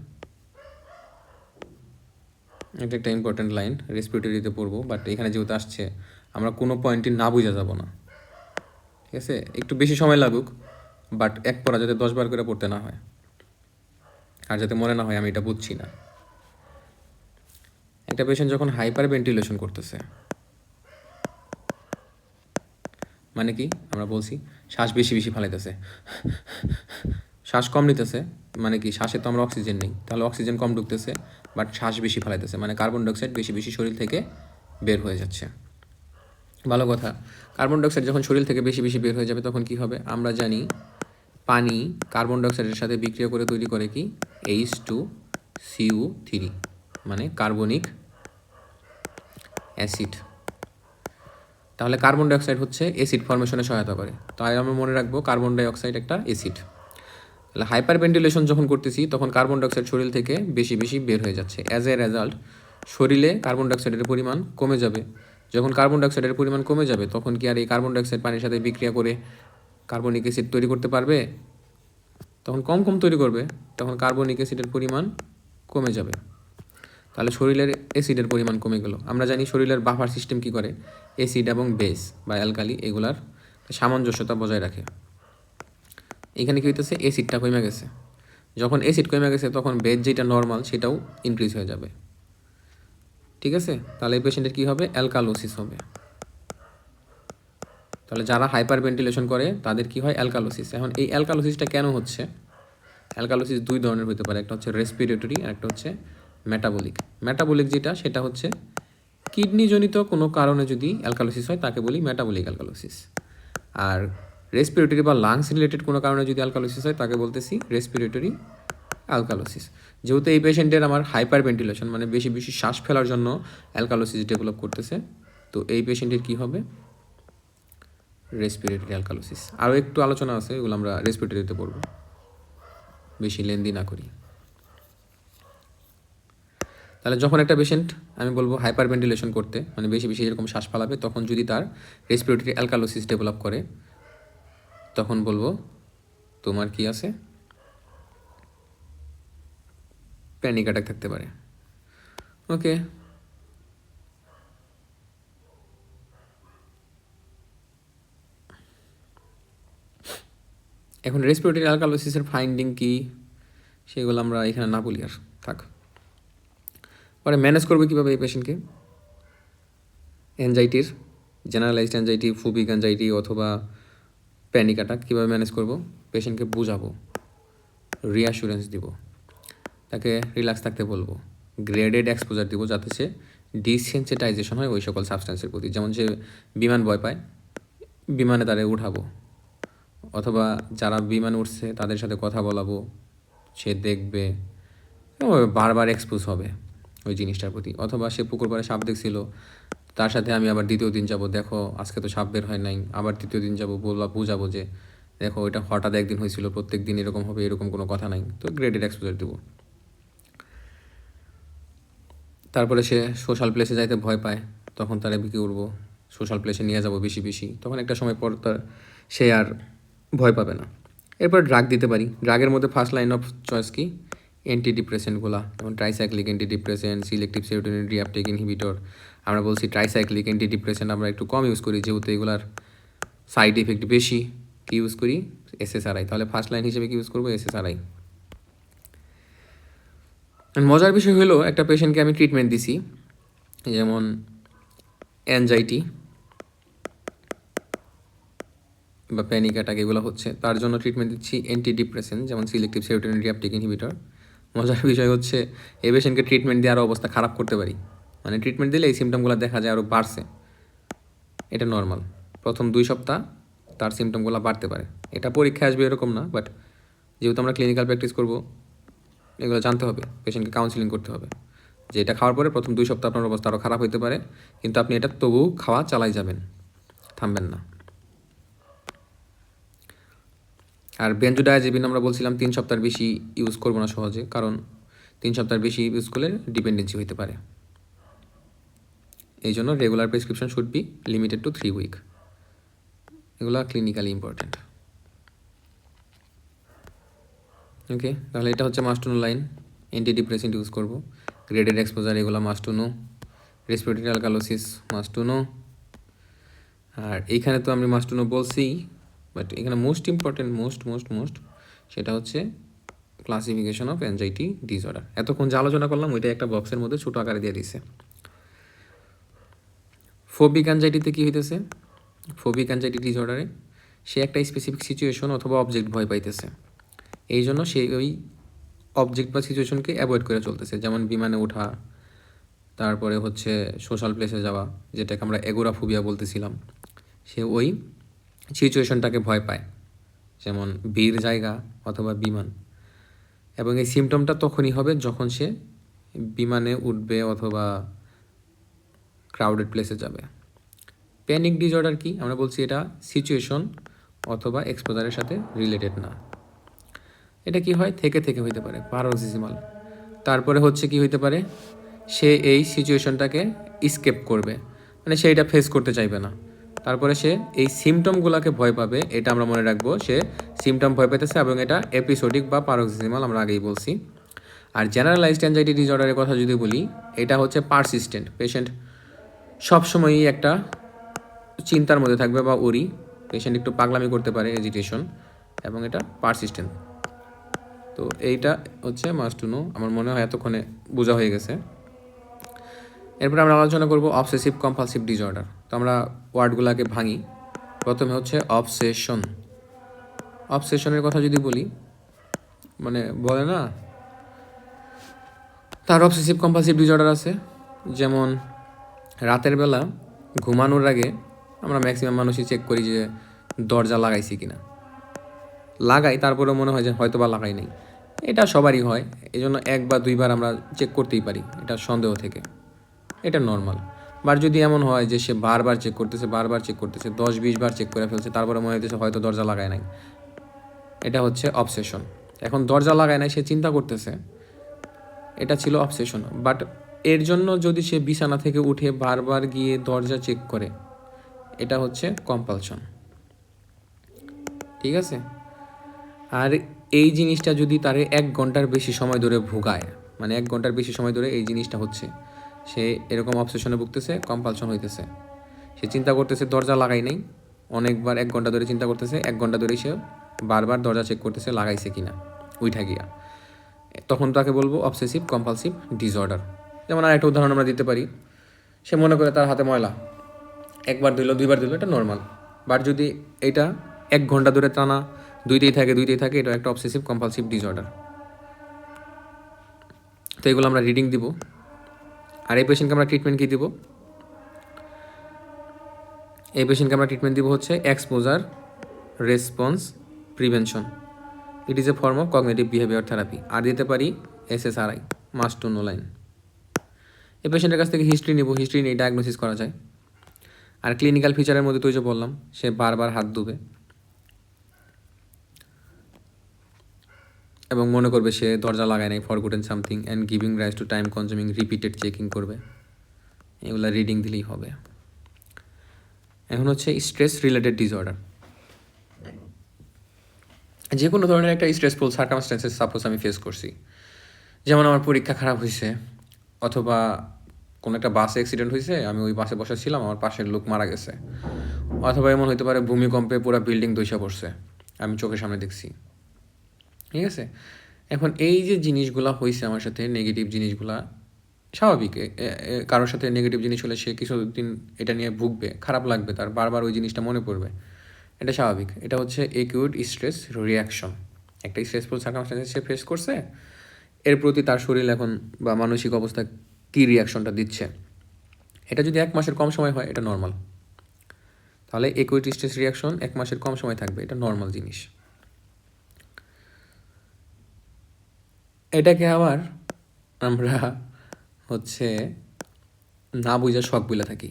এটা একটা ইম্পর্ট্যান্ট লাইন, রেসপিরেটরিতে পড়বো, বাট এখানে যেহেতু আসছে আমরা কোনো পয়েন্টই না বুঝা যাব না, ঠিক আছে? একটু বেশি সময় লাগুক, বাট এক পড়া যাতে 10 বার করে পড়তে না হয়, আর যাতে মনে না হয় আমি এটা বুঝছি না। একটা পেশেন্ট যখন হাইপার ভেন্টিলেশন করতেছে, মানে কি? আমরা বলছি শ্বাস বেশি বেশি ফালাইতেছে, শ্বাস কম নিতেছে, মানে কি? শ্বাসে তো আমরা অক্সিজেন নেই, তাহলে অক্সিজেন কম ঢুকতেছে, বাট শ্বাস বেশি ফালাইতেছে, মানে কার্বন ডাইঅক্সাইড বেশি বেশি শরীর থেকে বের হয়ে যাচ্ছে। ভালো কথা, কার্বন ডাইঅক্সাইড যখন শরীর থেকে বেশি বেশি বের হয়ে যাবে তখন কি হবে? আমরা জানি পানি কার্বন ডাইঅক্সাইডের সাথে বিক্রিয়া করে তৈরি করে কি? H2CO3, মানে কার্বনিক অ্যাসিড। তাহলে কার্বন ডাইঅক্সাইড হচ্ছে অ্যাসিড ফর্মেশনে সহায়তা করে, তাই আমরা মনে রাখবো কার্বন ডাইঅক্সাইড একটা অ্যাসিড। তাহলে হাইপার ভেন্টিলেশন যখন করতেছি তখন কার্বন ডাইঅক্সাইড শরীর থেকে বেশি বেশি বের হয়ে যাচ্ছে, অ্যাজ এ রেজাল্ট শরীরে কার্বন ডাইঅক্সাইডের পরিমাণ কমে যাবে। যখন কার্বন ডাইঅক্সাইডের পরিমাণ কমে যাবে তখন কি আর এই কার্বন ডাইঅক্সাইড পানির সাথে বিক্রিয়া করে কার্বনিক অ্যাসিড তৈরি করতে পারবে? তখন কম কম তৈরি করবে, তখন কার্বনিক অ্যাসিডের পরিমাণ কমে যাবে। তাহলে শরীরের অ্যাসিডের পরিমাণ কমে গেল। আমরা জানি শরীরের বাফার সিস্টেম কী করে? অ্যাসিড এবং বেস বা অ্যালকালি এগুলার সামঞ্জস্যতা বজায় রাখে। এখানে কী হইতেছে? অ্যাসিডটা কমে গেছে। যখন অ্যাসিড কমে গেছে তখন বেস যেটা নর্মাল সেটাও ইনক্রিজ হয়ে যাবে, ঠিক আছে? তাহলে এই পেশেন্টের কী হবে? অ্যালকালোসিস হবে। তাহলে যারা হাইপার ভেন্টিলেশন করে তাদের কি হয়? অ্যালকালোসিস। এখন এই অ্যালকালোসিসটা কেন হচ্ছে? অ্যালকালোসিস দুই ধরনের হতে পারে, একটা হচ্ছে রেসপিরেটরি আর একটা হচ্ছে মেটাবলিক যেটা সেটা হচ্ছে কিডনিজনিত কোনো কারণে যদি অ্যালকালোসিস হয় তাকে বলি মেটাবলিক অ্যালকালোসিস। আর রেসপিরেটরি বা লাংস রিলেটেড কোনো কারণে যদি অ্যালকালোসিস হয় তাকে বলতেছি রেসপিরেটরি অ্যালকালোসিস। যেহেতু এই পেশেন্টের আমার হাইপার ভেন্টিলেশন মানে বেশি বেশি শ্বাস ফেলার জন্য অ্যালকালোসিস ডেভেলপ করতেছে, তো এই পেশেন্টের কী হবে? Respiratory alkalosis. আরও একটু আলোচনা আছে, এগুলো আমরা রেসপিরেটরিতে পড়ব, বেশি লেন্দি না করি। তাহলে যখন একটা পেশেন্ট আমি বলবো হাইপার ভেন্টিলেশন করতে মানে বেশি বেশি এরকম শ্বাস ফালাবে, তখন যদি তার রেসপিরেটরি অ্যালকালোসিস ডেভেলপ করে তখন বলবো তোমার কি আছে? প্যানিক অ্যাটাক থাকতে পারে। ওকে, এখন রেসপিরেটরি অ্যালকালোসিসের ফাইন্ডিং কি সেগুলো আমরা এখানে না বলি, আর থাক। পরে ম্যানেজ করবো কীভাবে এই পেশেন্টকে? অ্যাংজাইটির, জেনারেলাইজড অ্যাংজাইটি, ফুবিক অ্যাংজাইটি অথবা প্যানিক অ্যাটাক কীভাবে ম্যানেজ করব? পেশেন্টকে বোঝাবো, রিঅ্যাসুরেন্স দিব, তাকে রিল্যাক্স থাকতে বলবো, গ্রেডেড এক্সপোজার দিব যাতে সে ডিসেনসিটাইজেশন হয় ওই সকল সাবস্টেন্সের প্রতি। যেমন সে বিমান ভয় পায়, বিমানে তারে উঠাবো, অথবা যারা বিমানে উঠছে তাদের সাথে কথা বলাবো, সে দেখবে, বারবার এক্সপোজ হবে ওই জিনিসটার প্রতি। অথবা সে পুকুর পাড়ে সাপ দেখছিল, তার সাথে আমি আবার দ্বিতীয় দিন যাব, দেখো আজকে তো সাপ বের হয় নাই, আবার তৃতীয় দিন যাব, বুঝাবো যে দেখো এটা হঠাৎ একদিন হয়েছিল, প্রত্যেক দিন এরকম হবে এরকম কোনো কথা নাই। তো গ্রেডেড এক্সপোজার দেবো। তারপরে সে সোশ্যাল প্লেসে যাইতে ভয় পায়, তখন তারা বিকে উঠবো, সোশ্যাল প্লেসে নিয়ে যাব বেশি বেশি, তখন একটা সময় পর তার সে আর ভয় পাবে না। এরপর ড্রাগ দিতে পারি। ড্রাগের মধ্যে ফার্স্ট লাইন অফ চয়েস কি? অ্যান্টি ডিপ্রেসেন্টগুলো, যেমন tricyclic anti depressant, selective serotonin reuptake inhibitor. আমরা বলছি ট্রাইসাইক্লিক অ্যান্টি ডিপ্রেসেন্ট আমরা একটু কম ইউজ করি, যেহেতু এগুলার সাইড এফেক্ট বেশি। কি ইউজ করি? এসএসআরআই। তাহলে ফার্স্ট লাইন হিসেবে কি ইউজ করবো? এসএসআরআই। মজার বিষয় হলো একটা পেশেন্টকে আমি ট্রিটমেন্ট দিছি, যেমন অ্যাংজাইটি বা প্যানিক অ্যাটাক এগুলো হচ্ছে, তার জন্য ট্রিটমেন্ট দিচ্ছি অ্যান্টি ডিপ্রেসেন্ট, যেমন সিলেক্টিভ সেরোটোনিন রিআপটেক ইনহিবিটর। মজার বিষয় হচ্ছে এই পেশেন্টকে ট্রিটমেন্ট দিয়ে আরও অবস্থা খারাপ করতে পারি, মানে ট্রিটমেন্ট দিলে এই সিমটমগুলো দেখা যায় আরও বাড়ছে। এটা নর্মাল, প্রথম 2 সপ্তাহ তার সিমটমগুলো বাড়তে পারে, এটা পরীক্ষায় আসবে এরকম না, বাট যেহেতু আমরা ক্লিনিক্যাল প্র্যাকটিস করবো এগুলো জানতে হবে, পেশেন্টকে কাউন্সিলিং করতে হবে যে এটা খাওয়ার পরে প্রথম 2 সপ্তাহ আপনার অবস্থা আরও খারাপ হতে পারে, কিন্তু আপনি এটা তবুও খাওয়া চালাই যাবেন, থামবেন না। আর বেনজোডায়াজেপিন আমরা বলছিলাম 3 সপ্তাহের বেশি ইউজ করবো না সহজে, কারণ 3 সপ্তাহের বেশি ইউজ করলে ডিপেন্ডেন্সি হতে পারে। এই জন্য regular prescription should be limited to 3 week. এগুলো ক্লিনিক্যালি ইম্পর্টেন্ট। ওকে, তাহলে এটা হচ্ছে must to know line. Anti depressant use করবো, গ্রেডেড এক্সপোজার এগুলো must to know, respiratory alkalosis must to know. আর এইখানে তো আমি মাস্ট টু নো বলছি, বাট এখানে মোস্ট ইম্পর্টেন্ট মোস্ট সেটা হচ্ছে ক্লাসিফিকেশন অফ অ্যাংজাইটি ডিসঅর্ডার। এতক্ষণ যে আলোচনা করলাম ওইটা একটা বক্সের মধ্যে ছোটো আকারে দিয়ে দিছে। ফোবিক অ্যাংজাইটিতে কী হইতেছে? ফোবিক অ্যাংজাইটি ডিসঅর্ডারে সে একটা স্পেসিফিক সিচুয়েশন অথবা অবজেক্ট ভয় পাইতেছে, এই জন্য সে ওই অবজেক্ট বা সিচুয়েশনকে অ্যাভয়েড করে চলতেছে। যেমন বিমানে ওঠা, তারপরে হচ্ছে সোশ্যাল প্লেসে যাওয়া, যেটাকে আমরা এগোরাফোবিয়া বলতেছিলাম, সে ওই সিচুয়েশনটাকে ভয় পায়, যেমন ভিড় জায়গা অথবা বিমান। এবং এই সিমটমটা তখনই হবে যখন সে বিমানে উঠবে অথবা ক্রাউডেড প্লেসে যাবে। প্যানিক ডিসঅর্ডার কি? আমরা বলছি এটা সিচুয়েশন অথবা এক্সপোজারের সাথে রিলেটেড না। এটা কি হয়? থেকে হইতে পারে, প্যারক্সিসমাল। তারপরে হচ্ছে কি হইতে পারে? সে এই সিচুয়েশনটাকে স্কেপ করবে, মানে সে এটা ফেস করতে চাইবে না। তারপরে সে এই সিমটমগুলোকে ভয় পাবে, এটা আমরা মনে রাখবো, সে সিমটম ভয় পেতেছে এবং এটা এপিসোডিক বা প্যারক্সিসমাল, আমরা আগেই বলছি। আর জেনারেলাইজড অ্যাংজাইটি ডিসঅর্ডারের কথা যদি বলি, এটা হচ্ছে পারসিস্টেন্ট। পেশেন্ট সবসময়ই একটা চিন্তার মধ্যে থাকবে বা ওরি, পেশেন্ট একটু পাগলামি করতে পারে, এজিটেশন, এবং এটা পারসিস্টেন্ট। তো এইটা হচ্ছে মাস্ট টু নো। আমার মনে হয় এতক্ষণে বোঝা হয়ে গেছে। এরপর আমরা আলোচনা করব অবসেসিভ কম্পালসিভ ডিসঅর্ডার। তো আমরা ওয়ার্ডগুলোকে ভাঙি। প্রথমে হচ্ছে অবসেশন। অবসেশনের কথা যদি বলি, মানে বলে না তার অবসেসিভ কম্পালসিভ ডিসঅর্ডার আছে, যেমন রাতের বেলা ঘুমানোর আগে আমরা ম্যাক্সিমাম মানুষই চেক করি যে দরজা লাগাইছি কিনা, লাগাই তারপরেও মনে হয় যে হয়তো বা লাগাই নাই। এটা সবারই হয়, এই জন্য 1 বা 2 বার আমরা চেক করতেই পারি এটা সন্দেহ থেকে, এটা নর্মাল। বার যদি এমন হয় যে সে বারবার চেক করতেছে 10-20 বার চেক করে ফেলছে, তারপরে মনে হইতেছে হয়তো দরজা লাগায় নাই, এটা হচ্ছে অবসেশন। এখন দরজা লাগায় নাই, সে চিন্তা করতেছে, এটা ছিল অবসেশন। বাট এর জন্য যদি সে বিছানা থেকে উঠে বারবার গিয়ে দরজা চেক করে, এটা হচ্ছে কম্পালশন, ঠিক আছে? আর এই জিনিসটা যদি তারে 1 ঘন্টার বেশি সময় ধরে ভোগায়, মানে 1 ঘন্টার বেশি সময় ধরে এই জিনিসটা হচ্ছে, সে এরকম অবসেশনে ভুগতেছে, কম্পালশন হইতেছে, সে চিন্তা করতেছে দরজা লাগাই নাই, অনেকবার 1 ঘন্টা ধরে চিন্তা করতেছে, 1 ঘন্টা ধরেই সে বারবার দরজা চেক করতেছে লাগাইছে কিনা উইঠা গিয়া, তখন তাকে বলবো অবসেসিভ কম্পালসিভ ডিসঅর্ডার। যেমন আর একটা উদাহরণ আমরা দিতে পারি, সে মনে করে তার হাতে ময়লা, 1 বার ধুলো 2 বার ধুলো, এটা নর্মাল। বাট যদি এটা 1 ঘন্টা ধরে টানা দুইতেই থাকে, এটা একটা অবসেসিভ কম্পালসিভ ডিসঅর্ডার। তো এগুলো আমরা রিডিং দিব। আর এই পেশেন্টকে আমরা ট্রিটমেন্ট কী দিব? এই পেশেন্টকে আমরা ট্রিটমেন্ট দিব হচ্ছে exposure response prevention. It is a form of cognitive behaviour therapy. আর দিতে পারি SSRI, must to know line. এই পেশেন্টের কাছ থেকে হিস্ট্রি নিব, হিস্ট্রি নিয়ে ডায়াগনোসিস করা যায়। আর ক্লিনিক্যাল ফিচারের মধ্যে তো যে বললাম, সে বারবার হাত ধুবে এবং মনে করবে সে দরজা লাগায় নাই, forgotten something and giving rise to time consuming repeated checking করবে। এগুলো রিডিং দিলেই হবে। এখন হচ্ছে স্ট্রেস রিলেটেড ডিসঅর্ডার। যে কোনো ধরনের একটা স্ট্রেসফুল সার্কামস্টেন্সেস সাপোজ আমি ফেস করছি, যেমন আমার পরীক্ষা খারাপ হয়েছে, অথবা কোনো একটা বাসে অ্যাক্সিডেন্ট হয়েছে, আমি ওই বাসে বসেছিলাম, আমার পাশের লোক মারা গেছে, অথবা এমন হতে পারে ভূমিকম্পে পুরো বিল্ডিং ধসে পড়ছে, আমি চোখের সামনে দেখছি, ঠিক আছে? এখন এই যে জিনিসগুলা হয়েছে আমার সাথে, নেগেটিভ জিনিসগুলা স্বাভাবিক। কারোর সাথে নেগেটিভ জিনিস হলে সে কিছুদিন এটা নিয়ে ভুগবে, খারাপ লাগবে, তার বারবার ওই জিনিসটা মনে পড়বে, এটা স্বাভাবিক। এটা হচ্ছে একিউট স্ট্রেস রিয়াকশন। একটা স্ট্রেসফুল সার্কামস্টেন্সেস সে ফেস করছে, এর প্রতি তার শরীর এখন বা মানসিক অবস্থা কী রিয়াকশনটা দিচ্ছে, এটা যদি 1 মাসের কম সময় হয়, এটা নর্মাল। তাহলে একিউট স্ট্রেস রিয়াকশন 1 মাসের কম সময় থাকবে, এটা নর্মাল জিনিস। এটাকে আবার আমরা হচ্ছে না বুঝা শখ বলে থাকি।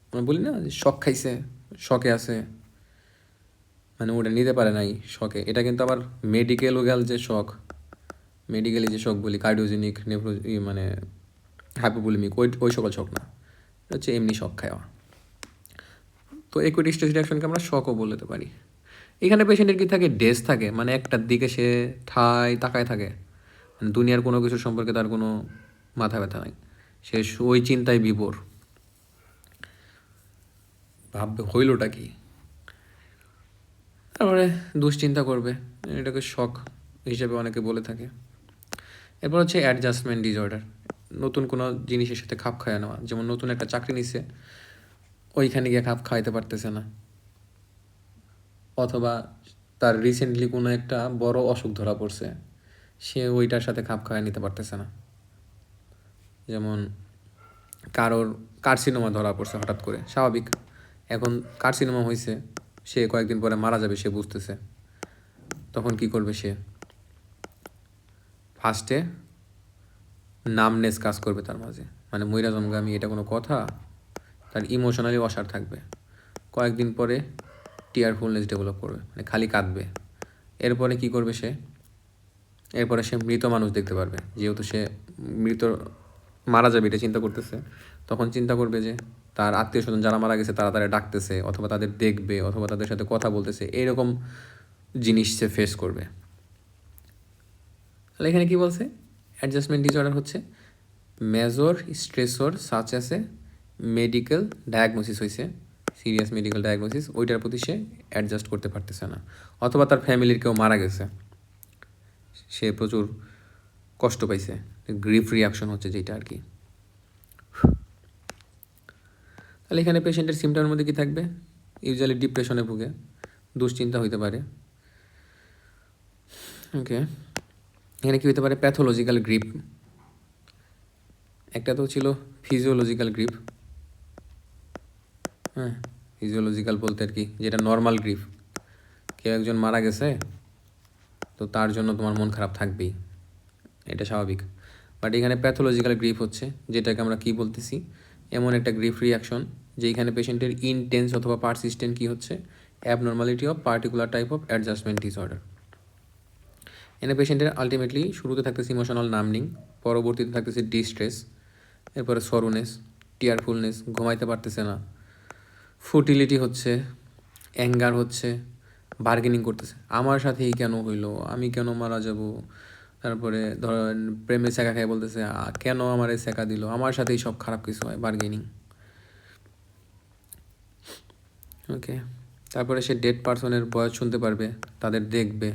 আমরা বলি না যে শখ খাইছে, শখে আছে, মানে ওটা নিতে পারে নাই শখে। এটা কিন্তু আবার মেডিকেল যে শখ, মেডিকেলি যে শখ বলি, কার্ডিওজেনিক মানে হাইপোভলিমিক, ওই সকল শখ না, এটা হচ্ছে এমনি শখ খাওয়া। তো একুইট স্ট্রেস রিয়াকশনকে আমরা শখও বলতে পারি। এখানে পেশেন্টের কি থাকে, ডেজ থাকে, মানে একটার দিকে সে তাকায় থাকে, মানে দুনিয়ার কোনো কিছু সম্পর্কে তার কোনো মাথা ব্যথা নাই, সে ওই চিন্তায় বিভোর, ভাববে হইলটা কি, তারপরে দুশ্চিন্তা করবে, এটাকে শখ হিসেবে অনেকে বলে থাকে। এরপর হচ্ছে অ্যাডজাস্টমেন্ট ডিসঅর্ডার, নতুন কোনো জিনিসের সাথে খাপ খাইয়ে নেওয়া। যেমন নতুন একটা চাকরি নিছে, ওইখানে গিয়ে খাপ খাইতে পারতেছে না, অথবা তার রিসেন্টলি কোনো একটা বড় অসুখ ধরা পড়ছে, সে ওইটার সাথে খাপ খাইয়ে নিতে পারতেছে না। যেমন কারোর কার্সিনোমা ধরা পড়ছে হঠাৎ করে, স্বাভাবিক, এখন কার্সিনোমা হয়েছে, সে কয়েকদিন পরে মারা যাবে, সে বুঝতেছে, তখন কি করবে সে? ফার্স্টে নামনেস কাজ করবে তার মাঝে, মানে মইরা জমগামি, এটা কোনো কথা? তার ইমোশনালি অসাড় থাকবে। কয়েকদিন পরে টিয়ারফুলনেস ডেভেলপ করবে, মানে খালি কাঁদবে। এরপরে কি করবে সে? এরপরে সে মৃত মানুষ দেখতে পারবে, যেহেতু সে মারা যাবে এটা চিন্তা করতেছে, তখন চিন্তা করবে যে তার আত্মীয় স্বজন যারা মারা গেছে তারা তারা ডাকতেছে, অথবা তাদের দেখবে, অথবা তাদের সাথে কথা বলতেছে, এরকম জিনিস সে ফেস করবে। তাহলে এখানে কি বলছে? অ্যাডজাস্টমেন্ট ডিসঅর্ডার হচ্ছে মেজর স্ট্রেসর সাচ আছে মেডিকেল ডায়াগনোসিস হয়েছে, সিরিয়াস মেডিকেল ডায়াগনোসিস, ওইটার প্রতি সে অ্যাডজাস্ট করতে পারতেছে না, অথবা তার ফ্যামিলির কেউ মারা গেছে, সে প্রচুর কষ্ট পাইছে, গ্রিফ রিয়াকশন হচ্ছে যেটা আর কি। তাহলে এখানে পেশেন্টের সিমটমের মধ্যে কী থাকবে? ইউজুয়ালি ডিপ্রেশনে ভুগে, দুশ্চিন্তা হইতে পারে। ওকে, এখানে কী হতে পারে? প্যাথোলজিক্যাল গ্রিপ, একটা তো ছিল ফিজিওলজিক্যাল গ্রিফ। হ্যাঁ, ফিজিওলজিক্যাল বলতে আর কি যেটা নর্মাল গ্রিফ, কেউ একজন মারা গেছে তো তার জন্য তোমার মন খারাপ থাকবেই, এটা স্বাভাবিক। বাট এখানে প্যাথোলজিক্যাল গ্রিফ হচ্ছে যেটাকে আমরা কী বলতেছি, এমন একটা গ্রিফ রিয়াকশন যেখানে পেশেন্টের ইনটেন্স অথবা পারসিস্টেন্ট কী হচ্ছে, abnormality of particular type of adjustment disorder. এনে পেশেন্টের আলটিমেটলি শুরুতে থাকতেছে ইমোশনাল নামনিং, পরবর্তীতে থাকতেছে ডিস্ট্রেস, এরপরে সরুনেস, টিয়ারফুলনেস, ঘুমাইতে পারতেছে না, ফুটিলিটি হচ্ছে, অ্যাঙ্গার হচ্ছে, বার্গেনিং করতেছে, আমার সাথেই কেন হইলো, আমি কেন মারা যাব, তারপরে ধরেন প্রেমে শেখা খায় বলতেছে কেন আমারে শেখা দিল, আমার সাথেই সব খারাপ কিছু হয়, বার্গেনিং। ওকে, তারপরে সে ডেড পার্সনের ভয়েস শুনতে পারবে, তাদের দেখবে।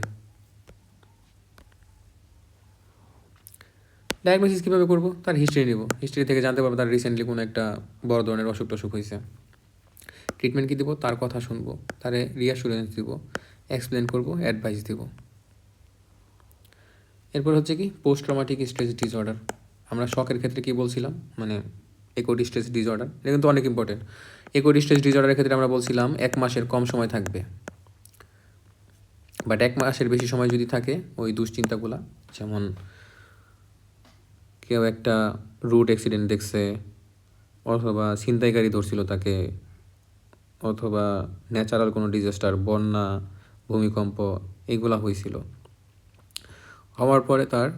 ডায়াগনোসিস কীভাবে করবো, তার হিস্ট্রি নেব, হিস্ট্রি থেকে জানতে পারবো তার রিসেন্টলি কোনো একটা বড় ধরনের অসুখ টসুখ হয়েছে। ট্রিটমেন্ট কী দেবো, তার কথা শুনবো, তারে রিঅ্যাসুরেন্স দিব, এক্সপ্লেন করবো, অ্যাডভাইস দিব। এরপর হচ্ছে কি পোস্ট ট্রমাটিক স্ট্রেস ডিসঅর্ডার। আমরা শখের ক্ষেত্রে কী বলছিলাম, মানে একোড স্ট্রেস ডিসঅর্ডার, এটা কিন্তু অনেক ইম্পর্টেন্ট। একোড স্ট্রেস ডিসঅর্ডারের ক্ষেত্রে আমরা বলছিলাম 1 মাসের কম সময় থাকবে, বাট 1 মাসের বেশি সময় যদি থাকে ওই দুশ্চিন্তাগুলা, যেমন কেউ একটা রুট অ্যাক্সিডেন্ট দেখছে, অথবা ছিনতাইকারী ধরছিল তাকে, অথবা ন্যাচারাল কোনো ডিজাস্টার, বন্যা, ভূমিকম্প, এইগুলা হয়েছিল, হওয়ার পরে তার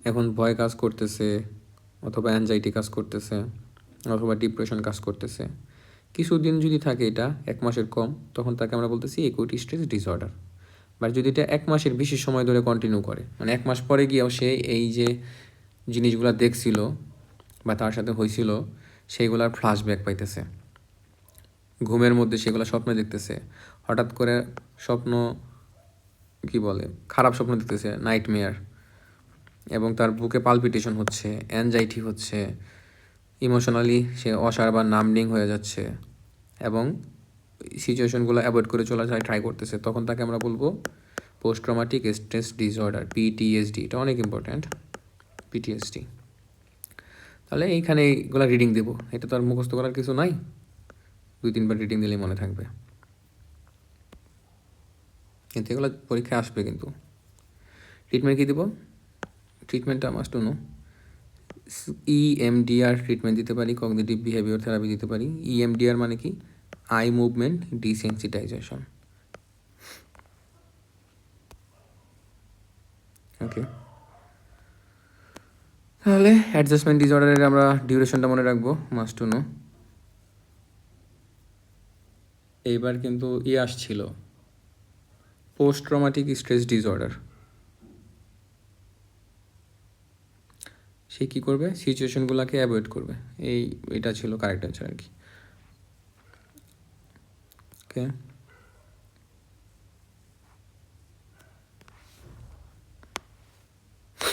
এখন ভয় কাজ করতেছে, অথবা অ্যাংজাইটি কাজ করতেছে, অথবা ডিপ্রেশন কাজ করতেছে, কিছুদিন যদি থাকে এটা 1 মাসের কম, তখন তাকে আমরা বলতেছি একুইট স্ট্রেস ডিসঅর্ডার। বাট যদি এটা 1 মাসের বেশি সময় ধরে কন্টিনিউ করে, মানে 1 মাস পরে গিয়েও সে এই যে জিনিসগুলো দেখছিল বা তার সাথে হয়েছিল সেইগুলার ফ্ল্যাশব্যাক পাইতেছে, ঘুমের মধ্যে সেগুলো স্বপ্ন দেখতেছে, হঠাৎ করে স্বপ্ন কি বলে খারাপ স্বপ্ন দেখতেছে, নাইটমেয়ার, এবং তার বুকে পালপিটেশন হচ্ছে, অ্যাংজাইটি হচ্ছে, ইমোশনালি সে অসাড় বা নামনিং হয়ে যাচ্ছে, এবং সিচুয়েশনগুলো অ্যাভয়েড করে চলা যায় ট্রাই করতেছে, তখন তাকে আমরা বলবো post traumatic stress disorder, PTSD. এটা অনেক ইম্পর্ট্যান্ট, পিটিএসডি। তাহলে এইখানে এইগুলো রিডিং দেবো, এটা তো আর মুখস্থ করার কিছু নাই, 2-3 বার রিডিং দিলেই মনে থাকবে, কিন্তু এগুলো পরীক্ষায় আসবে। কিন্তু ট্রিটমেন্ট কী দেবো, ট্রিটমেন্টটা মাস্ট নো, ইএমডিআর ট্রিটমেন্ট দিতে পারি, কগনিটিভ বিহেভিয়ার থেরাপি দিতে পারি। ইএমডিআর মানে কি, আই মুভমেন্ট ডিসেন্সিটাইজেশন। ওকে, তাহলে অ্যাডজাস্টমেন্ট ডিসঅর্ডারের আমরা ডিউরেশনটা মনে রাখবো, মাস্ট টু নো। এইবার কিন্তু আসছিল পোস্ট ট্রমাটিক স্ট্রেস ডিসঅর্ডার। সে কী করবে, সিচুয়েশনগুলোকে অ্যাভয়েড করবে, এটা ছিল কারেক্ট অ্যান্সার আর কি। ওকে।